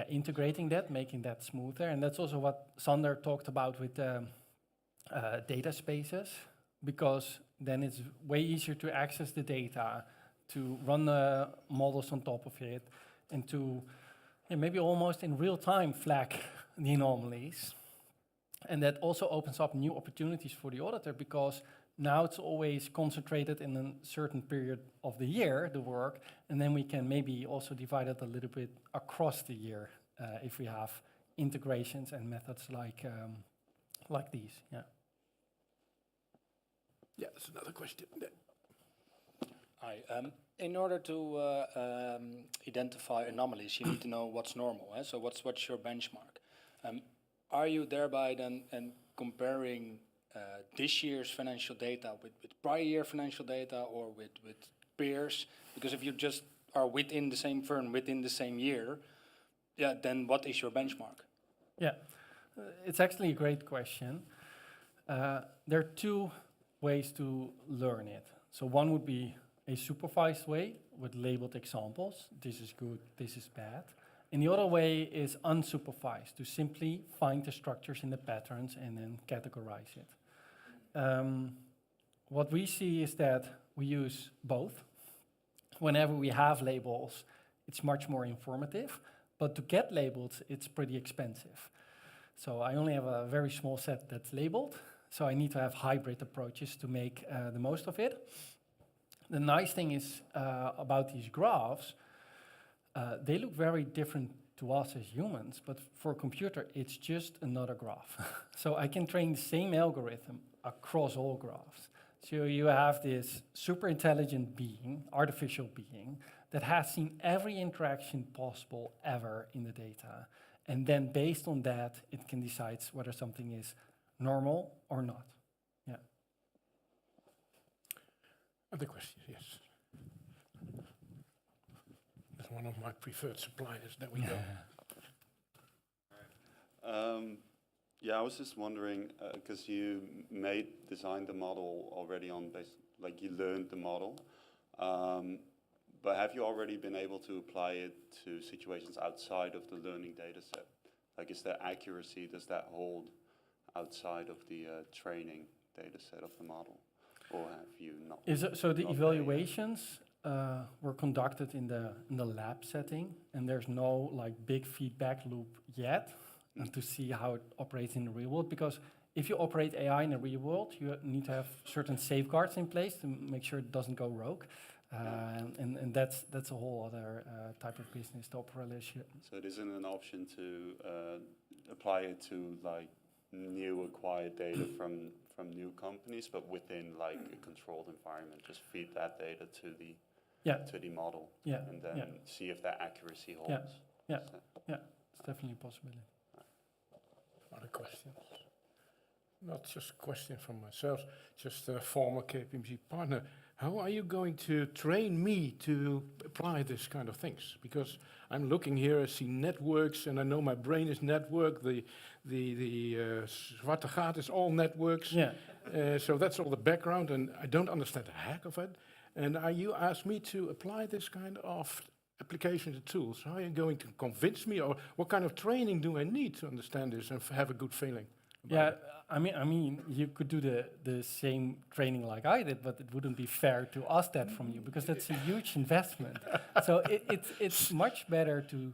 integrating that, making that smoother. And that's also what Sander talked about with data spaces, because then it's way easier to access the data, to run the models on top of it, and to maybe almost in real time flag the anomalies. And that also opens up new opportunities for the auditor, because now it's always concentrated in a certain period of the year, the work, and then we can maybe also divide it a little bit across the year if we have integrations and methods like these. Yeah. Yeah, that's another question. Hi. In order to identify anomalies, you need to know what's normal. So what's your benchmark? Are you thereby then comparing this year's financial data with prior year financial data or with peers? Because if you just are within the same firm, within the same year, then what is your benchmark? Yeah, it's actually a great question. There are two ways to learn it. So one would be a supervised way with labeled examples. This is good, this is bad. And the other way is unsupervised, to simply find the structures in the patterns and then categorize it. What we see is that we use both. Whenever we have labels, it's much more informative, but to get labels, it's pretty expensive. So I only have a very small set that's labeled, so I need to have hybrid approaches to make the most of it. The nice thing is about these graphs, they look very different to us as humans, but for a computer, it's just another graph. So I can train the same algorithm across all graphs. So you have this super intelligent being, artificial being, that has seen every interaction possible ever in the data. And then based on that, it can decide whether something is normal or not. Yeah. Other questions, yes. That's one of my preferred suppliers. There we go. Yeah, I was just wondering, because you designed the model already on like you learned the model, but have you already been able to apply it to situations outside of the learning data set? Like, is there accuracy, does that hold outside of the training data set of the model? Or have you not? So the evaluations were conducted in the lab setting, and there's no like big feedback loop yet to see how it operates in the real world. Because if you operate AI in the real world, you need to have certain safeguards in place to make sure it doesn't go rogue. And that's a whole other type of business, the operation. So it isn't an option to apply it to like new acquired data from new companies, but within like a controlled environment, just feed that data to the model, and then see if that accuracy holds. Yeah, it's definitely a possibility. Other questions? Not just a question from myself, just a former KPMG partner. How are you going to train me to apply this kind of things? Because I'm looking here, I see networks, and I know my brain is network. The zwarte gat is all networks. Yeah. So that's all the background, and I don't understand a heck of it. And you asked me to apply this kind of application to tools. How are you going to convince me, or what kind of training do I need to understand this and have a good feeling? Yeah, I mean, you could do the same training like I did, but it wouldn't be fair to ask that from you, because that's a huge investment. So it's much better to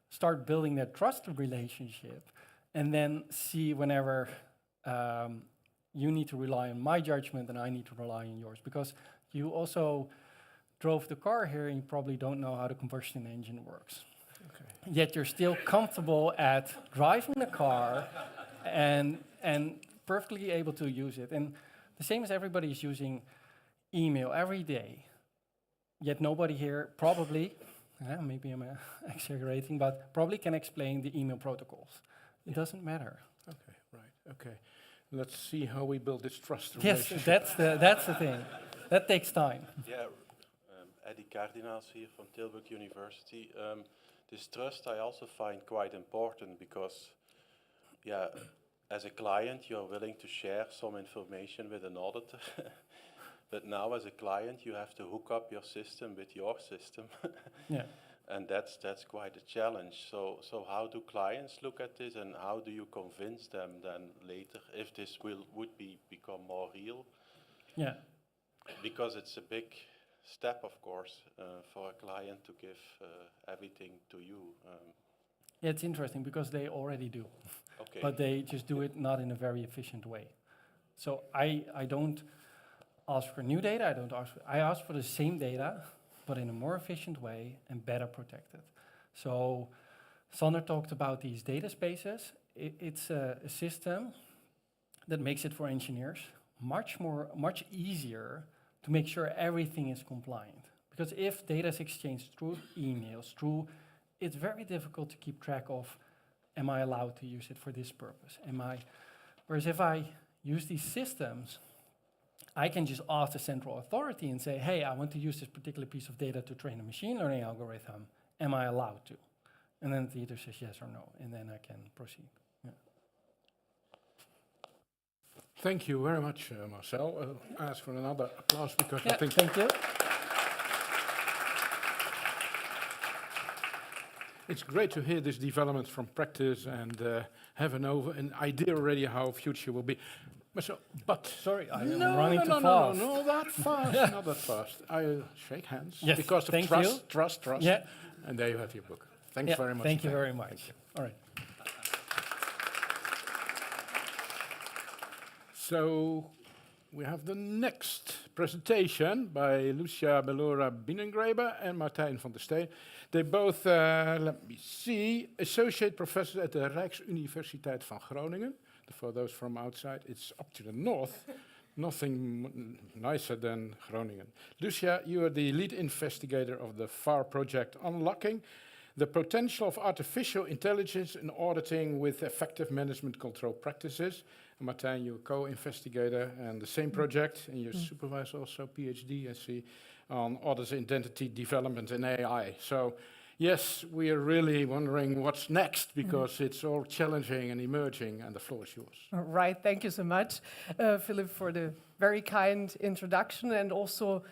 start building that trusted relationship, and then see whenever you need to rely on my judgment and I need to rely on yours, because you also drove the car here and you probably don't know how the combustion engine works. Yet you're still comfortable at driving the car and perfectly able to use it. And the same as everybody is using email every day. Yet nobody here probably, maybe I'm exaggerating, but probably can explain the email protocols. It doesn't matter. Okay, right, okay. Let's see how we build this trust Yes, relationship. that's the thing. That takes time. Yeah, Eddie Cardinaals here from Tilburg University. This trust I also find quite important because, yeah, as a client you're willing to share some information with an auditor, but now as a client you have to hook up your system with your system. Yeah. And that's quite a challenge. So how do clients look at this, and how do you convince them then later if this would become more real? Yeah. Because it's a big step, of course, for a client to give everything to you. Yeah, it's interesting because they already do. Okay. But they just do it not in a very efficient way. So I don't ask for new data. I ask for the same data, but in a more efficient way and better protected. So Sander talked about these data spaces. It's a system that makes it for engineers much easier to make sure everything is compliant. Because if data is exchanged through emails, it's very difficult to keep track of, am I allowed to use it for this purpose? Whereas if I use these systems, I can just ask the central authority and say, hey, I want to use this particular piece of data to train a machine learning algorithm. Am I allowed to? And then it either says yes or no, and then I can proceed. Yeah. Thank you very much, Marcel. I'll ask for another applause because I think... Thank you. It's great to hear this development from practice and have an idea already how future will be. But sorry, I am running too fast. No, not that fast, not that fast. I shake hands Yes, because of thank trust, you. trust. Yeah. And there you have your book. Thanks very much. Thank you very much. All right. So we have the next presentation by Lucia, Bellora-Bienengräber and Martijn van der Steen. They both, let me see, associate professors at the Rijksuniversiteit van Groningen. For those from outside, it's up to the north. Nothing nicer than Groningen. Lucia, you are the lead investigator of the FAR project, Unlocking the Potential of Artificial Intelligence in Auditing with Effective Management Control Practices. And Martijn, you're a co-investigator and the same project, and you supervise also PhD, I see, on audit identity development and AI. So, yes, we are really wondering what's next because it's all challenging and emerging, and the floor is yours. Right, thank you so much, Philip, for the very kind introduction, and also,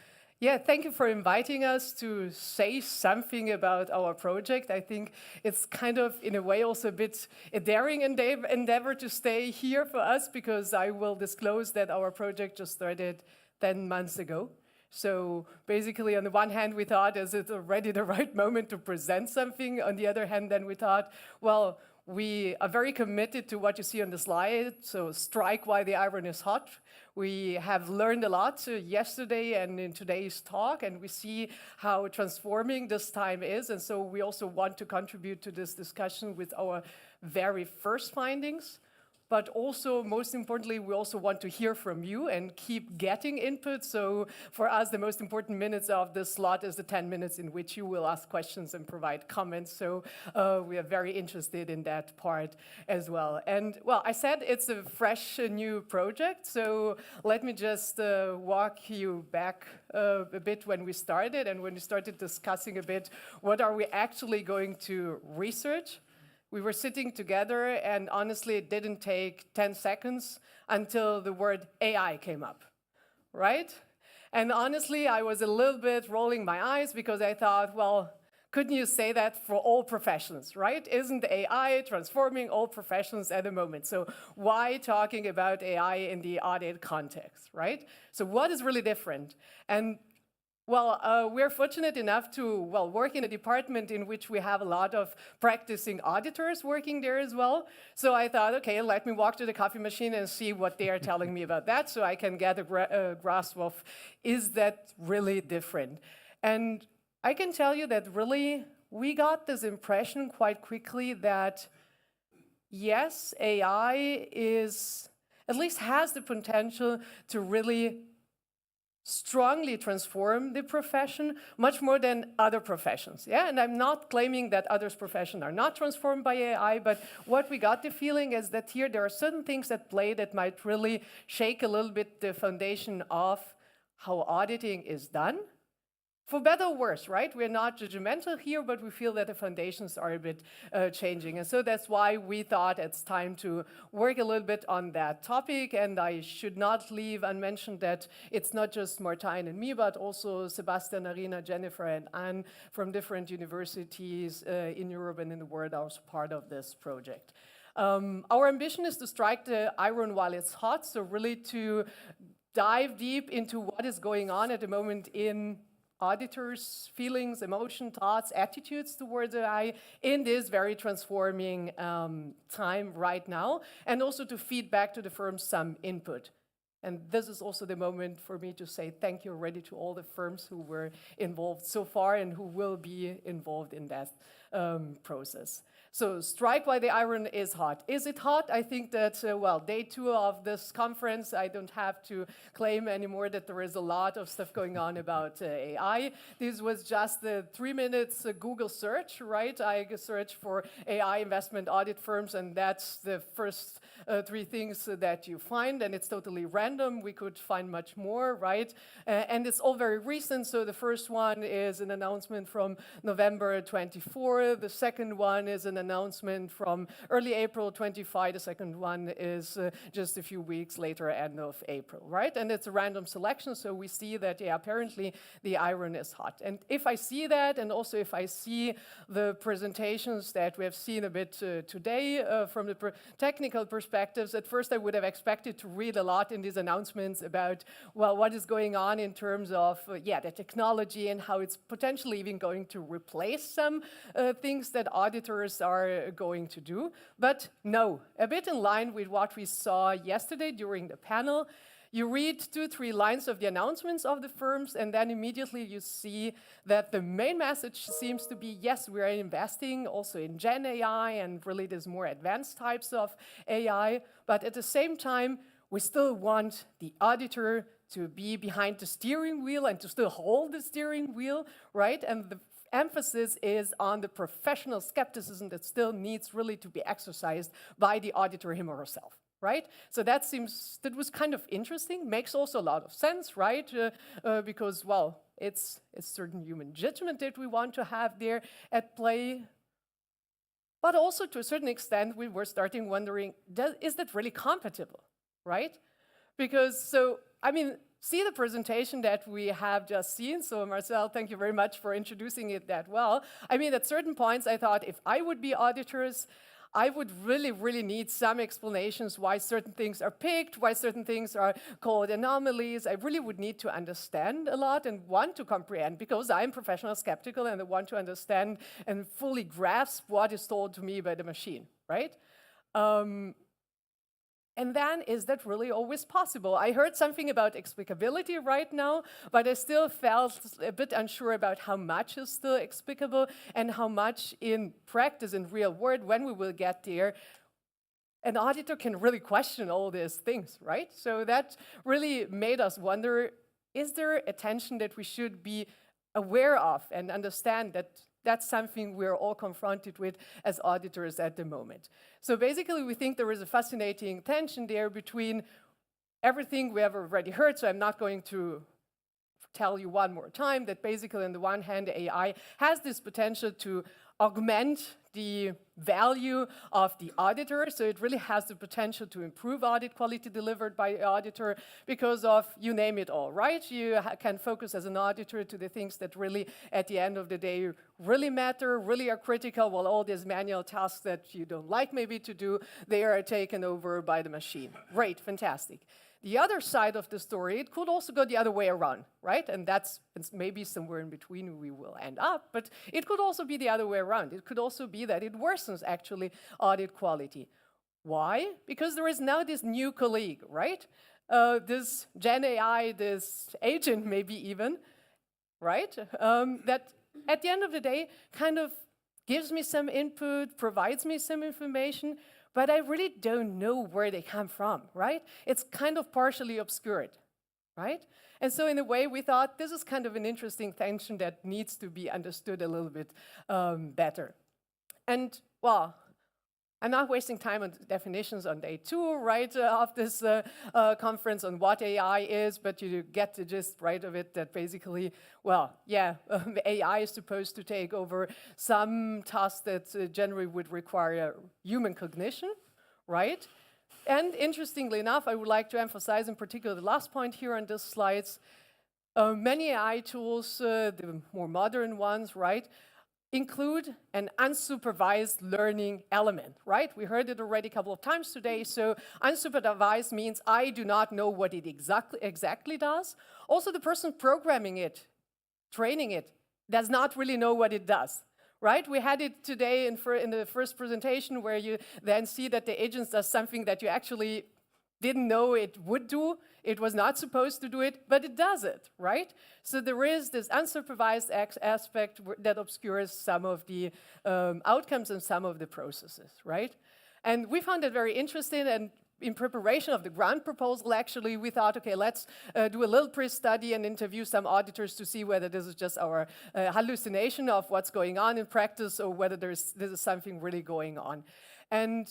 thank you for inviting us to say something about our project. I think it's kind of, in a way, also a bit a daring endeavor to stay here for us, because I will disclose that our project just started 10 months ago. So basically, on the one hand, we thought, is it already the right moment to present something? On the other hand, then we thought, well, we are very committed to what you see on the slide, so strike while the iron is hot. We have learned a lot yesterday and in today's talk, and we see how transforming this time is, and so we also want to contribute to this discussion with our very first findings. But also, most importantly, we also want to hear from you and keep getting input. So for us, the most important minutes of this slot is the 10 minutes in which you will ask questions and provide comments. So we are very interested in that part as well. And well, I said it's a fresh new project. So let me just walk you back a bit when we started and when we started discussing a bit what are we actually going to research. We were sitting together, and honestly, it didn't take 10 seconds until the word AI came up, right? And honestly, I was a little bit rolling my eyes because I thought, well, couldn't you say that for all professions, right? Isn't AI transforming all professions at the moment? So why talking about AI in the audit context, right? So what is really different? And well, we're fortunate enough to, work in a department in which we have a lot of practicing auditors working there as well. So I thought, okay, let me walk to the coffee machine and see what they are telling me about that so I can get a grasp of, is that really different? And I can tell you that really we got this impression quite quickly that yes, AI is, at least has the potential to really strongly transform the profession much more than other professions. Yeah, and I'm not claiming that others' professions are not transformed by AI, but what we got the feeling is that here there are certain things at play that might really shake a little bit the foundation of how auditing is done. For better or worse, right? We're not judgmental here, but we feel that the foundations are a bit changing. And so that's why we thought it's time to work a little bit on that topic. And I should not leave unmentioned that it's not just Martijn and me, but also Sebastian, Arina, Jennifer, and Anne from different universities in Europe and in the world are also part of this project. Our ambition is to strike the iron while it's hot, so really to dive deep into what is going on at the moment in auditors' feelings, emotion, thoughts, attitudes towards AI in this very transforming time right now, and also to feed back to the firms some input. And this is also the moment for me to say thank you already to all the firms who were involved so far and who will be involved in that process. So strike while the iron is hot. Is it hot? I think that, well, day 2 of this conference, I don't have to claim anymore that there is a lot of stuff going on about AI. This was just the 3 minutes Google search, right? I searched for AI investment audit firms, and that's the first 3 things that you find, and it's totally random. We could find much more, right? And it's all very recent. So the first one is an announcement from November 24. The second one is an announcement from early April 25. The second one is just a few weeks later, end of April, right? And it's a random selection, so we see that, yeah, apparently the iron is hot. And if I see that, and also if I see the presentations that we have seen a bit today from the technical perspectives, at first I would have expected to read a lot in these announcements about, well, what is going on in terms of, yeah, the technology and how it's potentially even going to replace some things that auditors are going to do. But no, a bit in line with what we saw yesterday during the panel. You read 2-3 lines of the announcements of the firms, and then immediately you see that the main message seems to be, yes, we are investing also in Gen AI and really these more advanced types of AI, but at the same time, we still want the auditor to be behind the steering wheel and to still hold the steering wheel, right? And the emphasis is on the professional skepticism that still needs really to be exercised by the auditor him or herself, right? So that was kind of interesting, makes also a lot of sense, right? Because, well, it's certain human judgment that we want to have there at play. But also to a certain extent, we were starting wondering, is that really compatible, right? Because, so, I mean, see the presentation that we have just seen. So Marcel, thank you very much for introducing it that well. I mean, at certain points, I thought if I would be auditors, I would really, really need some explanations why certain things are picked, why certain things are called anomalies. I really would need to understand a lot and want to comprehend, because I'm professional skeptical and I want to understand and fully grasp what is told to me by the machine, right? And then, is that really always possible? I heard something about explicability right now, but I still felt a bit unsure about how much is still explicable and how much in practice, in real world, when we will get there, an auditor can really question all these things, right? So that really made us wonder, is there a tension that we should be aware of and understand that that's something we're all confronted with as auditors at the moment. So basically, we think there is a fascinating tension there between everything we have already heard, so I'm not going to tell you one more time, that basically on the one hand, AI has this potential to augment the value of the auditor, so it really has the potential to improve audit quality delivered by the auditor because of, you name it all, right? You can focus as an auditor to the things that really, at the end of the day, really matter, really are critical, while all these manual tasks that you don't like maybe to do, they are taken over by the machine. Great, fantastic. The other side of the story, it could also go the other way around, right? And that's maybe somewhere in between we will end up, but it could also be the other way around. It could also be that it worsens actually audit quality. Why? Because there is now this new colleague, right? This Gen AI, this agent maybe even, right? That at the end of the day kind of gives me some input, provides me some information, but I really don't know where they come from, right? It's kind of partially obscured, right? And so in a way, we thought this is kind of an interesting tension that needs to be understood a little bit better. And, well, I'm not wasting time on definitions on day 2, right, of this conference on what AI is, but you get the gist, right, of it, that basically, well, yeah, AI is supposed to take over some tasks that generally would require human cognition, right? And interestingly enough, I would like to emphasize in particular the last point here on this slides. Many AI tools, the more modern ones, right, include an unsupervised learning element, right? We heard it already a couple of times today. So unsupervised means I do not know what it exactly does. Also, the person programming it, training it, does not really know what it does. Right? We had it today in the first presentation where you then see that the agent does something that you actually didn't know it would do. It was not supposed to do it, but it does it, right? So there is this unsupervised aspect that obscures some of the outcomes and some of the processes, right? And we found it very interesting, and in preparation of the grant proposal, actually, we thought, okay, let's do a little pre-study and interview some auditors to see whether this is just our hallucination of what's going on in practice or whether this is something really going on. And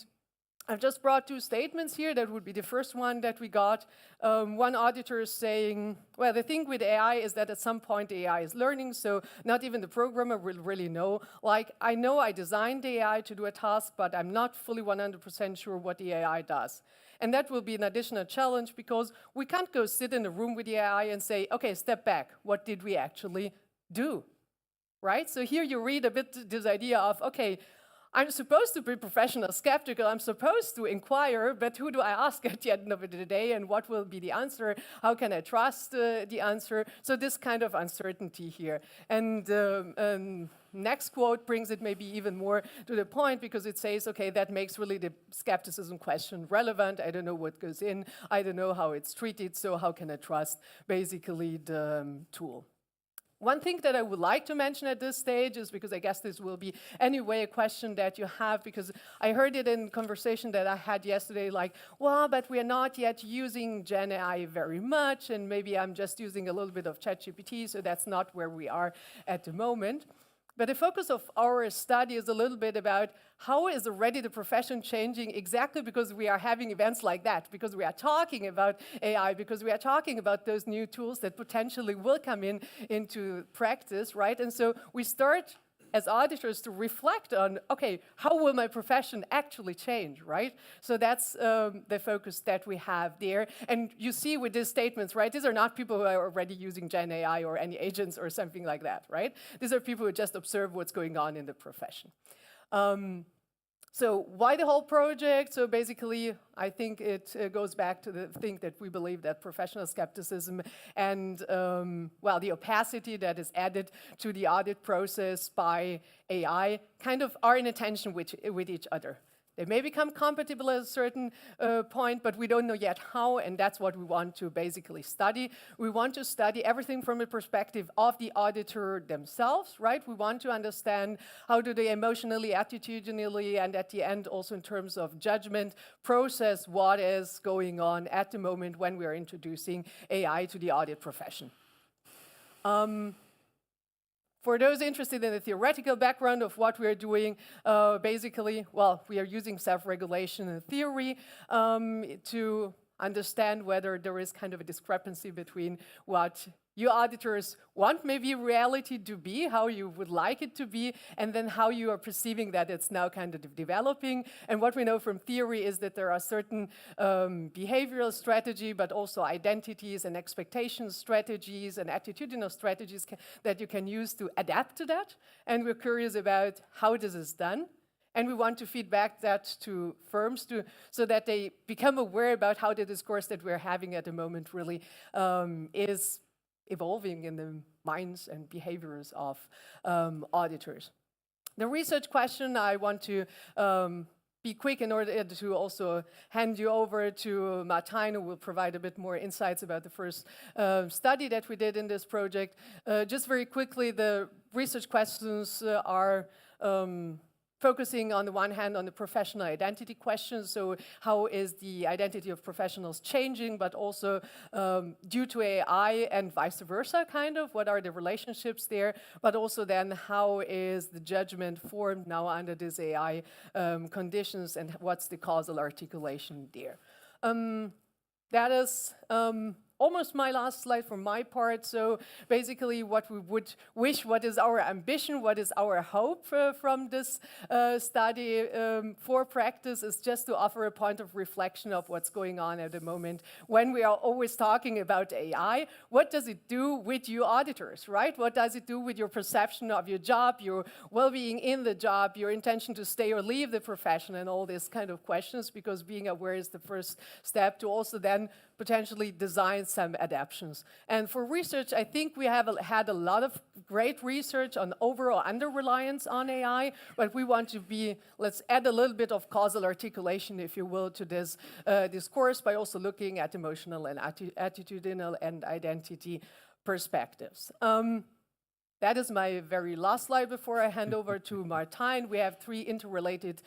I've just brought 2 statements here. That would be the first one that we got. One auditor is saying, well, the thing with AI is that at some point the AI is learning, so not even the programmer will really know. Like, I know I designed the AI to do a task, but I'm not fully 100% sure what the AI does. And that will be an additional challenge because we can't go sit in a room with the AI and say, okay, step back. What did we actually do? Right? So here you read a bit this idea of, okay, I'm supposed to be professional skeptical, I'm supposed to inquire, but who do I ask at the end of the day, and what will be the answer? How can I trust the answer? So this kind of uncertainty here. And next quote brings it maybe even more to the point, because it says, okay, that makes really the skepticism question relevant. I don't know what goes in, I don't know how it's treated, so how can I trust basically the tool? One thing that I would like to mention at this stage is, because I guess this will be anyway a question that you have, because I heard it in conversation that I had yesterday, like, well, but we are not yet using Gen AI very much, and maybe I'm just using a little bit of ChatGPT, so that's not where we are at the moment. But the focus of our study is a little bit about how is already the profession changing, exactly because we are having events like that, because we are talking about AI, because we are talking about those new tools that potentially will come into practice, right? And so we start as auditors to reflect on, okay, how will my profession actually change, right? So that's the focus that we have there. And you see with these statements, right, these are not people who are already using Gen AI or any agents or something like that, right? These are people who just observe what's going on in the profession. So why the whole project? So basically, I think it goes back to the thing that we believe that professional skepticism and, well, the opacity that is added to the audit process by AI kind of are in a tension with each other. They may become compatible at a certain point, but we don't know yet how, and that's what we want to basically study. We want to study everything from the perspective of the auditor themselves, right? We want to understand how do they emotionally, attitudinally, and at the end also in terms of judgment, process what is going on at the moment when we are introducing AI to the audit profession. For those interested in the theoretical background of what we are doing, basically, well, we are using self-regulation in theory to understand whether there is kind of a discrepancy between what you auditors want maybe reality to be, how you would like it to be, and then how you are perceiving that it's now kind of developing. And what we know from theory is that there are certain behavioral strategy, but also identities and expectation strategies and attitudinal strategies that you can use to adapt to that. And we're curious about how this is done. And we want to feed back that to firms so that they become aware about how the discourse that we're having at the moment really is evolving in the minds and behaviors of auditors. The research question I want to be quick in order to also hand you over to Martijn, who will provide a bit more insights about the first study that we did in this project. Just very quickly, the research questions are focusing on the one hand on the professional identity questions, so how is the identity of professionals changing, but also due to AI and vice versa, kind of, what are the relationships there, but also then how is the judgment formed now under this AI conditions, and what's the causal articulation there. That is almost my last slide from my part. So basically what we would wish, what is our ambition, what is our hope from this study for practice, is just to offer a point of reflection of what's going on at the moment. When we are always talking about AI, what does it do with you auditors, right? What does it do with your perception of your job, your well-being in the job, your intention to stay or leave the profession, and all these kind of questions, because being aware is the first step to also then potentially design some adaptations. And for research, I think we have had a lot of great research on overall under-reliance on AI, but we want to let's add a little bit of causal articulation, if you will, to this discourse by also looking at emotional and attitudinal and identity perspectives. That is my very last slide before I hand over to Martijn. We have 3 interrelated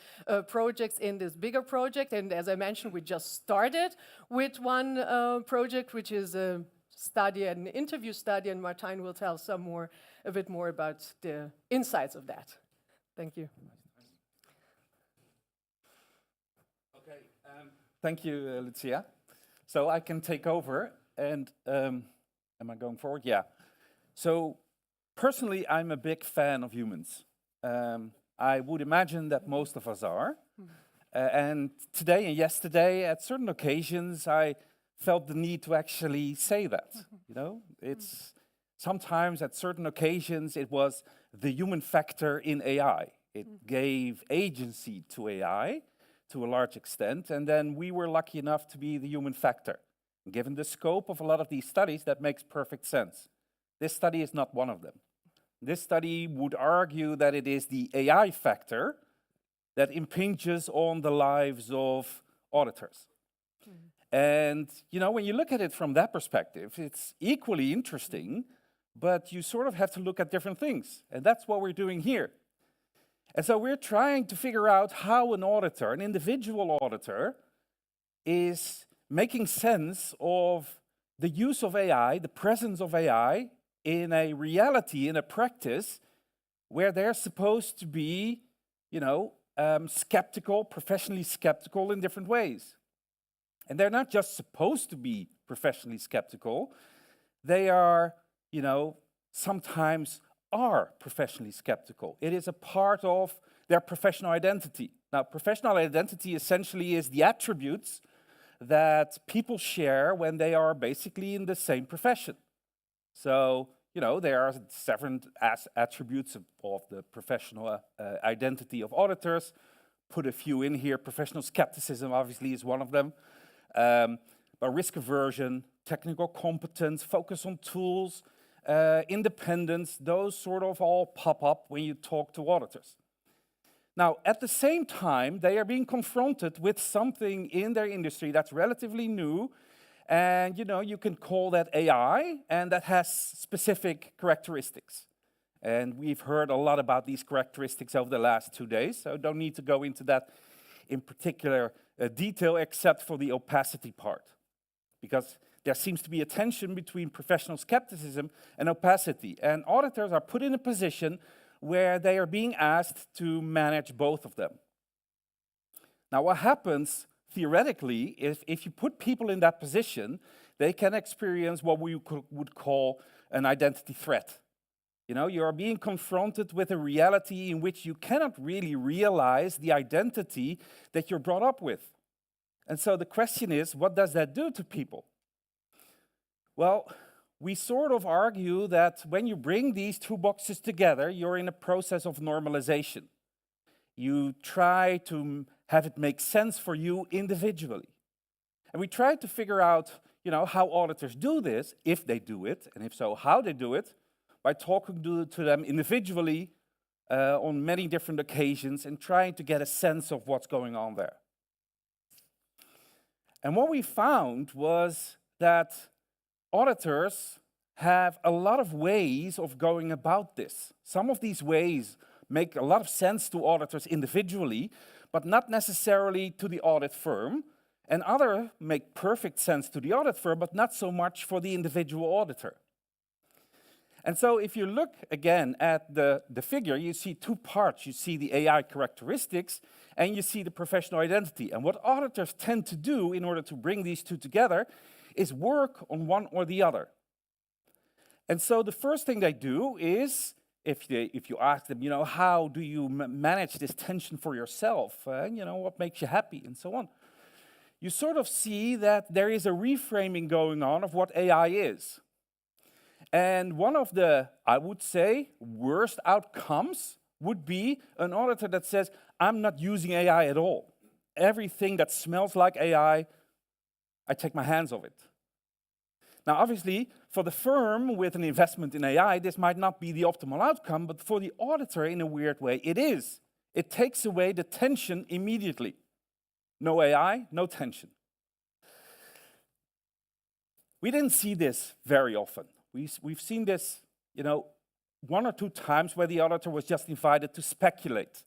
projects in this bigger project, and as I mentioned, we just started with one project, which is a study, an interview study, and Martijn will tell a bit more about the insights of that. Thank you. Okay, thank you, Lucia. So I can take over, and am I going forward? Yeah. So personally, I'm a big fan of humans. I would imagine that most of us are. And today and yesterday, at certain occasions, I felt the need to actually say that. You know, it's sometimes at certain occasions it was the human factor in AI. It gave agency to AI to a large extent, and then we were lucky enough to be the human factor. Given the scope of a lot of these studies, that makes perfect sense. This study is not one of them. This study would argue that it is the AI factor that impinges on the lives of auditors. And, you know, when you look at it from that perspective, it's equally interesting, but you sort of have to look at different things. And that's what we're doing here. And so we're trying to figure out how an auditor, an individual auditor, is making sense of the use of AI, the presence of AI, in a reality, in a practice, where they're supposed to be, you know, skeptical, professionally skeptical in different ways. And they're not just supposed to be professionally skeptical, they are, you know, sometimes are professionally skeptical. It is a part of their professional identity. Now, professional identity essentially is the attributes that people share when they are basically in the same profession. So, you know, there are several attributes of the professional identity of auditors. Put a few in here. Professional skepticism obviously is one of them. But risk aversion, technical competence, focus on tools, independence, those sort of all pop up when you talk to auditors. Now, at the same time, they are being confronted with something in their industry that's relatively new, and you know, you can call that AI, and that has specific characteristics. And we've heard a lot about these characteristics over the last 2 days, so don't need to go into that in particular detail, except for the opacity part. Because there seems to be a tension between professional skepticism and opacity. And auditors are put in a position where they are being asked to manage both of them. Now, what happens theoretically is if you put people in that position, they can experience what we would call an identity threat. You know, you are being confronted with a reality in which you cannot really realize the identity that you're brought up with. And so the question is, what does that do to people? Well, we sort of argue that when you bring these two boxes together, you're in a process of normalization. You try to have it make sense for you individually. And we try to figure out, you know, how auditors do this, if they do it, and if so, how they do it, by talking to them individually on many different occasions and trying to get a sense of what's going on there. And what we found was that auditors have a lot of ways of going about this. Some of these ways make a lot of sense to auditors individually, but not necessarily to the audit firm. And others make perfect sense to the audit firm, but not so much for the individual auditor. And so if you look again at the figure, you see two parts. You see the AI characteristics, and you see the professional identity. And what auditors tend to do in order to bring these two together is work on one or the other. And so the first thing they do is, if you ask them, how do you manage this tension for yourself? What makes you happy, and so on. You sort of see that there is a reframing going on of what AI is. And one of the, I would say, worst outcomes would be an auditor that says, I'm not using AI at all. Everything that smells like AI, I take my hands off it. Now, obviously, for the firm with an investment in AI, this might not be the optimal outcome, but for the auditor, in a weird way, it is. It takes away the tension immediately. No AI, no tension. We didn't see this very often. We've seen this, one or two times where the auditor was just invited to speculate.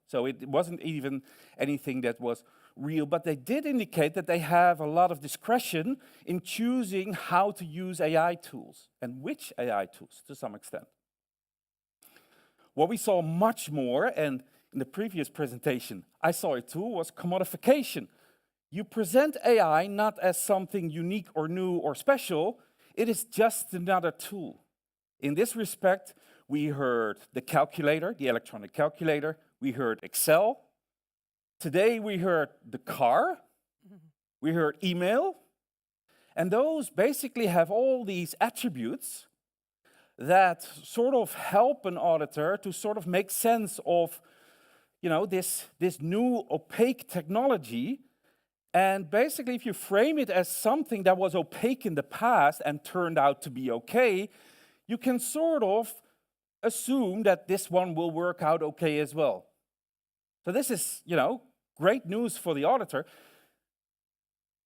So it wasn't even anything that was real, but they did indicate that they have a lot of discretion in choosing how to use AI tools, and which AI tools to some extent. What we saw much more, and in the previous presentation I saw it too, was commodification. You present AI not as something unique or new or special, it is just another tool. In this respect, we heard the calculator, the electronic calculator, we heard Excel. Today we heard the car, we heard email, and those basically have all these attributes that sort of help an auditor to sort of make sense of, this new opaque technology. And basically, if you frame it as something that was opaque in the past and turned out to be okay, you can sort of assume that this one will work out okay as well. So this is, great news for the auditor,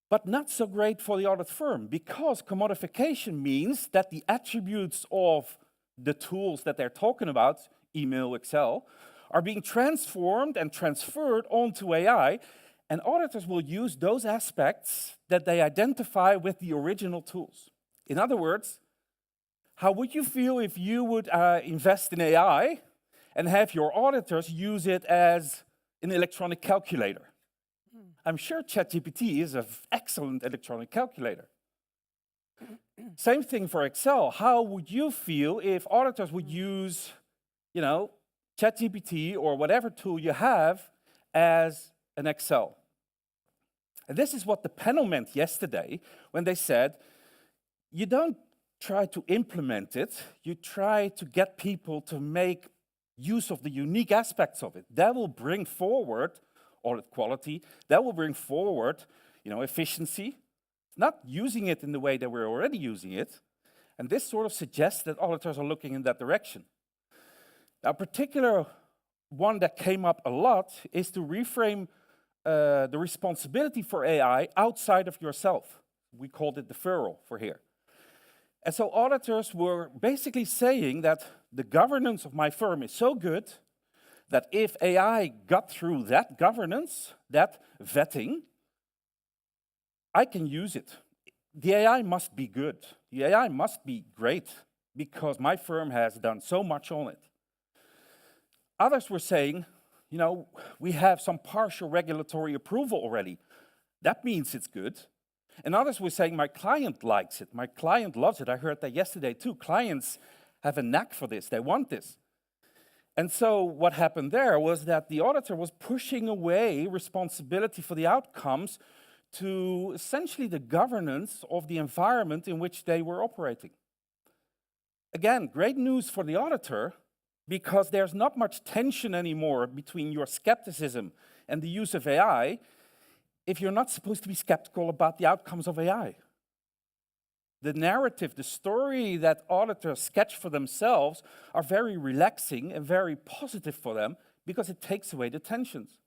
but not so great for the audit firm, because commodification means that the attributes of the tools that they're talking about, email, Excel, are being transformed and transferred onto AI, and auditors will use those aspects that they identify with the original tools. In other words, how would you feel if you would invest in AI and have your auditors use it as an electronic calculator? I'm sure ChatGPT is an excellent electronic calculator. Same thing for Excel. How would you feel if auditors would use, ChatGPT or whatever tool you have as an Excel? And this is what the panel meant yesterday when they said, you don't try to implement it, you try to get people to make use of the unique aspects of it. That will bring forward audit quality, that will bring forward, efficiency, not using it in the way that we're already using it. And this sort of suggests that auditors are looking in that direction. Now, a particular one that came up a lot is to reframe the responsibility for AI outside of yourself. We called it deferral for here. And so auditors were basically saying that the governance of my firm is so good that if AI got through that governance, that vetting, I can use it. The AI must be good. The AI must be great because my firm has done so much on it. Others were saying, we have some partial regulatory approval already. That means it's good. And others were saying, my client likes it. My client loves it. I heard that yesterday too. Clients have a knack for this. They want this. And so what happened there was that the auditor was pushing away responsibility for the outcomes to essentially the governance of the environment in which they were operating. Again, great news for the auditor, because there's not much tension anymore between your skepticism and the use of AI if you're not supposed to be skeptical about the outcomes of AI. the narrative, the story that auditors sketch for themselves are very relaxing and very positive for them because it takes away the tensions.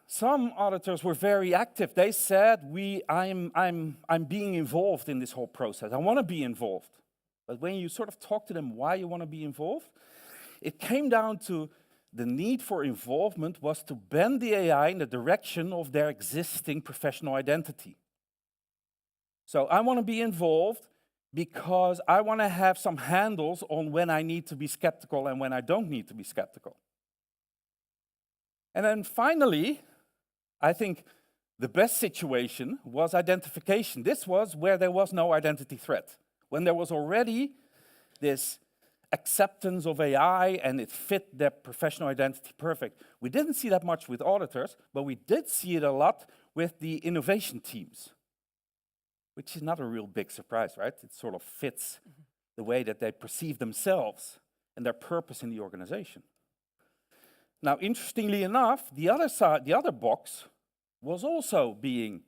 Some auditors were very active. They said, I'm being involved in this whole process. I want to be involved. But when you sort of talk to them why you want to be involved, it came down to the need for involvement was to bend the AI in the direction of their existing professional identity. So I want to be involved because I want to have some handles on when I need to be skeptical and when I don't need to be skeptical. And then finally, I think the best situation was identification. This was where there was no identity threat. When there was already this acceptance of AI and it fit their professional identity perfect. We didn't see that much with auditors, but we did see it a lot with the innovation teams, which is not a real big surprise, right? It sort of fits the way that they perceive themselves and their purpose in the organization. Now, interestingly enough, the other side, the other box was also being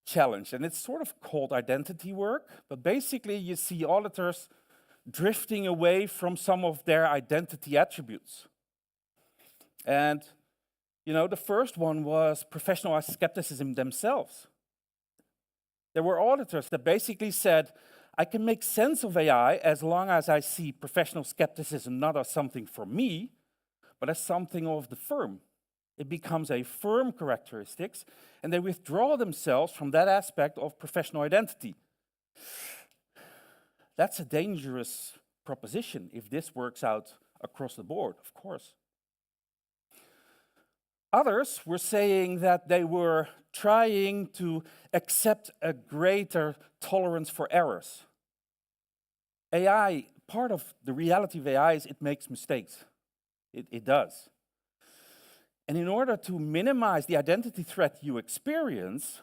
challenged, and it's sort of called identity work, but basically you see auditors drifting away from some of their identity attributes. And, you know, the first one was professional skepticism themselves. There were auditors that basically said, I can make sense of AI as long as I see professional skepticism not as something for me, but as something of the firm. It becomes a firm characteristics, and they withdraw themselves from that aspect of professional identity. That's a dangerous proposition if this works out across the board, of course. Others were saying that they were trying to accept a greater tolerance for errors. AI, part of the reality of AI is it makes mistakes. It does. And in order to minimize the identity threat you experience,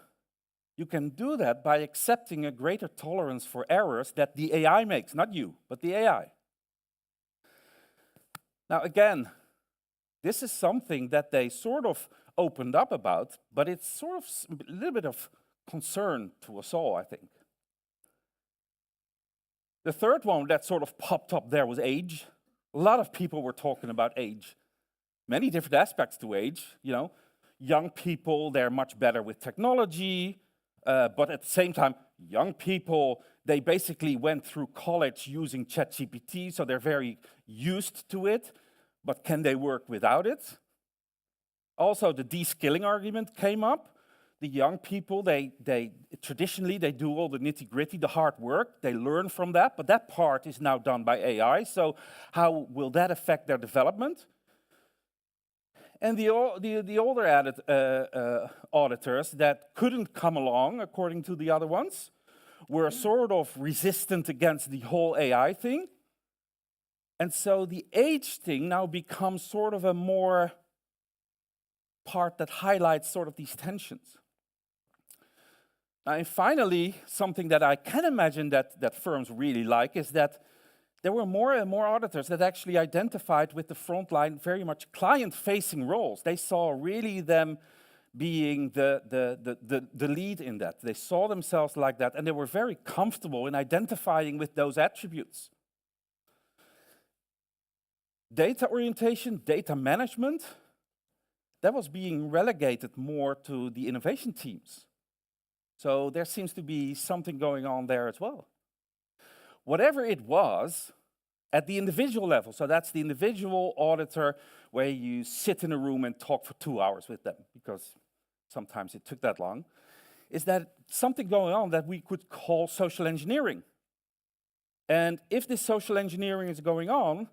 you can do that by accepting a greater tolerance for errors that the AI makes, not you, but the AI. Now again, this is something that they sort of opened up about, but it's sort of a little bit of concern to us all, I think. The third one that sort of popped up there was age. A lot of people were talking about age. Many different aspects to age, you know. Young people, they're much better with technology, but at the same time, young people, they basically went through college using ChatGPT, so they're very used to it, but can they work without it? Also, the de-skilling argument came up. The young people, traditionally, they do all the nitty-gritty, the hard work, they learn from that, but that part is now done by AI, so how will that affect their development? And the older auditors that couldn't come along, according to the other ones, were sort of resistant against the whole AI thing. And so the age thing now becomes sort of a more part that highlights sort of these tensions. And finally, something that I can imagine that firms really like is that there were more and more auditors that actually identified with the frontline very much client-facing roles. They saw really them being the lead in that. They saw themselves like that, and they were very comfortable in identifying with those attributes. Data orientation, data management, that was being relegated more to the innovation teams. So there seems to be something going on there as well. Whatever it was, at the individual level, so that's the individual auditor where you sit in a room and talk for 2 hours with them, because sometimes it took that long, is that something going on that we could call social engineering. And if this social engineering is going on,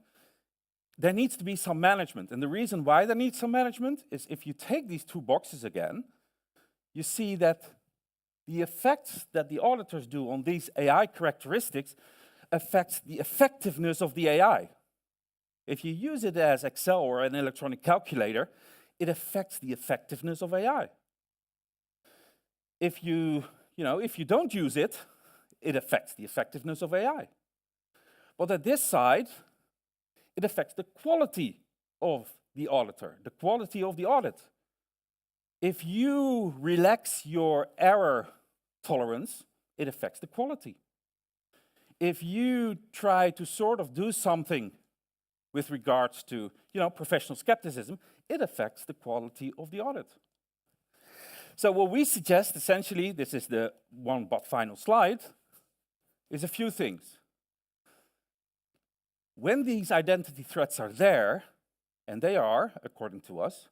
there needs to be some management. And the reason why there needs some management is if you take these two boxes again, you see that the effects that the auditors do on these AI characteristics affects the effectiveness of the AI. If you use it as Excel or an electronic calculator, it affects the effectiveness of AI. If you don't use it, it affects the effectiveness of AI. But at this side, it affects the quality of the auditor, the quality of the audit. If you relax your error tolerance, it affects the quality. If you try to sort of do something with regards to, professional skepticism, it affects the quality of the audit. So what we suggest, essentially, this is the one but final slide, is a few things. When these identity threats are there, and they are, according to us,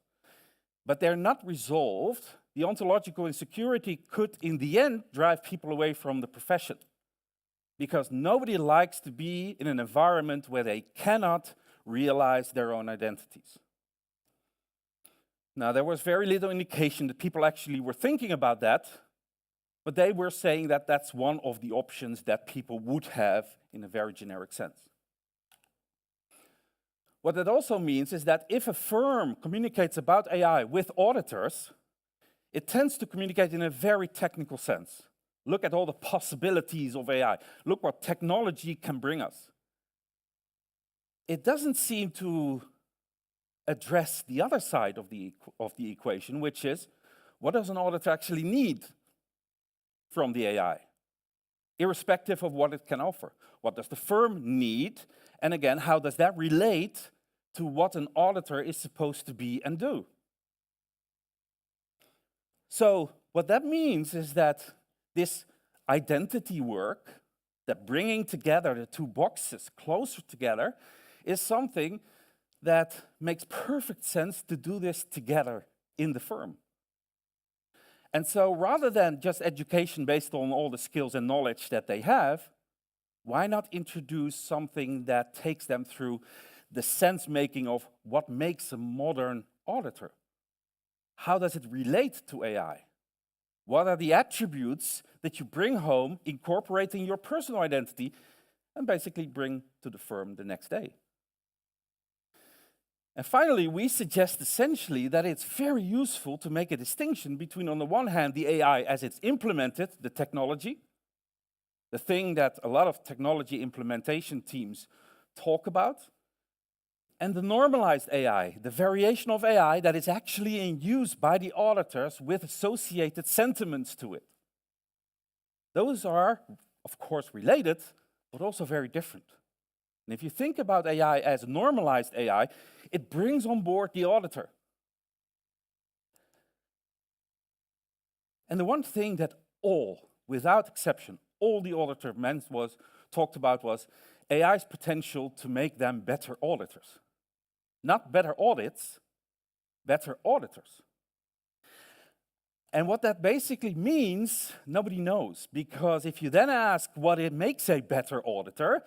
but they're not resolved, the ontological insecurity could, in the end, drive people away from the profession. Because nobody likes to be in an environment where they cannot realize their own identities. Now, there was very little indication that people actually were thinking about that, but they were saying that that's one of the options that people would have in a very generic sense. What that also means is that if a firm communicates about AI with auditors, it tends to communicate in a very technical sense. Look at all the possibilities of AI. Look what technology can bring us. It doesn't seem to address the other side of the equation, which is, what does an auditor actually need from the AI, irrespective of what it can offer? What does the firm need? And again, how does that relate to what an auditor is supposed to be and do? So what that means is that this identity work, that bringing together the two boxes closer together, is something that makes perfect sense to do this together in the firm. And so rather than just education based on all the skills and knowledge that they have, why not introduce something that takes them through the sense-making of what makes a modern auditor? How does it relate to AI? What are the attributes that you bring home, incorporating your personal identity, and basically bring to the firm the next day? And finally, we suggest essentially that it's very useful to make a distinction between, on the one hand, the AI as it's implemented, the technology, the thing that a lot of technology implementation teams talk about, and the normalized AI, the variation of AI that is actually in use by the auditors with associated sentiments to it. Those are, of course, related, but also very different. And if you think about AI as normalized AI, it brings on board the auditor. And the one thing that without exception, all the auditor talked about was AI's potential to make them better auditors. Not better audits, better auditors. And what that basically means, nobody knows, because if you then ask what it makes a better auditor,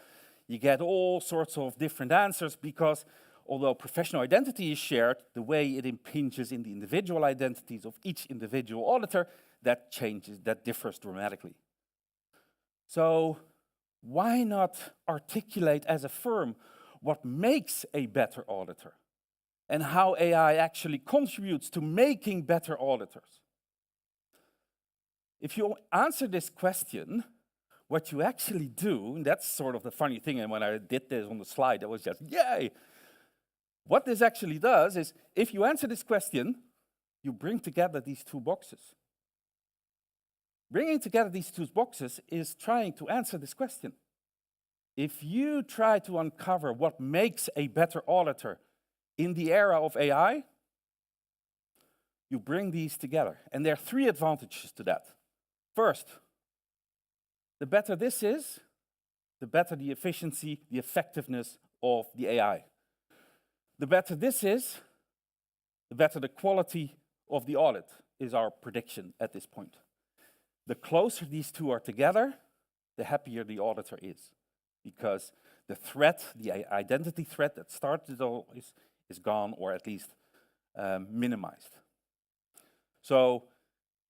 you get all sorts of different answers, because although professional identity is shared, the way it impinges in the individual identities of each individual auditor, that differs dramatically. So why not articulate as a firm what makes a better auditor and how AI actually contributes to making better auditors? If you answer this question, what you actually do, and that's sort of the funny thing, and when I did this on the slide, I was just, yay! What this actually does is, if you answer this question, you bring together these two boxes. Bringing together these two boxes is trying to answer this question. If you try to uncover what makes a better auditor in the era of AI, you bring these together. And there are three advantages to that. First, the better this is, the better the efficiency, the effectiveness of the AI. The better this is, the better the quality of the audit is our prediction at this point. The closer these two are together, the happier the auditor is, because the threat, the identity threat that started it all is gone, or at least minimized. So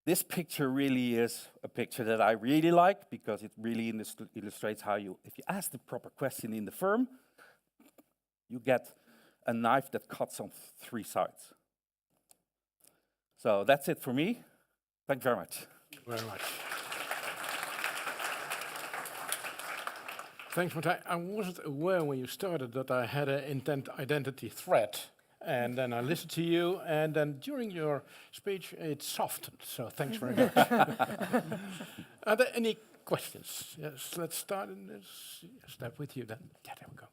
this picture really is a picture that I really like, because it really illustrates how if you ask the proper question in the firm, you get a knife that cuts on three sides. So that's it for me. Thank you very much. Very much. Thanks, Martijn. I wasn't aware when you started that I had an intent identity threat and then I listened to you, and then during your speech, it softened. So thanks very much. Are there any questions? Yes, let's start in this step with you then. Yeah, there we go.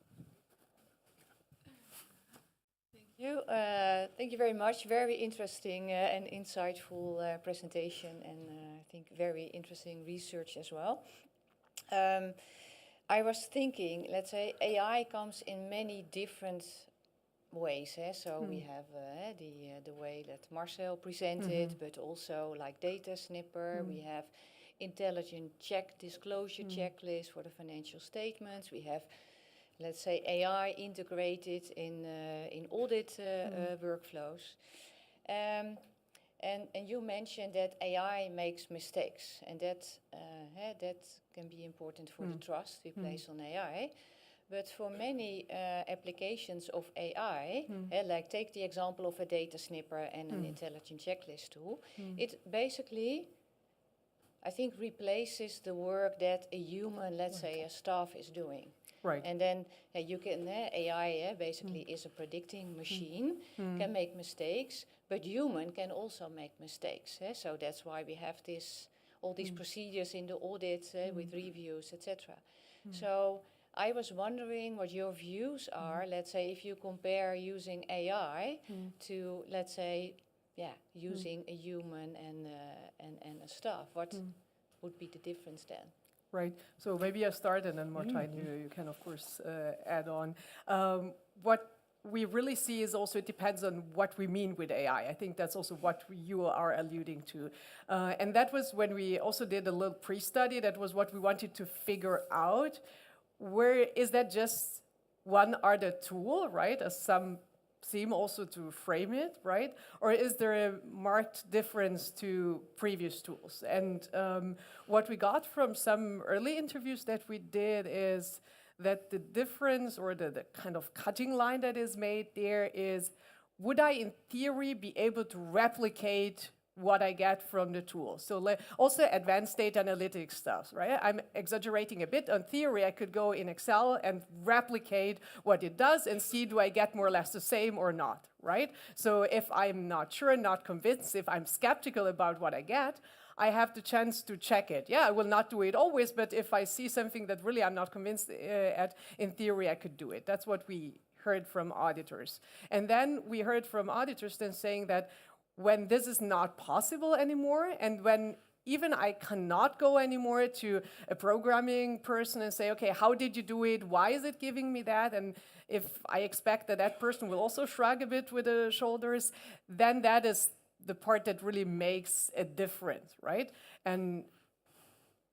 Thank you very much. Very interesting and insightful presentation, and I think very interesting research as well. I was thinking, let's say AI comes in many different ways. So we have the way that Marcel presented, but also like data snipper. We have intelligent disclosure checklist for the financial statements. We have, let's say, AI integrated in audit workflows. And you mentioned that AI makes mistakes, and that can be important for the trust we place on AI. But for many applications of AI, like take the example of a data snipper and an intelligent checklist tool, it basically, I think, replaces the work that a human, let's say a staff, is doing. Right. And then you can, AI basically is a predicting machine, can make mistakes, but human can also make mistakes. So that's why we have all these procedures in the audit with reviews, etc. So I was wondering what your views are, let's say, if you compare using AI to, let's say, using a human and a staff. What would be the difference then? Right. So maybe I start, and then Martijn, you can of course add on. What we really see is also it depends on what we mean with AI. I think that's also what you are alluding to. And that was when we also did a little pre-study. That was what we wanted to figure out. Where is that just one other tool, right? As some seem also to frame it, right? Or is there a marked difference to previous tools? And what we got from some early interviews that we did is that the difference or the kind of cutting line that is made there is, would I in theory be able to replicate what I get from the tool? So also advanced data analytics stuff, right? I'm exaggerating a bit. On theory, I could go in Excel and replicate what it does and see, do I get more or less the same or not, right? So if I'm not sure, not convinced, if I'm skeptical about what I get, I have the chance to check it. Yeah, I will not do it always, but if I see something that really I'm not convinced at, in theory, I could do it. That's what we heard from auditors. And then we heard from auditors then saying that when this is not possible anymore, and when even I cannot go anymore to a programming person and say, okay, how did you do it? Why is it giving me that? And if I expect that that person will also shrug a bit with the shoulders, then that is the part that really makes a difference, right? And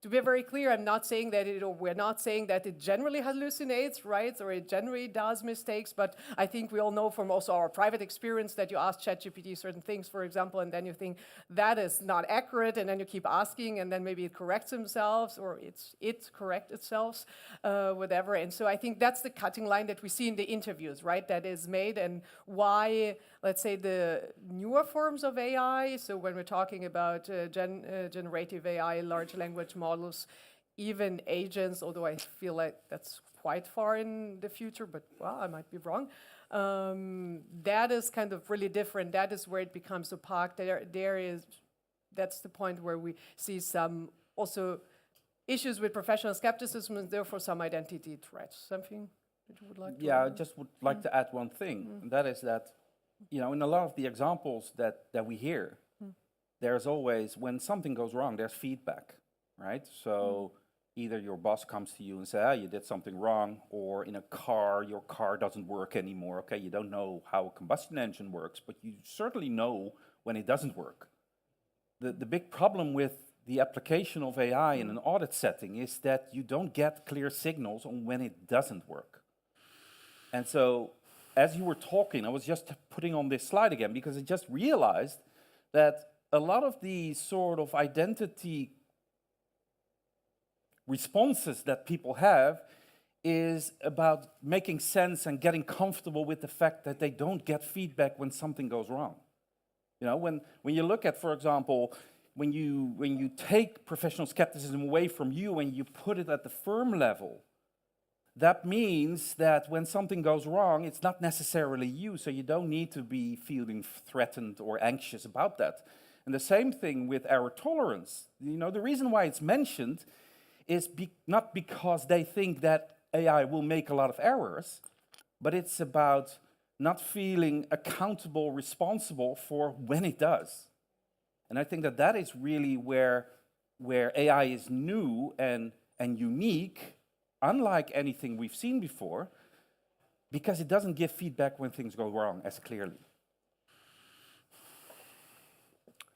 to be very clear, I'm not saying that we're not saying that it generally hallucinates, right? Or it generally does mistakes, but I think we all know from also our private experience that you ask ChatGPT certain things, for example, and then you think that is not accurate, and then you keep asking, and then maybe it corrects themselves, or it corrects itself, whatever. And so I think that's the cutting line that we see in the interviews, right? That is made, and why, let's say, the newer forms of AI, so when we're talking about generative AI, large language models, even agents, although I feel like that's quite far in the future, but well, I might be wrong. That is kind of really different. That is where it becomes opaque. That's the point where we see some also issues with professional skepticism and therefore some identity threats. Something that you would like to Yeah, I add? just would like to add one thing, and that is that, you know, in a lot of the examples that we hear, there's always, when something goes wrong, there's feedback, right? So either your boss comes to you and says, you did something wrong, or in a car, your car doesn't work anymore. Okay, you don't know how a combustion engine works, but you certainly know when it doesn't work. The big problem with the application of AI in an audit setting is that you don't get clear signals on when it doesn't work. And so, as you were talking, I was just putting on this slide again because I just realized that a lot of the sort of identity responses that people have is about making sense and getting comfortable with the fact that they don't get feedback when something goes wrong. You know, when you look at, for example, when you take professional skepticism away from you and you put it at the firm level, that means that when something goes wrong, it's not necessarily you, so you don't need to be feeling threatened or anxious about that. And the same thing with error tolerance. You know, the reason why it's mentioned is not because they think that AI will make a lot of errors, but it's about not feeling accountable, responsible for when it does. And I think that that is really where AI is new and unique, unlike anything we've seen before, because it doesn't give feedback when things go wrong as clearly.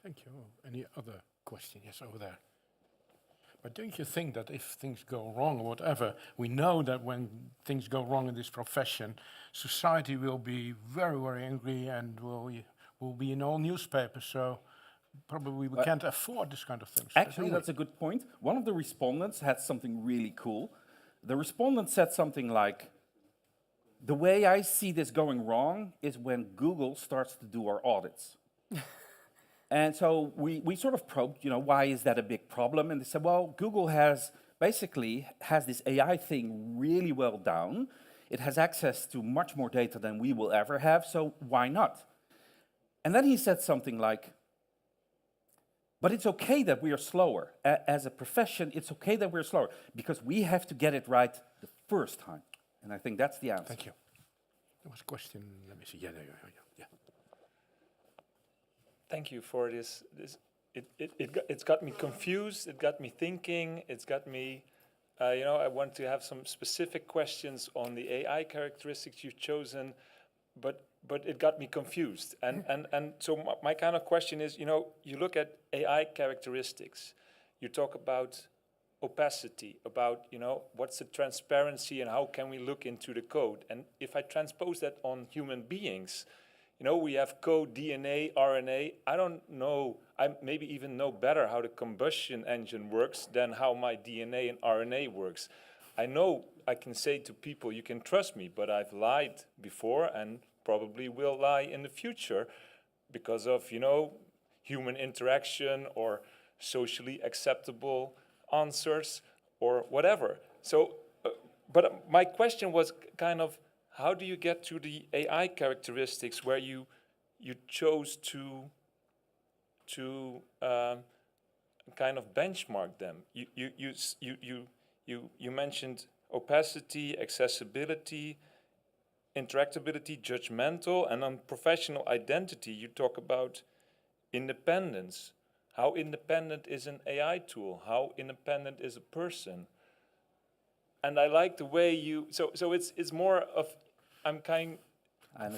Thank you. Any other question? Yes, over there. But don't you think that if things go wrong or whatever, we know that when things go wrong in this profession, society will be very, very angry and will be in all newspapers. So probably we can't afford this kind of things. Actually, that's a good point. One of the respondents had something really cool. The respondent said something like, the way I see this going wrong is when Google starts to do our audits. And so we sort of probed, you know, why is that a big problem? And they said, well, Google basically has this AI thing really well down. It has access to much more data than we will ever have, so why not? And then he said something like, but it's okay that we are slower. As a profession, it's okay that we're slower, because we have to get it right the first time. And I think that's the answer. Thank you. There was a question, let me see. Yeah, there you go. Yeah. Thank you for this. It's got me confused. It got me thinking. It's got me, I want to have some specific questions on the AI characteristics you've chosen, but it got me confused. And so my kind of question is, you look at AI characteristics. You talk about opacity, about, what's the transparency and how can we look into the code? And if I transpose that on human beings, we have code, DNA, RNA. I don't know, I maybe even know better how the combustion engine works than how my DNA and RNA works. I know I can say to people, you can trust me, but I've lied before and probably will lie in the future because of, human interaction or socially acceptable answers or whatever. So, but my question was kind of, how do you get to the AI characteristics where you chose to kind of benchmark them? You mentioned opacity, accessibility, interactability, judgmental, and on professional identity you talk about independence. How independent is an AI tool? How independent is a person? And I like the way so it's more of,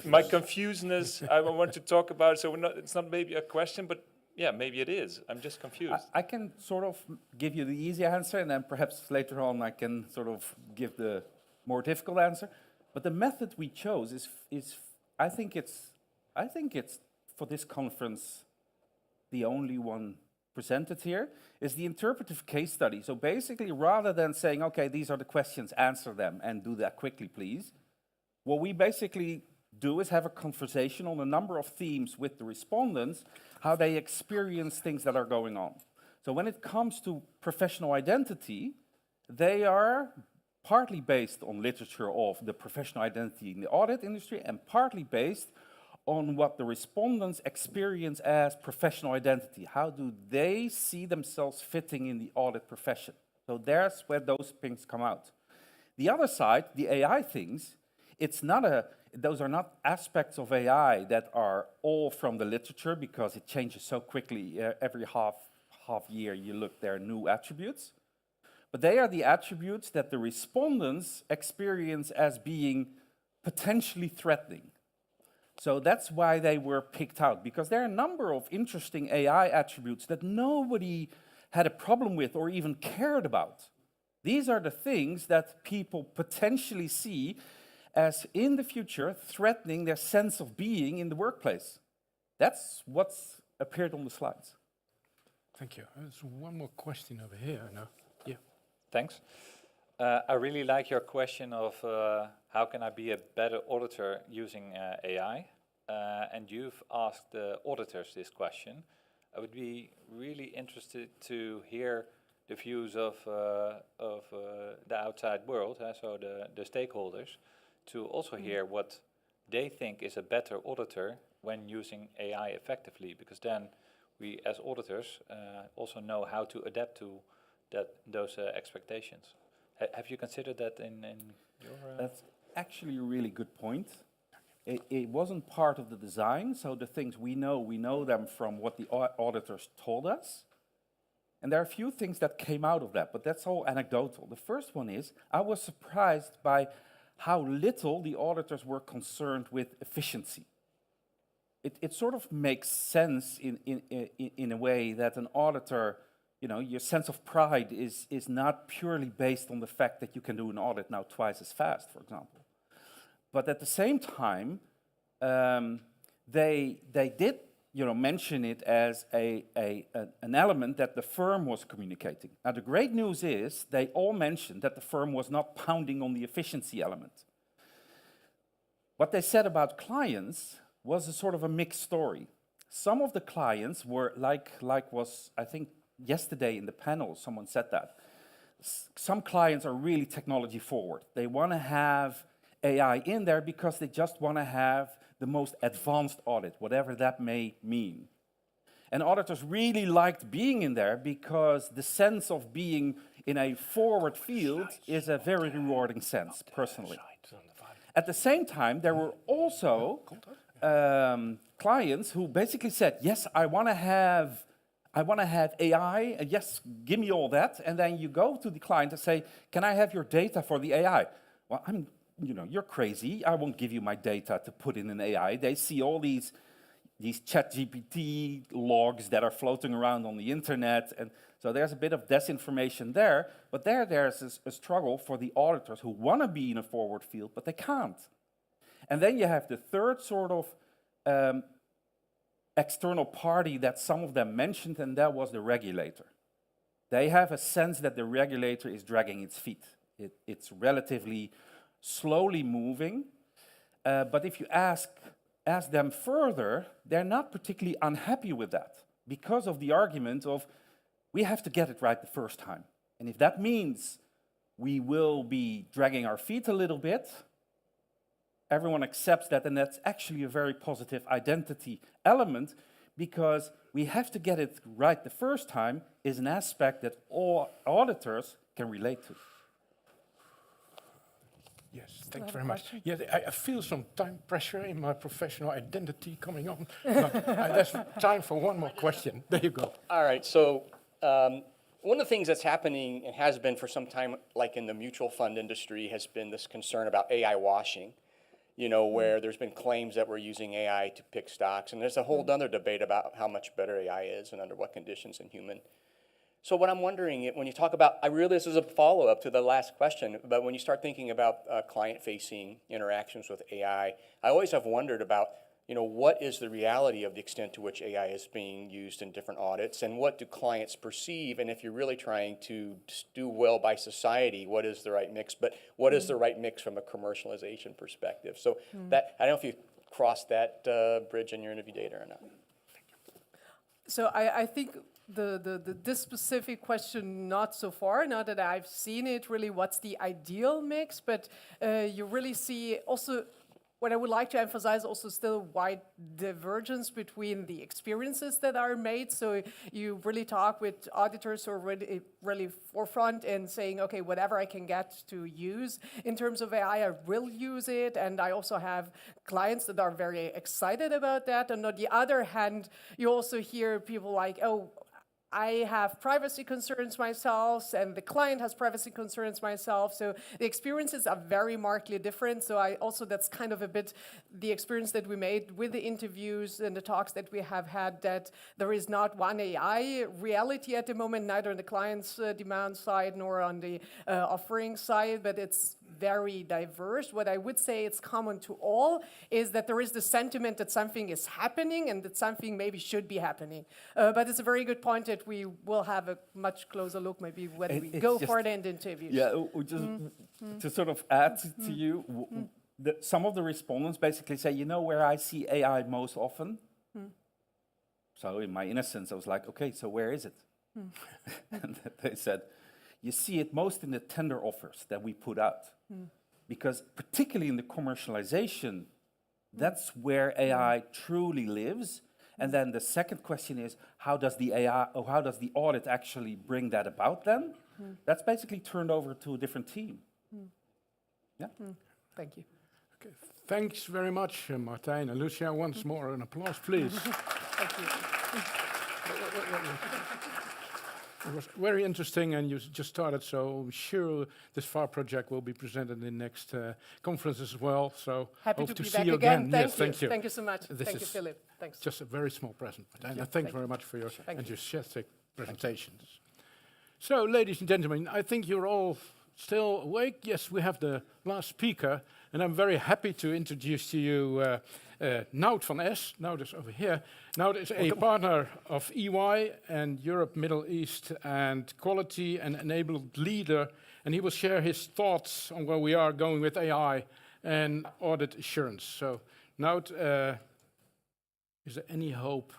my confusedness, I want to talk about, so it's not maybe a question, but yeah, maybe it is. I'm just confused. I can sort of give you the easy answer, and then perhaps later on I can sort of give the more difficult answer. But the method we chose is I think it's for this conference the only one presented here, is the interpretive case study. So basically, rather than saying, okay, these are the questions, answer them, and do that quickly, please, what we basically do is have a conversation on a number of themes with the respondents, how they experience things that are going on. So when it comes to professional identity, they are partly based on literature of the professional identity in the audit industry and partly based on what the respondents experience as professional identity. How do they see themselves fitting in the audit profession? So there's where those things come out. The other side, the AI things, those are not aspects of AI that are all from the literature because it changes so quickly. Every half year you look, there are new attributes. But they are the attributes that the respondents experience as being potentially threatening. So that's why they were picked out, because there are a number of interesting AI attributes that nobody had a problem with or even cared about. These are the things that people potentially see as, in the future, threatening their sense of being in the workplace. That's what's appeared on the slides. Thank you. There's one more question over here. No? Yeah. Thanks. I really like your question of how can I be a better auditor using AI? And you've asked the auditors this question. I would be really interested to hear the views of the outside world, so the stakeholders, to also hear what they think is a better auditor when using AI effectively, because then we as auditors also know how to adapt to those expectations. Have you considered that in your... That's actually a really good point. It wasn't part of the design, so the things we know them from what the auditors told us. And there are a few things that came out of that, but that's all anecdotal. The first one is, I was surprised by how little the auditors were concerned with efficiency. It sort of makes sense in a way that an auditor, your sense of pride is not purely based on the fact that you can do an audit now twice as fast, for example. But at the same time, they did mention it as an element that the firm was communicating. Now, the great news is they all mentioned that the firm was not pounding on the efficiency element. What they said about clients was a sort of a mixed story. Some of the clients were, like was, I think, yesterday in the panel, someone said that. Some clients are really technology forward. They want to have AI in there because they just want to have the most advanced audit, whatever that may mean. And auditors really liked being in there because the sense of being in a forward field is a very rewarding sense, personally. At the same time, there were also clients who basically said, yes, I want to have AI, yes, give me all that. And then you go to the client and say, can I have your data for the AI? Well, you're crazy. I won't give you my data to put in an AI. They see all these ChatGPT logs that are floating around on the internet. And so there's a bit of disinformation there. But there's a struggle for the auditors who want to be in a forward field, but they can't. And then you have the third sort of external party that some of them mentioned, and that was the regulator. They have a sense that the regulator is dragging its feet. It's relatively slowly moving, but if you ask them further, they're not particularly unhappy with that because of the argument of we have to get it right the first time. And if that means we will be dragging our feet a little bit, everyone accepts that, and that's actually a very positive identity element, because we have to get it right the first time is an aspect that all auditors can relate to. Yes, thanks very much. Yeah, I feel some time pressure in my professional identity coming on. There's time for one more question. There you go. All right, so one of the things that's happening and has been for some time, like in the mutual fund industry, has been this concern about AI washing, where there's been claims that we're using AI to pick stocks. And there's a whole other debate about how much better AI is and under what conditions than human. So what I'm wondering, when you talk about, I realize this is a follow-up to the last question, but when you start thinking about client-facing interactions with AI, I always have wondered about, what is the reality of the extent to which AI is being used in different audits, and what do clients perceive, and if you're really trying to do well by society, what is the right mix, but what is the right mix from a commercialization perspective? So that, I don't know if you crossed that bridge in your interview data or not. So I think this specific question, not so far, now that I've seen it, really what's the ideal mix, but you really see also, what I would like to emphasize also still wide divergence between the experiences that are made. So you really talk with auditors who are really forefront and saying, okay, whatever I can get to use in terms of AI, I will use it. And I also have clients that are very excited about that. And on the other hand, you also hear people like, oh, I have privacy concerns myself, and the client has privacy concerns myself. So the experiences are very markedly different. So that's kind of a bit the experience that we made with the interviews and the talks that we have had, that there is not one AI reality at the moment, neither on the client's demand side nor on the offering side, but it's very diverse. What I would say it's common to all is that there is the sentiment that something is happening and that something maybe should be happening. But it's a very good point that we will have a much closer look maybe when we go for the interviews. Yeah, to sort of add to you, some of the respondents basically say, where I see AI most often? So in my innocence, I was like, okay, so where is it? And they said, you see it most in the tender offers that we put out. Because particularly in the commercialization, that's where AI truly lives. And then the second question is, how does the AI, or how does the audit actually bring that about then? That's basically turned over to a different team. Yeah. Thank you. Okay. Thanks very much, Martijn and Lucia. Once more, an applause, please. Thank you. It was very interesting, and you just started, so I'm sure this FAR project will be presented in next conferences as well. So Happy hope to be see back you again. Yes, Thank thank you. Thank you so much. This Thank you, is Philip. Thanks. just a very small present, Martijn. Yeah, Thank you very much for your Thank you. enthusiastic presentations. So, ladies and gentlemen, I think you're all still awake. Yes, we have the last speaker, and I'm very happy to introduce to you Nout van Es. Nout is over here. Nout is a partner of EY and Europe, Middle East, and quality and enabled leader, and he will share his thoughts on where we are going with AI and audit assurance. So, Nout, is there any hope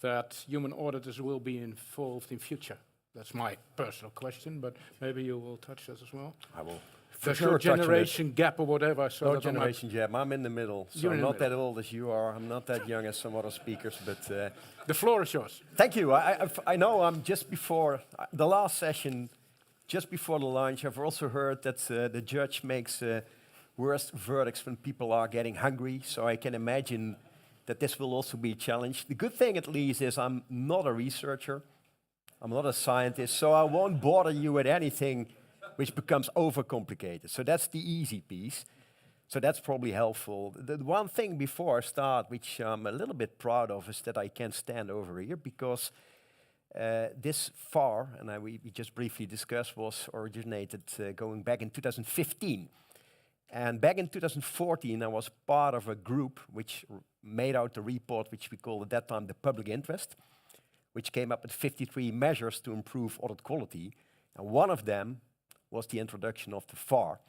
that human auditors will be involved in future? That's my personal question, but maybe you will touch that as well. I will. There's no generation gap or whatever. So no that generation gap. I'm in the middle. So You're I'm in the not that middle. old as you are. I'm not that young as some other speakers. But the floor is yours. Thank you. I know I'm just before the last session, just before the lunch. I've also heard that the judge makes worst verdicts when people are getting hungry. So I can imagine that this will also be a challenge. The good thing, at least, is I'm not a researcher. I'm not a scientist, so I won't bother you with anything which becomes overcomplicated. So that's the easy piece. So that's probably helpful. The one thing before I start, which I'm a little bit proud of, is that I can stand over here because this FAR, and we just briefly discussed, was originated going back in 2015. And back in 2014, I was part of a group which made out the report, which we called at that time the public interest, which came up with 53 measures to improve audit quality. And one of them was the introduction of the FAR.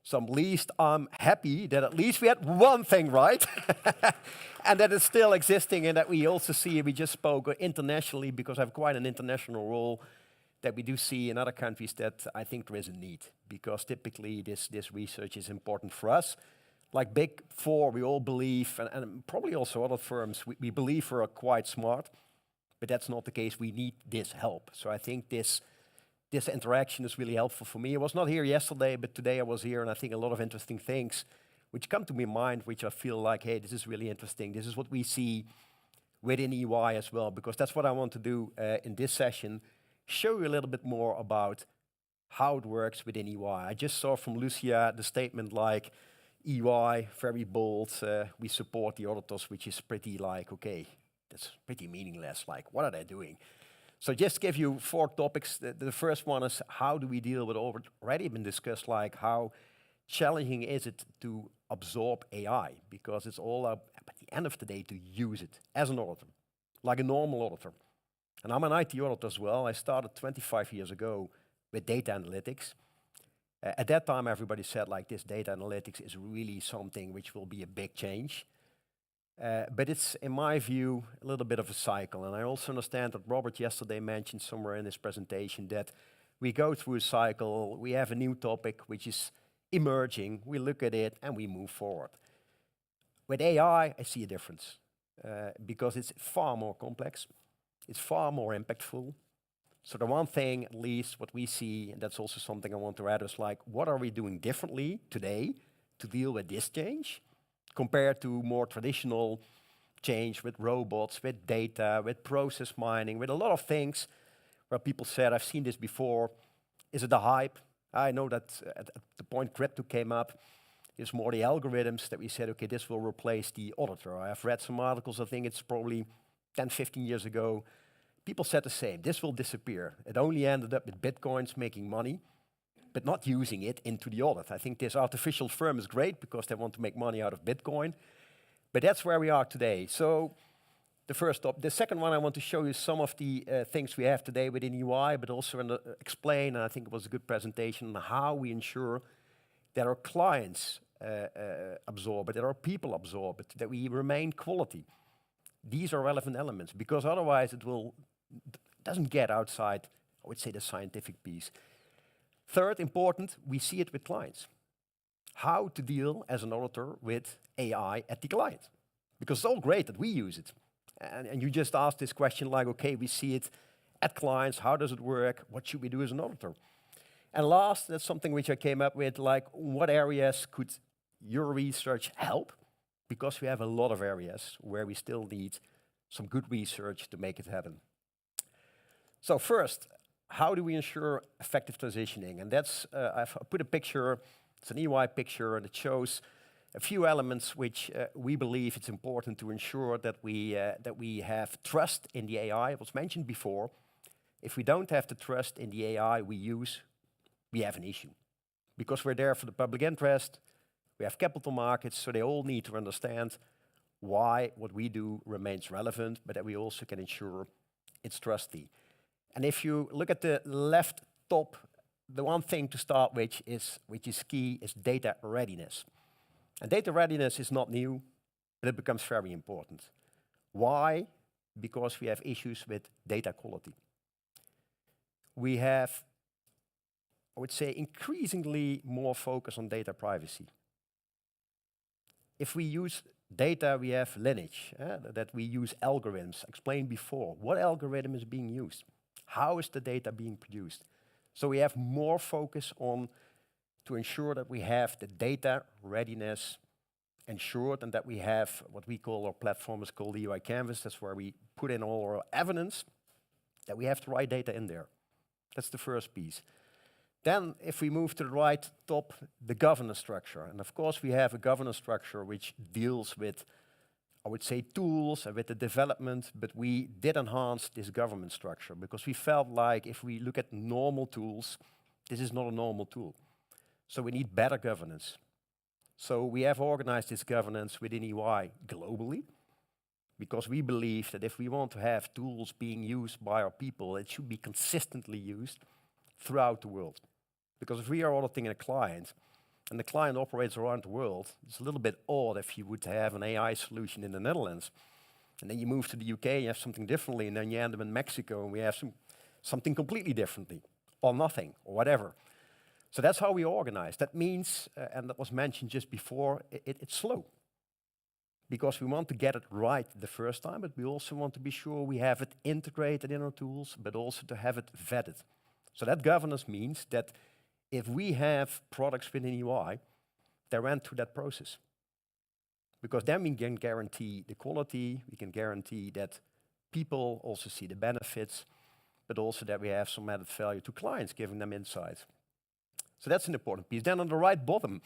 So at least I'm happy that at least we had one thing right, and that it's still existing, and that we also see, we just spoke internationally, because I have quite an international role, that we do see in other countries that I think there is a need, because typically this research is important for us. Like Big Four, we all believe, and probably also other firms, we believe we're quite smart. But that's not the case. We need this help. So I think this interaction is really helpful for me. I was not here yesterday, but today I was here, and I think a lot of interesting things which come to my mind, which I feel like, hey, this is really interesting. This is what we see within EY as well, because that's what I want to do in this session, show you a little bit more about how it works within EY. I just saw from Lucia the statement like, EY, very bold, we support the auditors, which is pretty like, okay, that's pretty meaningless, like what are they doing? So just give you 4 topics. The first one is how do we deal with already been discussed, like how challenging is it to absorb AI? Because it's all at the end of the day to use it as an auditor, like a normal auditor. And I'm an IT auditor as well. I started 25 years ago with data analytics. At that time, everybody said like this data analytics is really something which will be a big change. But it's, in my view, a little bit of a cycle. And I also understand that Robert yesterday mentioned somewhere in his presentation that we go through a cycle, we have a new topic which is emerging, we look at it and we move forward. With AI, I see a difference because it's far more complex, it's far more impactful. So the one thing, at least what we see, and that's also something I want to add, is like, what are we doing differently today to deal with this change? Compared to more traditional change with robots, with data, with process mining, with a lot of things where people said, I've seen this before. Is it a hype? I know that at the point crypto came up, it's more the algorithms that we said, okay, this will replace the auditor. I have read some articles, I think it's probably 10, 15 years ago. People said the same, this will disappear. It only ended up with Bitcoins making money, but not using it into the audit. I think this artificial firm is great because they want to make money out of Bitcoin, but that's where we are today. So the first stop. The second one, I want to show you some of the things we have today within EY, but also explain, and I think it was a good presentation, on how we ensure that our clients absorb it, that our people absorb it, that we remain quality. These are relevant elements, because otherwise doesn't get outside, I would say, the scientific piece. Third, important, we see it with clients. How to deal as an auditor with AI at the client. Because it's all great that we use it. And you just asked this question like, okay, we see it at clients, how does it work? What should we do as an auditor? And last, that's something which I came up with, like what areas could your research help? Because we have a lot of areas where we still need some good research to make it happen. So first, how do we ensure effective transitioning? And that's, I've put a picture, it's an EY picture, and it shows a few elements which we believe it's important to ensure that we have trust in the AI. It was mentioned before. If we don't have the trust in the AI we use, we have an issue. Because we're there for the public interest, we have capital markets, so they all need to understand why what we do remains relevant, but that we also can ensure it's trusty. And if you look at the left top, the one thing to start with which is key, is data readiness. And data readiness is not new, but it becomes very important. Why? Because we have issues with data quality. We have, I would say, increasingly more focus on data privacy. If we use data, we have lineage, that we use algorithms. Explained before, what algorithm is being used? How is the data being produced? So we have more focus on to ensure that we have the data readiness ensured and that we have what we call, our platform is called the UI Canvas. That's where we put in all our evidence that we have the right data in there. That's the first piece. Then if we move to the right top, the governance structure. And of course we have a governance structure which deals with, I would say, tools and with the development, but we did enhance this governance structure because we felt like if we look at normal tools, this is not a normal tool. So we need better governance. So we have organized this governance within EY globally because we believe that if we want to have tools being used by our people, it should be consistently used throughout the world. Because if we are auditing a client and the client operates around the world, it's a little bit odd if you would have an AI solution in the Netherlands and then you move to the UK and you have something differently, and then you end up in Mexico and we have something completely differently or nothing or whatever. So that's how we organize. That means, and that was mentioned just before, it's slow. Because we want to get it right the first time, but we also want to be sure we have it integrated in our tools, but also to have it vetted. So that governance means that if we have products within EY, they went through that process. Because then we can guarantee the quality, we can guarantee that people also see the benefits, but also that we have some added value to clients, giving them insight. So that's an important piece. Then on the right bottom,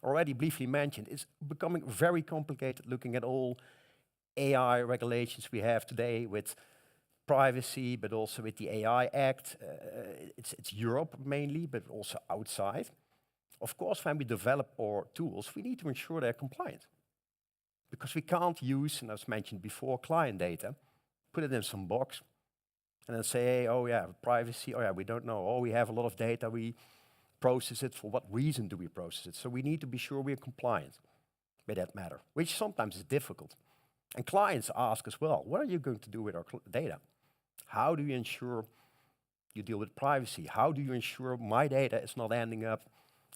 already briefly mentioned, it's becoming very complicated looking at all AI regulations we have today with privacy, but also with the AI Act. It's Europe mainly, but also outside. Of course, when we develop our tools, we need to ensure they're compliant. Because we can't use, and as mentioned before, client data, put it in some box, and then say, hey, oh yeah, privacy, oh yeah, we don't know. Oh, we have a lot of data, we process it. For what reason do we process it? So we need to be sure we're compliant with that matter, which sometimes is difficult. And clients ask as well, what are you going to do with our data? How do you ensure you deal with privacy? How do you ensure my data is not ending up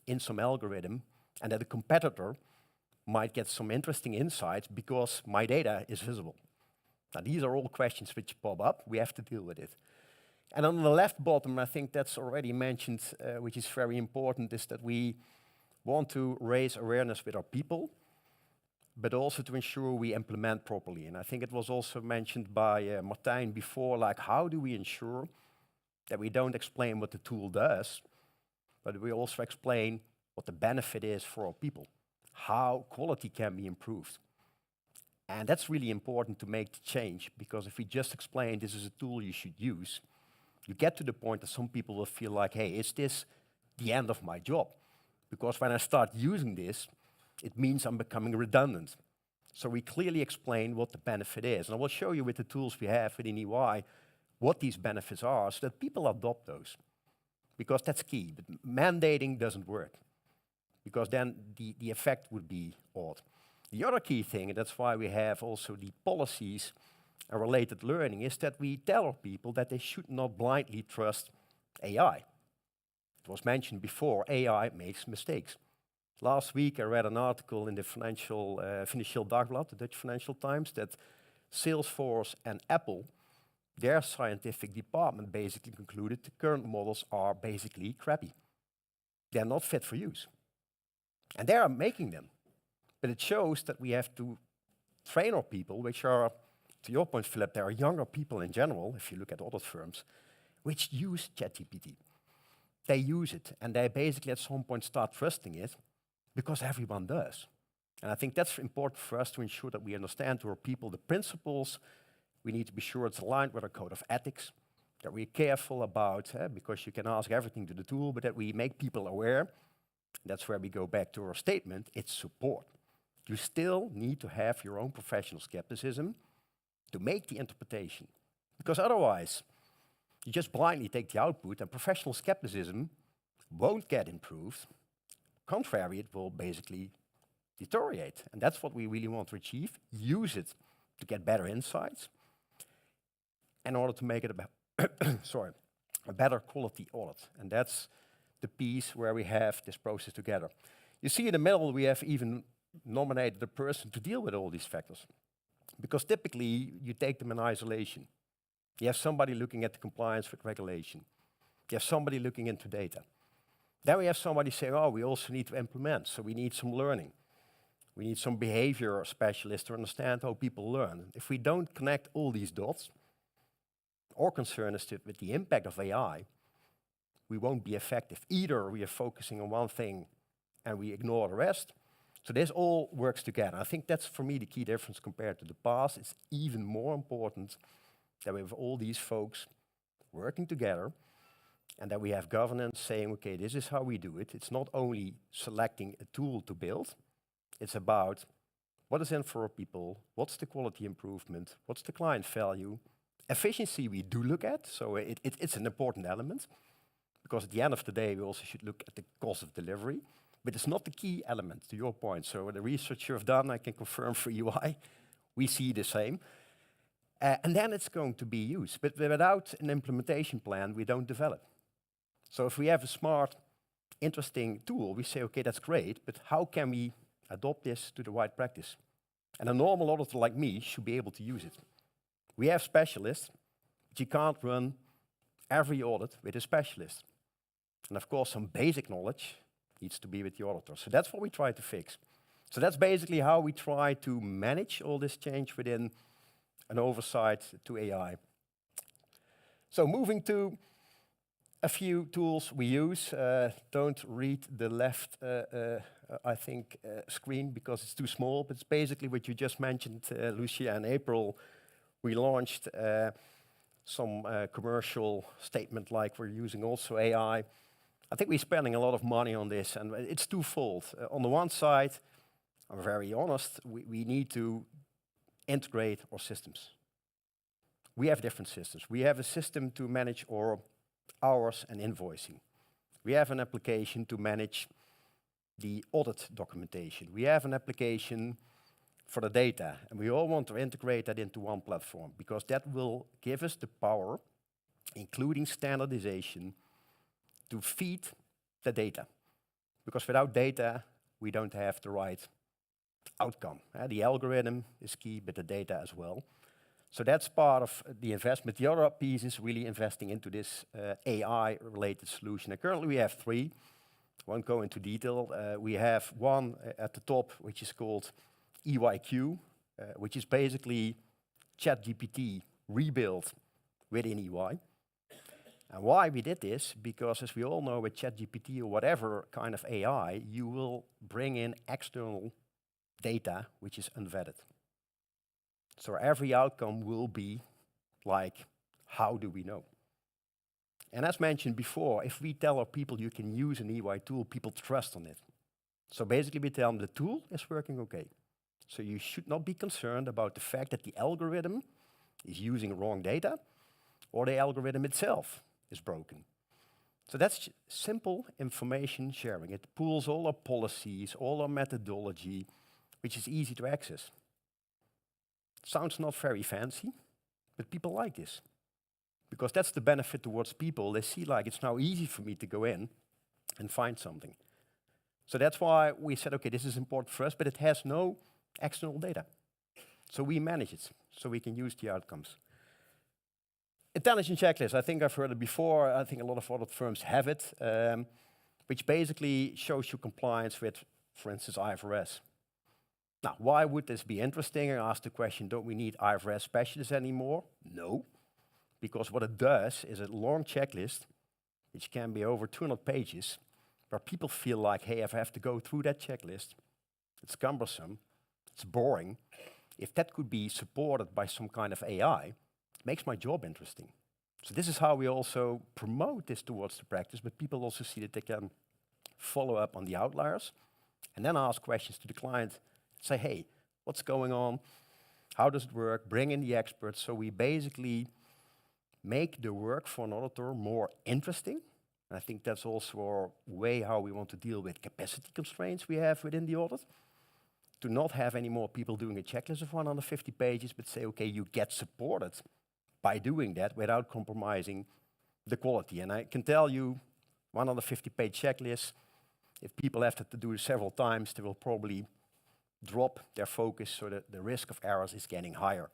in some algorithm and that a competitor might get some interesting insights because my data is visible? Now, these are all questions which pop up. We have to deal with it. And on the left bottom, I think that's already mentioned, which is very important, is that we want to raise awareness with our people, but also to ensure we implement properly. And I think it was also mentioned by Martijn before, like how do we ensure that we don't explain what the tool does, but we also explain what the benefit is for our people, how quality can be improved. And that's really important to make the change, because if we just explain this is a tool you should use, you get to the point that some people will feel like, hey, is this the end of my job? Because when I start using this, it means I'm becoming redundant. So we clearly explain what the benefit is. And I will show you with the tools we have within EY what these benefits are so that people adopt those. Because that's key. But mandating doesn't work. Because then the effect would be odd. The other key thing, and that's why we have also the policies and related learning is that we tell our people that they should not blindly trust AI. It was mentioned before, AI makes mistakes. Last week I read an article in the Financieel Dagblad, the Dutch Financial Times, that Salesforce and Apple, their scientific department basically concluded the current models are basically crappy. They're not fit for use. And they are making them. But it shows that we have to train our people, which are, to your point, Philip, there are younger people in general, if you look at audit firms, which use ChatGPT. They use it, and they basically at some point start trusting it, because everyone does. And I think that's important for us to ensure that we understand to our people the principles. We need to be sure it's aligned with our code of ethics, that we're careful about, because you can ask everything to the tool, but that we make people aware. That's where we go back to our statement, it's support. You still need to have your own professional skepticism to make the interpretation. Because otherwise, you just blindly take the output and professional skepticism won't get improved. Contrary, it will basically deteriorate. And that's what we really want to achieve. Use it to get better insights in order to make it a better quality audit. And that's the piece where we have this process together. You see in the middle, we have even nominated a person to deal with all these factors. Because typically, you take them in isolation. You have somebody looking at the compliance with regulation. You have somebody looking into data. Then we have somebody saying, oh, we also need to implement, so we need some learning. We need some behavior specialists to understand how people learn. If we don't connect all these dots, our concern is with the impact of AI, we won't be effective. Either we are focusing on one thing and we ignore the rest. So this all works together. I think that's, for me, the key difference compared to the past. It's even more important that we have all these folks working together and that we have governance saying, okay, this is how we do it. It's not only selecting a tool to build. It's about what is in for our people, what's the quality improvement, what's the client value. Efficiency we do look at, so it's an important element. Because at the end of the day, we also should look at the cost of delivery. But it's not the key element, to your point. So the research you have done, I can confirm for UI, we see the same. And then it's going to be used. But without an implementation plan, we don't develop. So if we have a smart, interesting tool, we say, okay, that's great, but how can we adopt this to the right practice? And a normal auditor like me should be able to use it. We have specialists, but you can't run every audit with a specialist. And of course, some basic knowledge needs to be with the auditor. So that's what we try to fix. So that's basically how we try to manage all this change within an oversight to AI. So moving to a few tools we use. Don't read the left, screen because it's too small, but it's basically what you just mentioned, Lucia. In April, we launched some commercial statement like we're using also AI. I think we're spending a lot of money on this, and it's twofold. On the one side, I'm very honest, we need to integrate our systems. We have different systems. We have a system to manage our hours and invoicing. We have an application to manage the audit documentation. We have an application for the data, and we all want to integrate that into one platform because that will give us the power, including standardization, to feed the data. Because without data, we don't have the right outcome. The algorithm is key, but the data as well. So that's part of the investment. The other piece is really investing into this AI-related solution. And currently we have three. I won't go into detail. We have one at the top, which is called EYQ, which is basically ChatGPT rebuilt within EY. And why we did this, because as we all know with ChatGPT or whatever kind of AI, you will bring in external data which is unvetted. So every outcome will be like, how do we know? And as mentioned before, if we tell our people you can use an EY tool, people trust on it. So basically we tell them the tool is working okay. So you should not be concerned about the fact that the algorithm is using wrong data or the algorithm itself is broken. So that's simple information sharing. It pools all our policies, all our methodology, which is easy to access. Sounds not very fancy, But people like this, because that's the benefit towards people. They see like it's now easy for me to go in and find something. So that's why we said, okay, this is important for us, but it has no external data. So we manage it, so we can use the outcomes. Intelligent checklist, I think I've heard it before. I think a lot of audit firms have it, which basically shows you compliance with, for instance, IFRS. Now, why would this be interesting? I asked the question, don't we need IFRS specialists anymore? No, because what it does is a long checklist, which can be over 200 pages, where people feel like, hey, if I have to go through that checklist, it's cumbersome, it's boring. If that could be supported by some kind of AI, it makes my job interesting. So this is how we also promote this towards the practice, but people also see that they can follow up on the outliers and then ask questions to the client, say, hey, what's going on? How does it work? Bring in the experts. So we basically make the work for an auditor more interesting. And I think that's also our way how we want to deal with capacity constraints we have within the audit. To not have any more people doing a checklist of 150 pages, but say, okay, you get supported by doing that without compromising the quality. And I can tell you, 150-page checklist, if people have to do it several times, they will probably drop their focus so that the risk of errors is getting higher.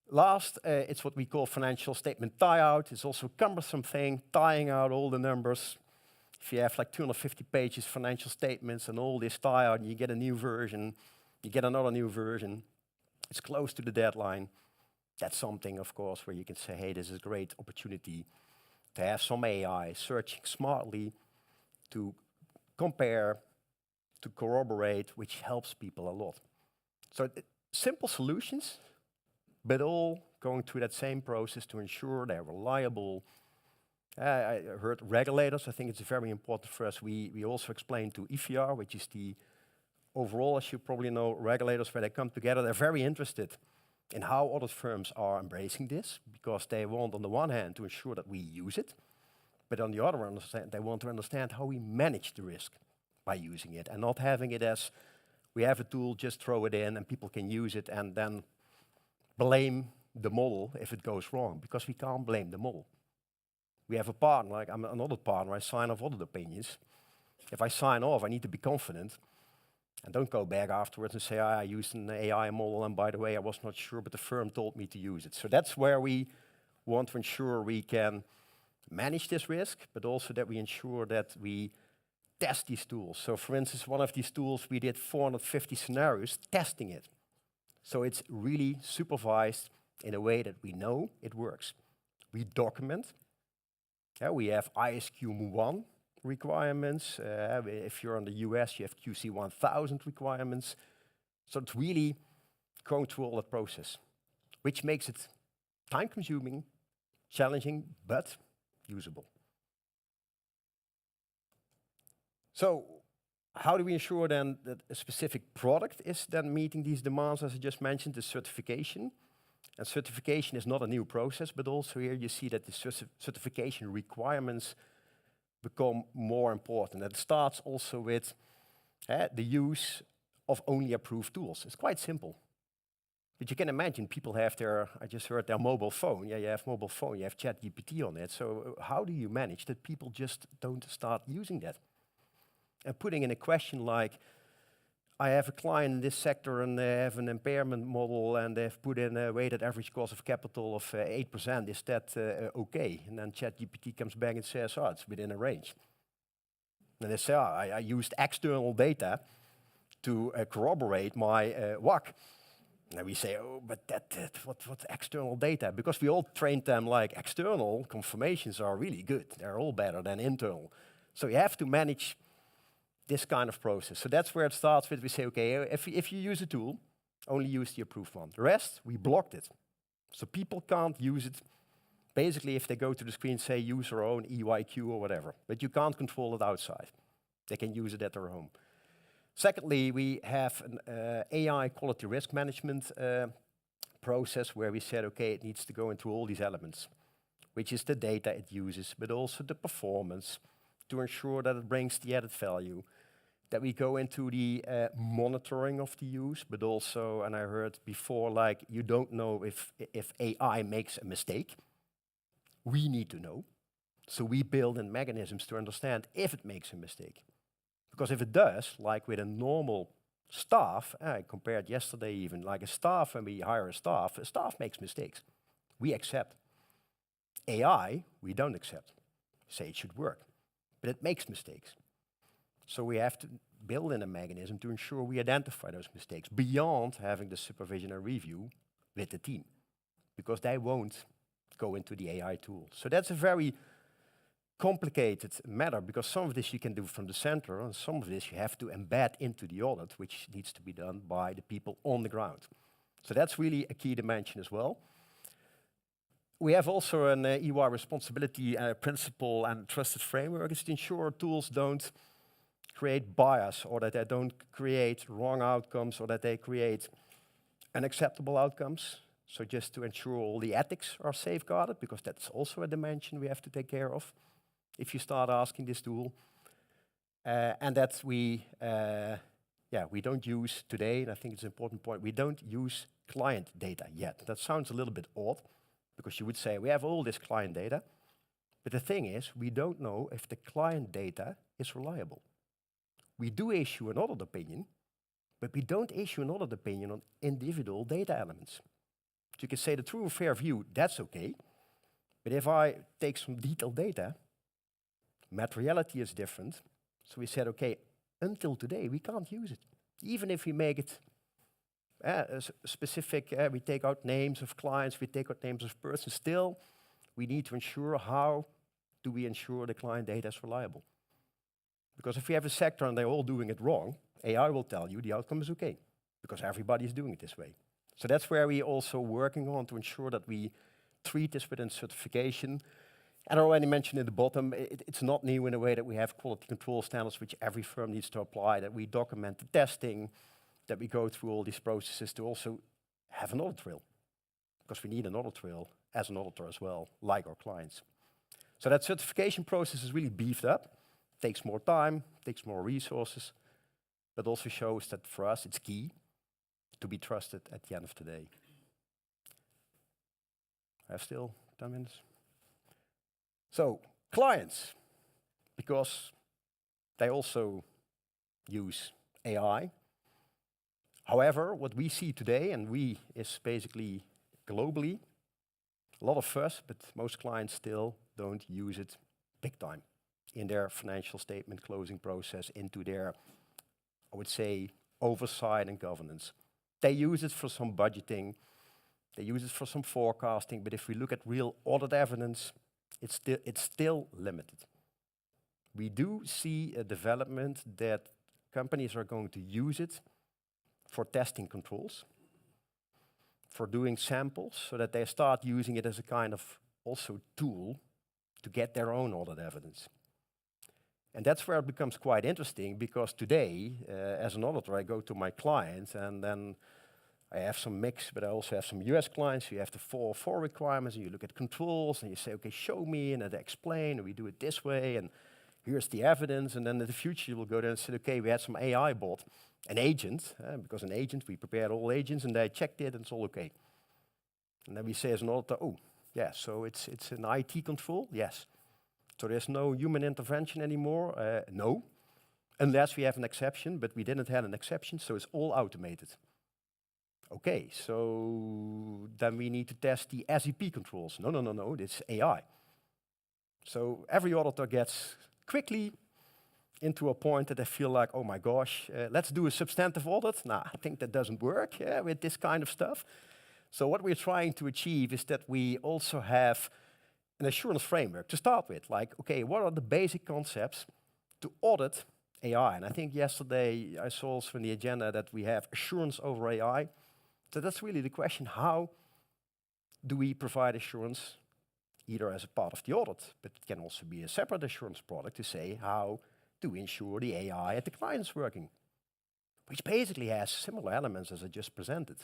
Last, it's what we call financial statement tie-out. It's also a cumbersome thing, tying out all the numbers. If you have like 250 pages financial statements and all this tie-out, you get a new version, you get another new version, it's close to the deadline. That's something, of course, where you can say, hey, this is a great opportunity to have some AI searching smartly to compare, to corroborate, which helps people a lot. So simple solutions, but all going through that same process to ensure they're reliable. I heard regulators, I think it's very important for us. We also explained to IFR, which is the overall, as you probably know, regulators where they come together. They're very interested in how audit firms are embracing this, because they want, on the one hand, to ensure that we use it, but on the other hand, they want to understand how we manage the risk by using it, and not having it as, we have a tool, just throw it in, and people can use it, and then blame the model if it goes wrong, because we can't blame the model. We have a partner, like I'm an audit partner, I sign off audit opinions. If I sign off, I need to be confident, and don't go back afterwards and say, I used an AI model, and by the way, I was not sure, but the firm told me to use it. So that's where we want to ensure we can manage this risk, but also that we ensure that we test these tools. So for instance, one of these tools, we did 450 scenarios testing it. So it's really supervised in a way that we know it works. We document. We have ISQ 1 requirements. If you're in the US, you have QC 1000 requirements. So it's really going through all that process, which makes it time-consuming, challenging, but usable. So how do we ensure then that a specific product is then meeting these demands, as I just mentioned, the certification? And certification is not a new process, but also here you see that the certification requirements become more important. And it starts also with the use of only approved tools. It's quite simple. But you can imagine people have their, I just heard their mobile phone. Yeah, you have mobile phone, you have ChatGPT on it. So how do you manage that people just don't start using that? And putting in a question like, I have a client in this sector and they have an impairment model and they've put in a weighted average cost of capital of 8%. Is that okay? And then ChatGPT comes back and says, oh, it's within a range. And they say, oh, I used external data to corroborate my WACC. And we say, oh, but what's external data? Because we all trained them like external confirmations are really good. They're all better than internal. So you have to manage this kind of process. So that's where it starts with. We say, okay, if you use a tool, only use the approved one. The rest, we blocked it. So people can't use it. Basically, if they go to the screen, say, use their own EYQ or whatever. But you can't control it outside. They can use it at their home. Secondly, we have an AI quality risk management process where we said, okay, it needs to go into all these elements, which is the data it uses, but also the performance, to ensure that it brings the added value, that we go into the monitoring of the use, but also, and I heard before, like you don't know if AI makes a mistake. We need to know. So we build in mechanisms to understand if it makes a mistake. Because if it does, like with a normal staff, I compared yesterday even, like a staff, when we hire a staff makes mistakes. We accept. AI, we don't accept. Say it should work, but it makes mistakes. So we have to build in a mechanism to ensure we identify those mistakes beyond having the supervision and review with the team, because they won't go into the AI tool. So that's a very complicated matter, because some of this you can do from the center, and some of this you have to embed into the audit, which needs to be done by the people on the ground. So that's really a key dimension as well. We have also an EY responsibility principle and trusted framework is to ensure tools don't create bias, or that they don't create wrong outcomes, or that they create unacceptable outcomes. So just to ensure all the ethics are safeguarded, because that's also a dimension we have to take care of if you start asking this tool. And that we don't use today, and I think it's an important point, we don't use client data yet. That sounds a little bit odd, because you would say we have all this client data, but the thing is, we don't know if the client data is reliable. We do issue an audit opinion, but we don't issue an audit opinion on individual data elements. So you can say the true and fair view, that's okay, but if I take some detailed data, materiality is different, so we said, okay, until today, we can't use it. Even if we make it specific, we take out names of clients, we take out names of persons, still, we need to ensure how do we ensure the client data is reliable. Because if we have a sector and they're all doing it wrong, AI will tell you the outcome is okay, because everybody is doing it this way. So that's where we're also working on to ensure that we treat this within certification. And I already mentioned at the bottom, it's not new in a way that we have quality control standards which every firm needs to apply, that we document the testing, that we go through all these processes to also have an audit trail. Because we need an audit trail as an auditor as well, like our clients. So that certification process is really beefed up, takes more time, takes more resources, but also shows that for us it's key to be trusted at the end of the day. I have still 10 minutes. So, clients, because they also use AI. However, what we see today, and we is basically globally, a lot of fuss, but most clients still don't use it big time in their financial statement closing process, into their, I would say, oversight and governance. They use it for some budgeting, they use it for some forecasting, but if we look at real audit evidence, it's still limited. We do see a development that companies are going to use it for testing controls, for doing samples, so that they start using it as a kind of also tool to get their own audit evidence. And that's where it becomes quite interesting, because today, as an auditor, I go to my client and then I have some mix, but I also have some US clients. So you have the 404 requirements, and you look at controls, and you say, okay, show me, and they explain, and we do it this way, and here's the evidence. And then in the future, you will go there and say, okay, we had some AI bot, an agent, because an agent, we prepared all agents, and they checked it, and it's all okay. And then we say as an auditor, oh, yeah, so it's an IT control? Yes. So there's no human intervention anymore? No, unless we have an exception, but we didn't have an exception, so it's all automated. Okay, so then we need to test the SEP controls. No, it's AI. So every auditor gets quickly into a point that they feel like, oh my gosh, let's do a substantive audit. Nah, I think that doesn't work with this kind of stuff. So what we're trying to achieve is that we also have an assurance framework to start with. Like, okay, what are the basic concepts to audit AI? And I think yesterday I saw also in the agenda that we have assurance over AI. So that's really the question, how do we provide assurance, either as a part of the audit, but it can also be a separate assurance product to say how to ensure the AI at the client's working, which basically has similar elements as I just presented.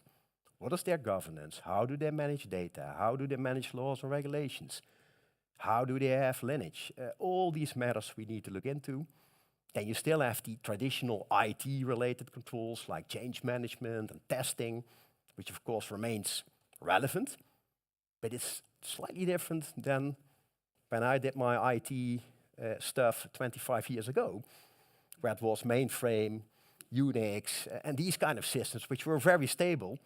What is their governance? How do they manage data? How do they manage laws and regulations? How do they have lineage? All these matters we need to look into Then you still have the traditional IT-related controls like change management and testing, which of course remains relevant, but it's slightly different than when I did my IT stuff 25 years ago, where it was mainframe, Unix, and these kind of systems, which were very stable,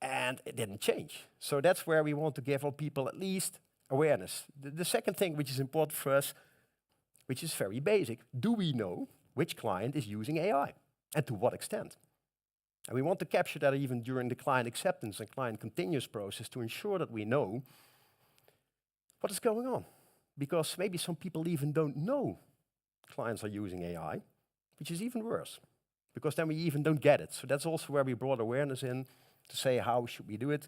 and it didn't change. So that's where we want to give our people at least awareness. The second thing which is important for us, which is very basic, do we know which client is using AI, and to what extent? And we want to capture that even during the client acceptance and client continuous process to ensure that we know what is going on. Because maybe some people even don't know clients are using AI, which is even worse, because then we even don't get it. So that's also where we brought awareness in to say how should we do it.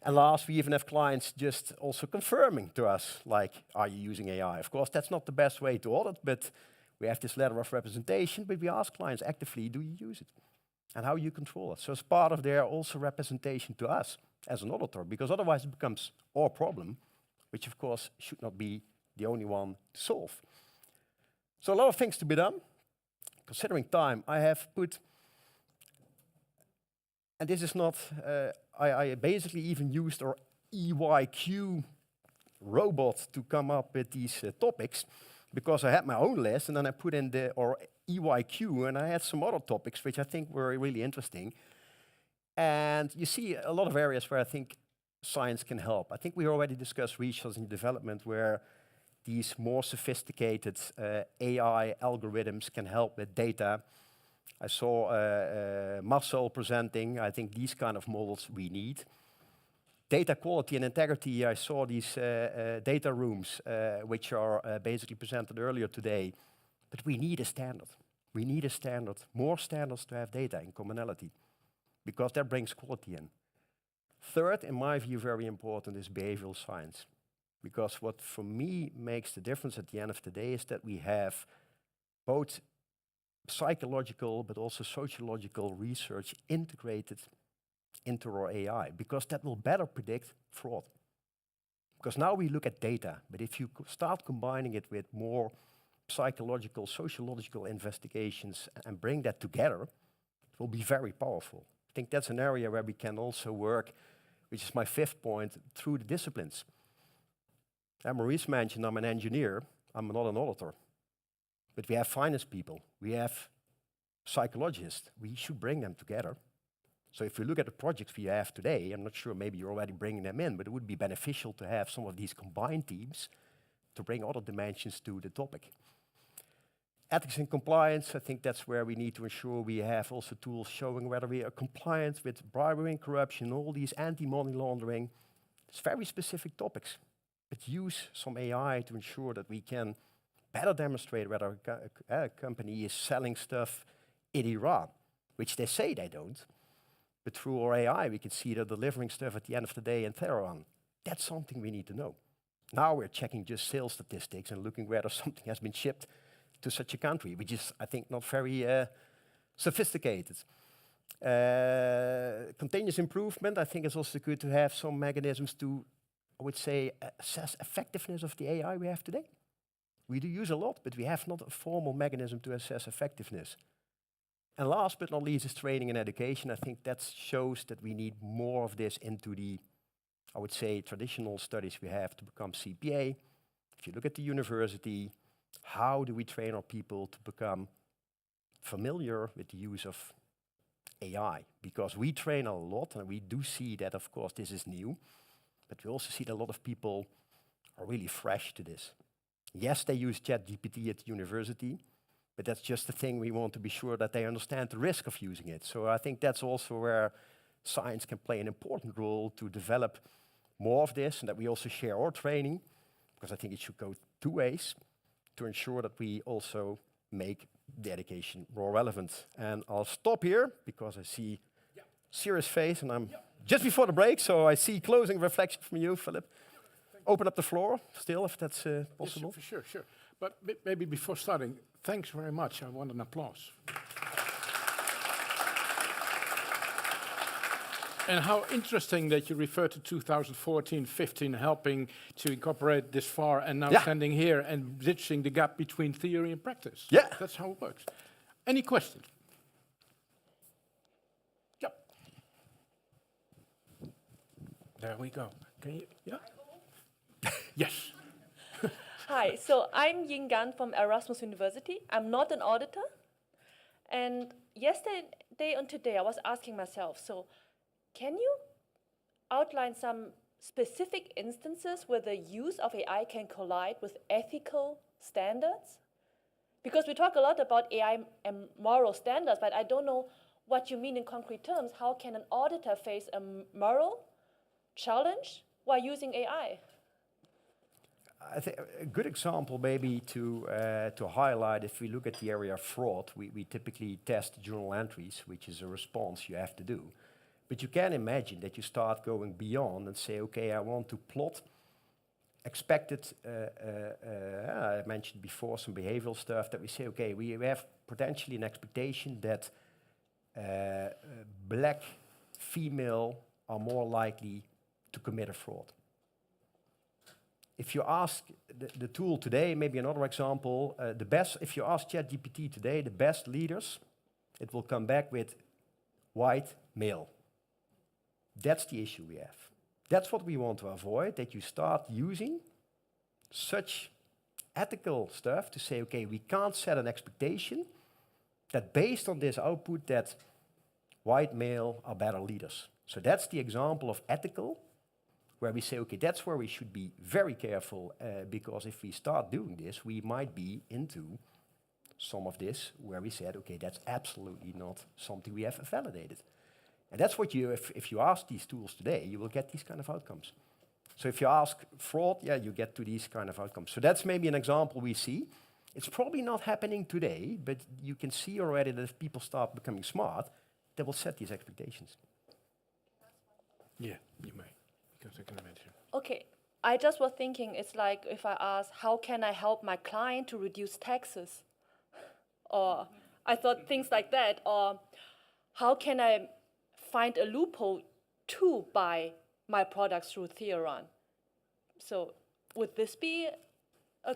And last, we even have clients just also confirming to us, like, are you using AI? Of course, that's not the best way to audit, but we have this letter of representation, but we ask clients actively, do you use it? And how you control it. So it's part of their also representation to us as an auditor, because otherwise it becomes our problem, which of course should not be the only one to solve. So a lot of things to be done. Considering time, I have put, and this is not, I basically even used our EYQ robot to come up with these topics, because I had my own list, and then I put in our EYQ, and I had some other topics which I think were really interesting. And you see a lot of areas where I think science can help. I think we already discussed research and development, where these more sophisticated AI algorithms can help with data. I saw Marcel presenting. I think these kind of models we need. Data quality and integrity, I saw these data rooms, which are basically presented earlier today. But we need a standard. We need a standard, more standards to have data in commonality, because that brings quality in. Third, in my view, very important is behavioral science. Because what for me makes the difference at the end of the day is that we have both psychological but also sociological research integrated into our AI, because that will better predict fraud. Because now we look at data, but if you start combining it with more psychological, sociological investigations and bring that together, it will be very powerful. I think that's an area where we can also work, which is my fifth point, through the disciplines. Maurice mentioned I'm an engineer, I'm not an auditor. But we have finance people, we have psychologists, we should bring them together. So if you look at the projects we have today, I'm not sure, maybe you're already bringing them in, but it would be beneficial to have some of these combined teams to bring other dimensions to the topic. Ethics and compliance, I think that's where we need to ensure we have also tools showing whether we are compliant with bribery and corruption, all these anti-money laundering. It's very specific topics, but use some AI to ensure that we can better demonstrate whether a company is selling stuff in Iran, which they say they don't. But through our AI, we can see they're delivering stuff at the end of the day in Tehran. That's something we need to know. Now we're checking just sales statistics and looking whether something has been shipped to such a country, which is, I think, not very sophisticated. Continuous improvement, I think it's also good to have some mechanisms to, I would say, assess effectiveness of the AI we have today. We do use a lot, but we have not a formal mechanism to assess effectiveness. And last but not least is training and education. I think that shows that we need more of this into the, I would say, traditional studies we have to become CPA. If you look at the university, how do we train our people to become familiar with the use of AI? Because we train a lot, and we do see that, of course, this is new, but we also see that a lot of people are really fresh to this. Yes, they use ChatGPT at the university, but that's just the thing we want to be sure that they understand the risk of using it. So I think that's also where science can play an important role to develop more of this, and that we also share our training, because I think it should go two ways to ensure that we also make the education more relevant. And I'll stop here because I see serious face, and I'm just before the break, so I see closing reflection from you, Philip. Open up the floor still, if that's possible. Yes, for sure. But maybe before starting, thanks very much. I want an applause. And how interesting that you refer to 2014-15 helping to incorporate this far and now standing here and bridging the gap between theory and practice. Yeah. That's how it works. Any questions? Yep. There we go. Can you? Yeah. Yes. Hi, so I'm Yingan from Erasmus University. I'm not an auditor. And yesterday and today I was asking myself, so can you outline some specific instances where the use of AI can collide with ethical standards? Because we talk a lot about AI and moral standards, but I don't know what you mean in concrete terms. How can an auditor face a moral challenge while using AI? I think a good example maybe to highlight, if we look at the area of fraud, we typically test journal entries, which is a response you have to do. But you can imagine that you start going beyond and say, okay, I want to plot expected, I mentioned before some behavioral stuff that we say, okay, we have potentially an expectation that black female are more likely to commit a fraud. If you ask the tool today, maybe another example, if you ask ChatGPT today, the best leaders, it will come back with white male. That's the issue we have. That's what we want to avoid, that you start using such ethical stuff to say, okay, we can't set an expectation that based on this output that white male are better leaders. So that's the example of ethical, where we say, okay, that's where we should be very careful, because if we start doing this, we might be into some of this where we said, okay, that's absolutely not something we have validated. And that's what if you ask these tools today, you will get these kind of outcomes. So if you ask fraud, you get to these kind of outcomes. So that's maybe an example we see. It's probably not happening today, but you can see already that if people start becoming smart, they will set these expectations. Yeah, you may. Because I can imagine. Okay, I just was thinking, it's like if I ask, how can I help my client to reduce taxes? Or I thought things like that. Or how can I find a loophole to buy my products through Theoron? So would this be a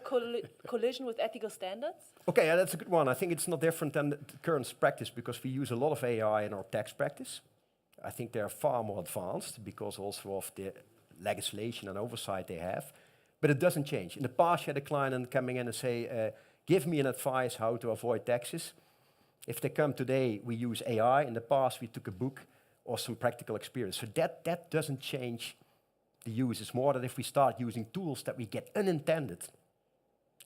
collision with ethical standards? Okay, that's a good one. I think it's not different than the current practice because we use a lot of AI in our tax practice. I think they're far more advanced because also of the legislation and oversight they have. But it doesn't change. In the past, you had a client coming in and say, give me an advice how to avoid taxes. If they come today, we use AI. In the past, we took a book or some practical experience. So that doesn't change the use. It's more that if we start using tools that we get unintended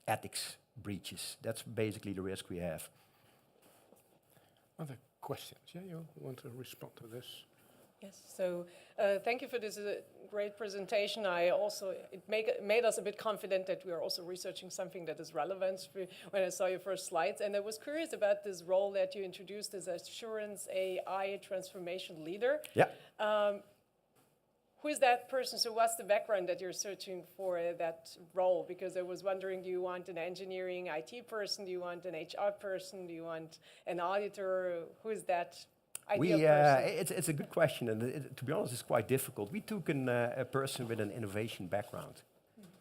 ethics breaches. That's basically the risk we have. Other questions? Yeah, you want to respond to this? Yes, so thank you for this great presentation. It made us a bit confident that we are also researching something that is relevant when I saw your first slides. And I was curious about this role that you introduced as Assurance AI Transformation Leader. Yeah. Who is that person? So what's the background that you're searching for that role? Because I was wondering, do you want an engineering IT person? Do you want an HR person? Do you want an auditor? Who is that ideal person? It's a good question, and to be honest, it's quite difficult. We took a person with an innovation background.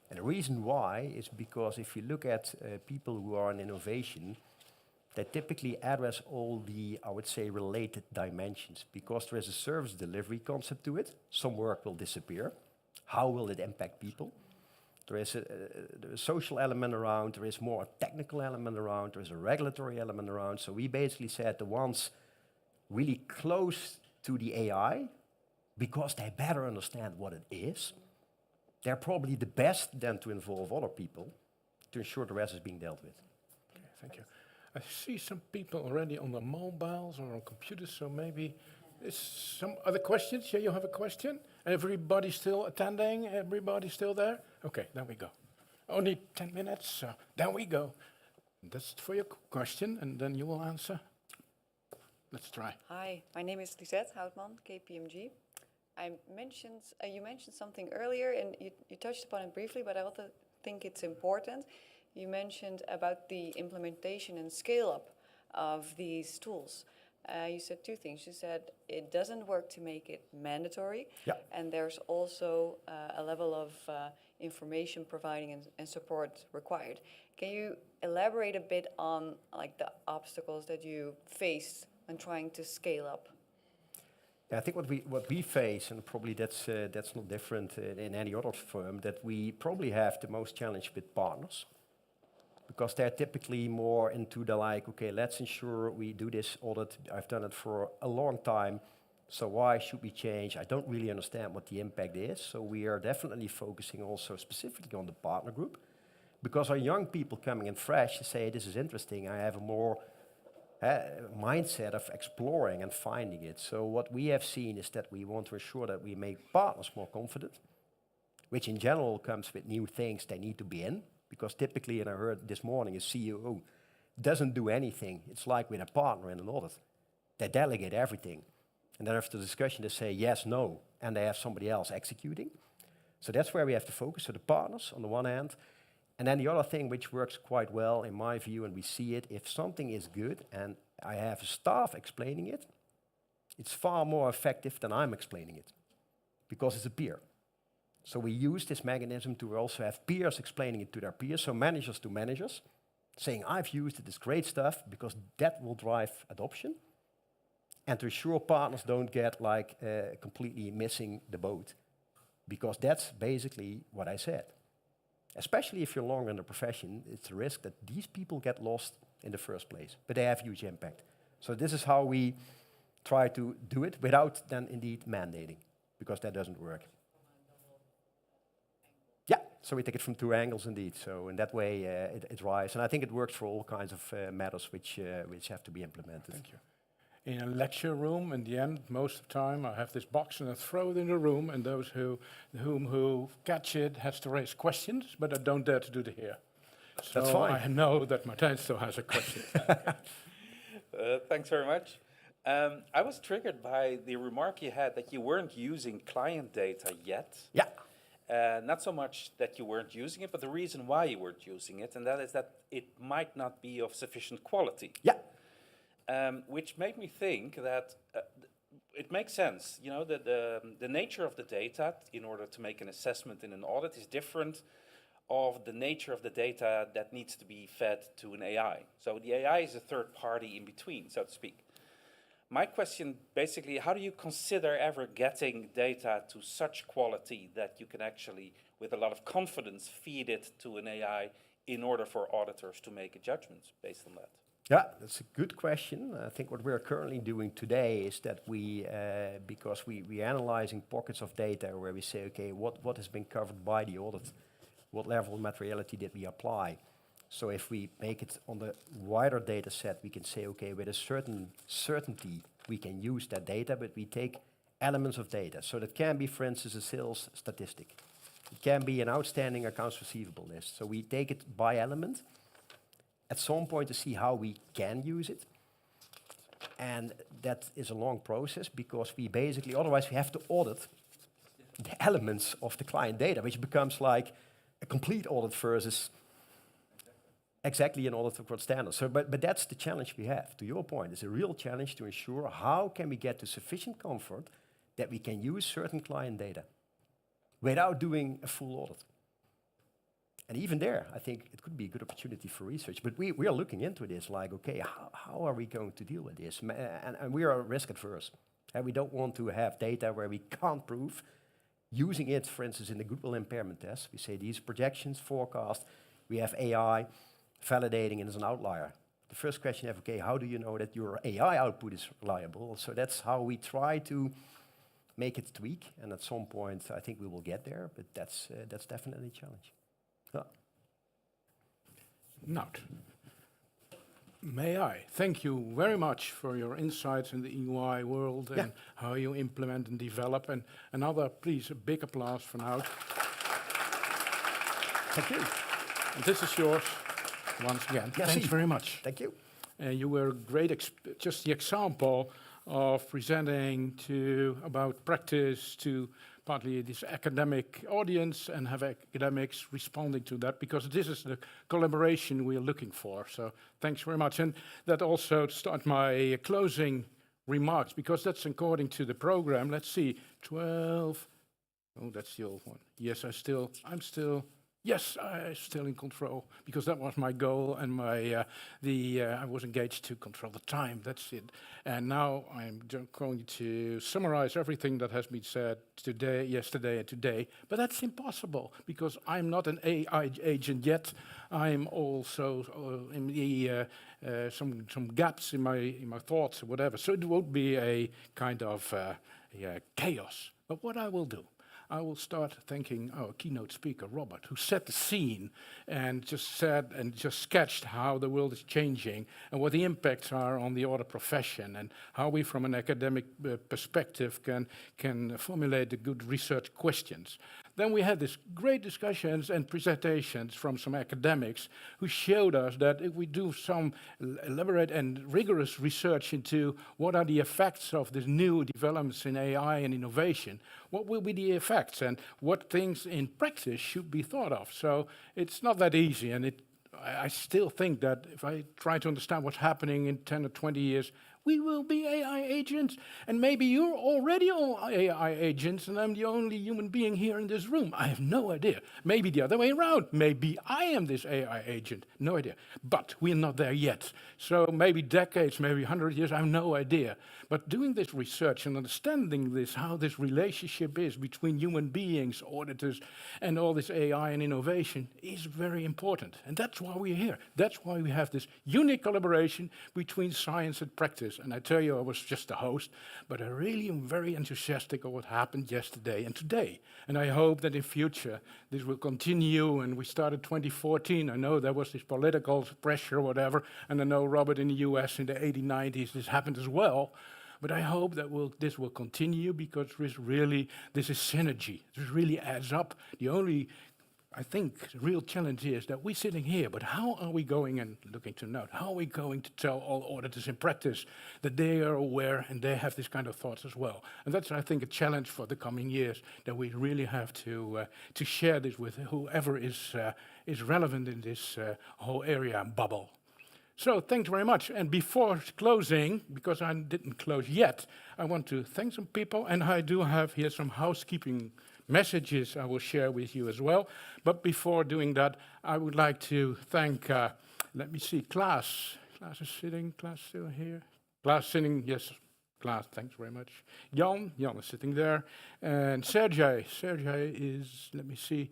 And the reason why is because if you look at people who are in innovation, they typically address all the, I would say, related dimensions because there is a service delivery concept to it. Some work will disappear. How will it impact people? There is a social element around, there is more a technical element around, there is a regulatory element around. So we basically said the ones really close to the AI, because they better understand what it is, they're probably the best then to involve other people to ensure the rest is being dealt with. Okay, thank you. I see some people already on their mobiles or on computers, so maybe there's some other questions. Yeah, you have a question? Everybody still attending? Everybody still there? Okay, there we go. Only 10 minutes, so there we go. That's for your question, and then you will answer. Let's try. Hi, my name is Lisette Houtman, KPMG. You mentioned something earlier, and you touched upon it briefly, but I also think it's important. You mentioned about the implementation and scale-up of these tools. you said two things. You said it doesn't work to make it mandatory, Yeah. and there's also a level of information providing and support required. Can you elaborate a bit on like the obstacles that you faced when trying to scale up? Yeah, I think what we face, and probably that's not different in any other firm, that we probably have the most challenge with partners, because they're typically more into the like, okay, let's ensure we do this audit. I've done it for a long time, so why should we change? I don't really understand what the impact is. So we are definitely focusing also specifically on the partner group, because our young people coming in fresh say, this is interesting, I have a more mindset of exploring and finding it. So what we have seen is that we want to ensure that we make partners more confident, which in general comes with new things they need to be in, because typically, and I heard this morning, a CEO doesn't do anything. It's like with a partner in an audit. They delegate everything. And then after the discussion, they say yes, no, and they have somebody else executing. So that's where we have to focus, so the partners on the one hand. And then the other thing which works quite well in my view, and we see it, if something is good and I have a staff explaining it, it's far more effective than I'm explaining it, because it's a peer. So we use this mechanism to also have peers explaining it to their peers, so managers to managers, saying, I've used it, it's great stuff, because that will drive adoption. And to ensure partners don't get like completely missing the boat, because that's basically what I said. Especially if you're longer in the profession, it's a risk that these people get lost in the first place, but they have huge impact. So this is how we try to do it without then indeed mandating, because that doesn't work. Yeah, so we take it from two angles indeed. So in that way, it drives, and I think it works for all kinds of matters which have to be implemented. Thank you. In a lecture room, in the end, most of the time, I have this box and I throw it in the room, and those who catch it has to raise questions, but I don't dare to do it here. That's So fine. I know that Martijn still has a question. Thanks very much. I was triggered by the remark you had that you weren't using client data yet. Yeah. Not so much that you weren't using it, but the reason why you weren't using it, and that is that it might not be of sufficient quality. Yeah. Which made me think that it makes sense, you know, that the nature of the data in order to make an assessment in an audit is different of the nature of the data that needs to be fed to an AI. So the AI is a third party in between, so to speak. My question basically, how do you consider ever getting data to such quality that you can actually, with a lot of confidence, feed it to an AI in order for auditors to make a judgment based on that? Yeah, that's a good question. I think what we're currently doing today is that we, because we're analyzing pockets of data where we say, okay, what has been covered by the audit? What level of materiality did we apply? So if we make it on the wider data set, we can say, okay, with a certain certainty, we can use that data, but we take elements of data. So that can be, for instance, a sales statistic. It can be an outstanding accounts receivable list. So we take it by element at some point to see how we can use it. And that is a long process, because we basically, otherwise we have to audit the elements of the client data, which becomes like a complete audit versus exactly an audit of what standards. So, but that's the challenge we have. To your point, it's a real challenge to ensure how can we get to sufficient comfort that we can use certain client data without doing a full audit. And even there, I think it could be a good opportunity for research. But we are looking into this, like, okay, how are we going to deal with this? And we are risk adverse. And we don't want to have data where we can't prove. Using it, for instance, in the goodwill impairment test, we say these projections, forecast, we have AI validating it as an outlier. The first question is, okay, how do you know that your AI output is reliable? So that's how we try to make it tweak. And at some point, I think we will get there. But that's definitely a challenge. Nout, may I thank you very much for your insights in the EY world and how you implement and develop. And another, please, a big applause for Nout. Thank you. And this is yours once again. Merci. Thanks very much. Thank you. You were a great, just the example of presenting about practice to partly this academic audience and have academics responding to that, because this is the collaboration we are looking for. So thanks very much. And that also starts my closing remarks, because that's according to the program. Let's see, 12. Oh, that's the old one. Yes, I'm still in control, because that was my goal, and I was engaged to control the time. That's it. And now I'm going to summarize everything that has been said today, yesterday, and today. But that's impossible, because I'm not an AI agent yet. I'm also in the some gaps in my thoughts or whatever. So it won't be a kind of chaos. But what I will do, I will start thanking our keynote speaker, Robert, who set the scene and just said and just sketched how the world is changing and what the impacts are on the audit profession and how we, from an academic perspective, can formulate the good research questions. Then we had these great discussions and presentations from some academics who showed us that if we do some elaborate and rigorous research into what are the effects of these new developments in AI and innovation, what will be the effects and what things in practice should be thought of. So it's not that easy, and I still think that if I try to understand what's happening in 10 or 20 years, we will be AI agents, and maybe you're already all AI agents, and I'm the only human being here in this room. I have no idea. Maybe the other way around. Maybe I am this AI agent. No idea. But we're not there yet. So maybe decades, maybe 100 years, I have no idea. But doing this research and understanding this, how this relationship is between human beings, auditors, and all this AI and innovation is very important. And that's why we're here. That's why we have this unique collaboration between science and practice. And I tell you, I was just a host, but I really am very enthusiastic of what happened yesterday and today. And I hope that in future this will continue. And we started 2014. I know there was this political pressure or whatever. And I know, Robert, in the US in the 80s, 90s, this happened as well. But I hope that this will continue, because this is synergy. This really adds up. The only, I think, the real challenge is that we're sitting here, but how are we going and looking to Nout? How are we going to tell all auditors in practice that they are aware and they have this kind of thoughts as well? And that's, I think, a challenge for the coming years, that we really have to share this with whoever is relevant in this whole area and bubble. So thanks very much. And before closing, because I didn't close yet, I want to thank some people, and I do have here some housekeeping messages I will share with you as well. But before doing that, I would like to thank, let me see, Klous. Klous is sitting, Klous still here? Klous sitting, yes, Klous, thanks very much. Jan is sitting there. And Sergej is, let me see.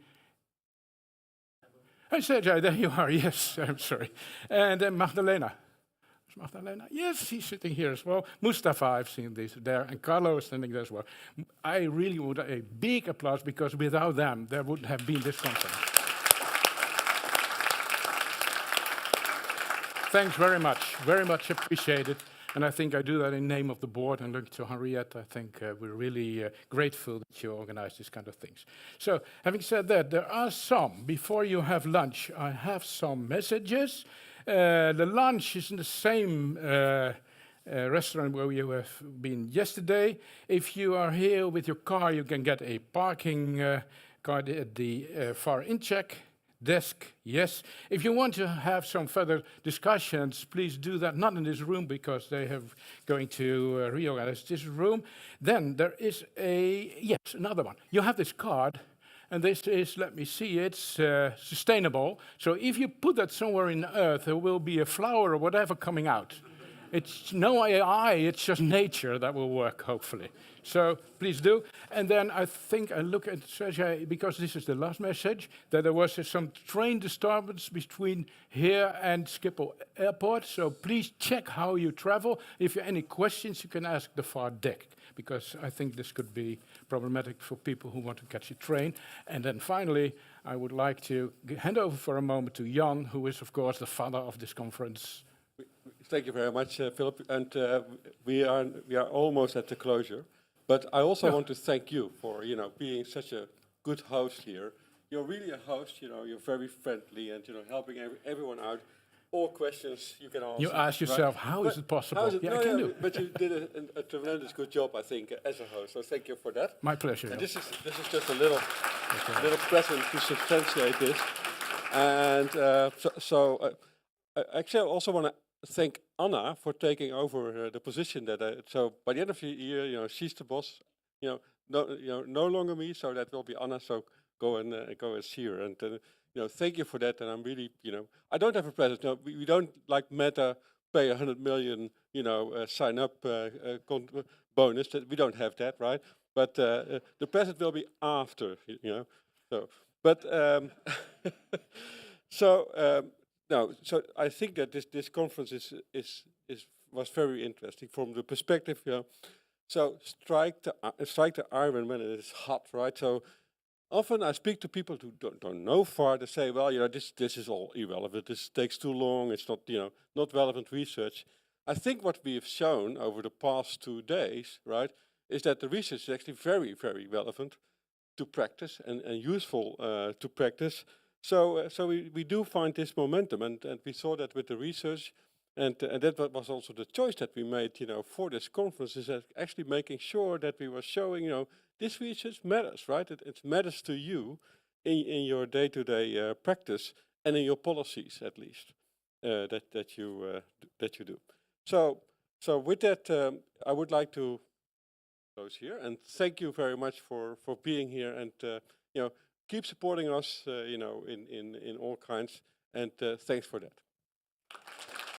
Hey, Sergej, there you are, yes, I'm sorry. And then Magdalena. Magdalena? Yes, he's sitting here as well. Mustafa, I've seen this there, and Carlo is standing there as well. I really would a big applause, because without them, there wouldn't have been this conference. Thanks very much appreciated. And I think I do that in name of the board, and look to Henriette. I think we're really grateful that you organize these kind of things. So, having said that, there are some, before you have lunch, I have some messages. The lunch is in the same restaurant where you have been yesterday. If you are here with your car, you can get a parking card at the far in-check desk, yes. If you want to have some further discussions, please do that, not in this room, because they have going to reorganize this room. Then there is another one. You have this card, and this is, let me see, it's sustainable. So if you put that somewhere in the earth, there will be a flower or whatever coming out. It's no AI, it's just nature that will work, hopefully. So please do. And then I think I look at Sergej, because this is the last message, that there was some train disturbance between here and Schiphol Airport. So please check how you travel. If you have any questions, you can ask the far deck, because I think this could be problematic for people who want to catch a train. And then finally, I would like to hand over for a moment to Jan, who is, of course, the father of this conference. Thank you very much, Philip. And we are almost at the closure. But I also want to thank you for, being such a good host here. You're really a host. You're very friendly and helping everyone out. All questions you can answer. You ask yourself, right? How is it possible? I can do. But you did a tremendous good job, I think, as a host. So thank you for that. My pleasure. And this is just a little present to substantiate this. And actually, I also want to thank Anna for taking over the position that. So by the end of the year, you know, she's the boss. You know, no longer me. So that will be Anna. So go and see her. And you know, thank you for that. And I'm really, you know, I don't have a present. No, we don't like Meta pay 100 million. You know, sign up bonus. That we don't have that, right? But the present will be after. You know, so but. So. No, so I think that this conference was very interesting from the perspective, you know. So strike the iron when it is hot, right? So often I speak to people who don't know far. They say, well, you know, this is all irrelevant. This takes too long. It's not, you know, not relevant research. I think what we have shown over the past 2 days, right, is that the research is actually very, very relevant to practice and useful to practice. So we do find this momentum, and we saw that with the research, and that was also the choice that we made, you know, for this conference, is that actually making sure that we were showing, you know, this research matters, right? It matters to you in your day-to-day practice and in your policies, at least, that you do. So with that, I would like to close here, and thank you very much for being here, and you know, keep supporting us, you know, in all kinds, and thanks for that.